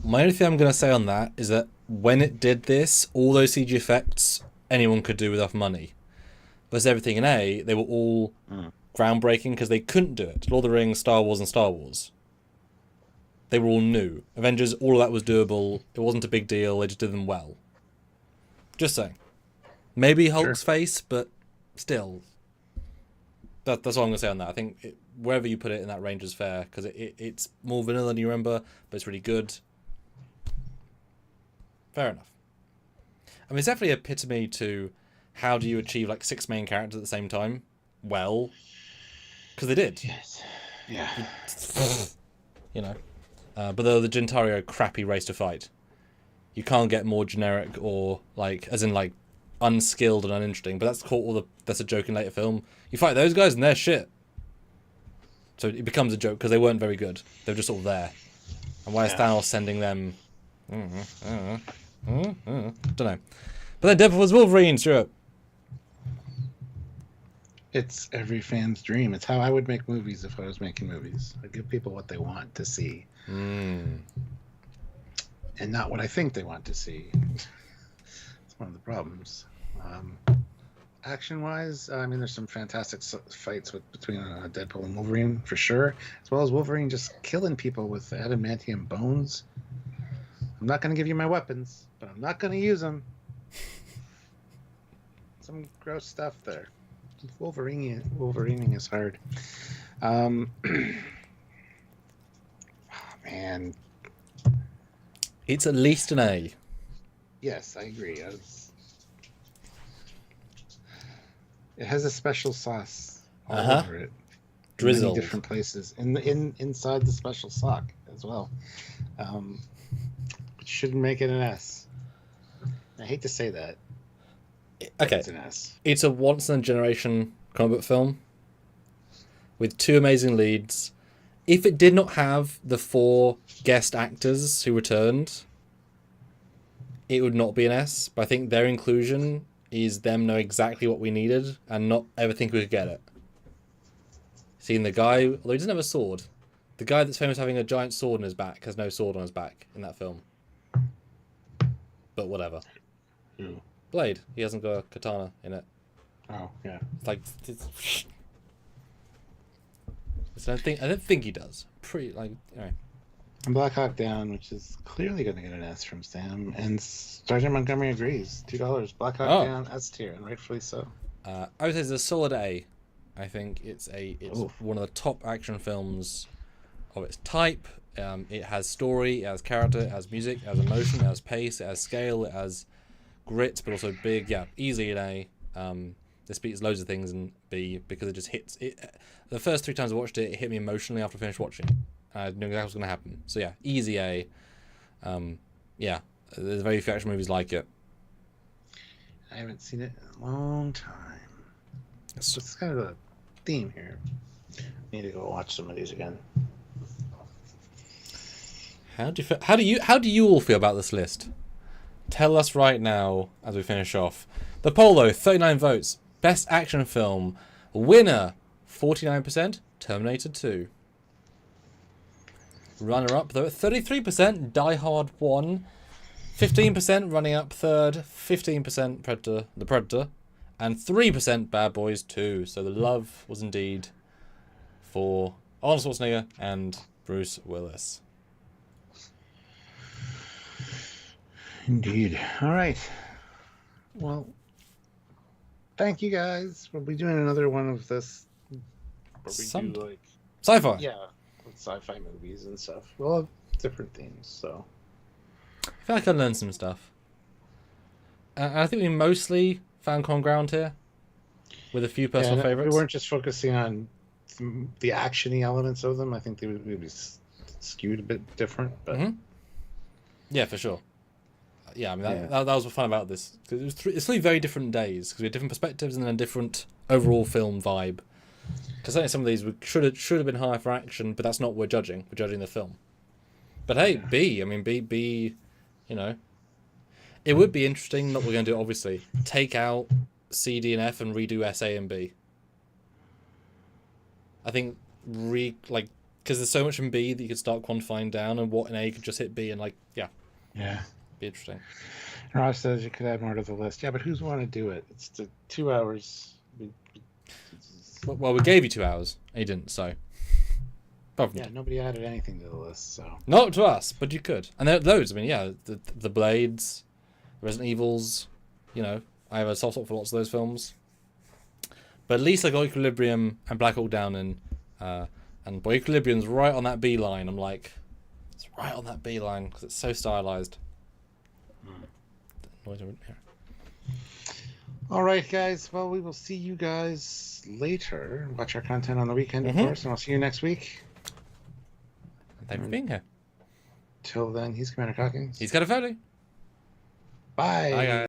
My only thing I'm going to say on that is that when it did this, all those CG effects anyone could do with enough money. Versus everything in A, they were all groundbreaking because they couldn't do it. Lord of the Rings, Star Wars, and Star Wars. They were all new. Avengers, all of that was doable. It wasn't a big deal. They just did them well. Just saying. Maybe Hulk's face, but still. That's all I'm going to say on that. I think wherever you put it in that range is fair because it's more vanilla than you remember, but it's really good. Fair enough. I mean, it's definitely epitome to how do you achieve like 6 main characters at the same time? Well, because they did.
Yes. Yeah.
You know. But though the Gentari are a crappy race to fight. You can't get more generic or like, as in like, unskilled and uninteresting. But that's a joke in later film. You fight those guys and they're shit. So it becomes a joke because they weren't very good. They were just sort of there. And why is Thanos sending them? Don't know. But then Deadpool was Wolverine, sure.
It's every fan's dream. It's how I would make movies if I was making movies. I give people what they want to see. And not what I think they want to see. It's one of the problems. Action-wise, I mean, there's some fantastic fights between Deadpool and Wolverine, for sure. As well as Wolverine just killing people with adamantium bones. I'm not going to give you my weapons, but I'm not going to use them. Some gross stuff there. Wolverining is hard. Oh, man.
It's at least an A.
Yes, I agree. It has a special sauce all over it.
Drizzled.
Many different places. Inside the special sock as well. Which shouldn't make it an S. I hate to say that.
Okay.
It's an S.
It's a once-in-a-generation comic book film with 2 amazing leads. If it did not have the 4 guest actors who returned, it would not be an S. But I think their inclusion is them know exactly what we needed and not ever think we could get it. Seeing the guy, although he doesn't have a sword, The guy that's famous for having a giant sword on his back has no sword on his back in that film. But whatever.
Who?
Blade. He hasn't got a katana in it.
Oh, yeah.
It's like... I don't think he does. Pretty, like... Anyway.
And Black Hawk Down, which is clearly going to get an S from Sam. And Sergeant Montgomery agrees. $2. Black Hawk Down, S tier, and rightfully so.
I would say it's a solid A. I think it's
Oof.
one of the top action films of its type. It has story, it has character, it has music, it has emotion, it has pace, it has scale, it has grit, but also big. Yeah, easily an A. This beats loads of things in B because it just hits it. The first 3 times I watched it, it hit me emotionally after I finished watching. I knew exactly what was going to happen. So yeah, easy A. Yeah, there's very few action movies like it.
I haven't seen it in a long time. It's kind of a theme here. I need to go watch some of these again.
How do you all feel about this list? Tell us right now as we finish off. The poll though, 39 votes. Best action film. Winner, 49%, Terminator 2. Runner up though, 33%, Die Hard 1. 15% running up third, 15% Predator, The Predator, and 3% Bad Boys 2. So the love was indeed for Arnold Schwarzenegger and Bruce Willis.
Indeed. All right. Well, thank you guys. We'll be doing another one of this. Where we do like
Sci-Fi.
Yeah, with sci-fi movies and stuff. We'll have different themes. So
I feel like I learned some stuff. I think we mostly found common ground here, with a few personal favorites.
We weren't just focusing on the action-y elements of them. I think they would be skewed a bit different. But
yeah, for sure. Yeah, I mean that was the fun about this, because it's 3 very different days because we had different perspectives and then a different overall film vibe. Because certainly some of these should have been higher for action, but that's not what we're judging. We're judging the film. But hey, B. I mean B. You know, it would be interesting. Not what we're going to do, obviously. Take out C, D, and F and redo S, A, and B. I think because there's so much in B that you could start quantifying down, and what in A could just hit B and yeah. Be interesting.
Ross says you could add more to the list. Yeah, but who's want to do it? It's the 2 hours.
Well, we gave you 2 hours, and you didn't, so.
Yeah, nobody added anything to the list, so.
Not to us, but you could. And there are those. I mean, yeah, the Blades, Resident Evils. You know, I have a soft spot for lots of those films. But at least I got Equilibrium and Black Hawk Down and boy, Equilibrium's right on that B line. I'm like, it's right on that B line because it's so stylized.
All right, guys. Well, we will see you guys later. Watch our content on the weekend, of course, and I'll see you next week.
Thanks for being here.
Till then, he's Commander Calkins.
He's got a Foley.
Bye.
Bye, guys.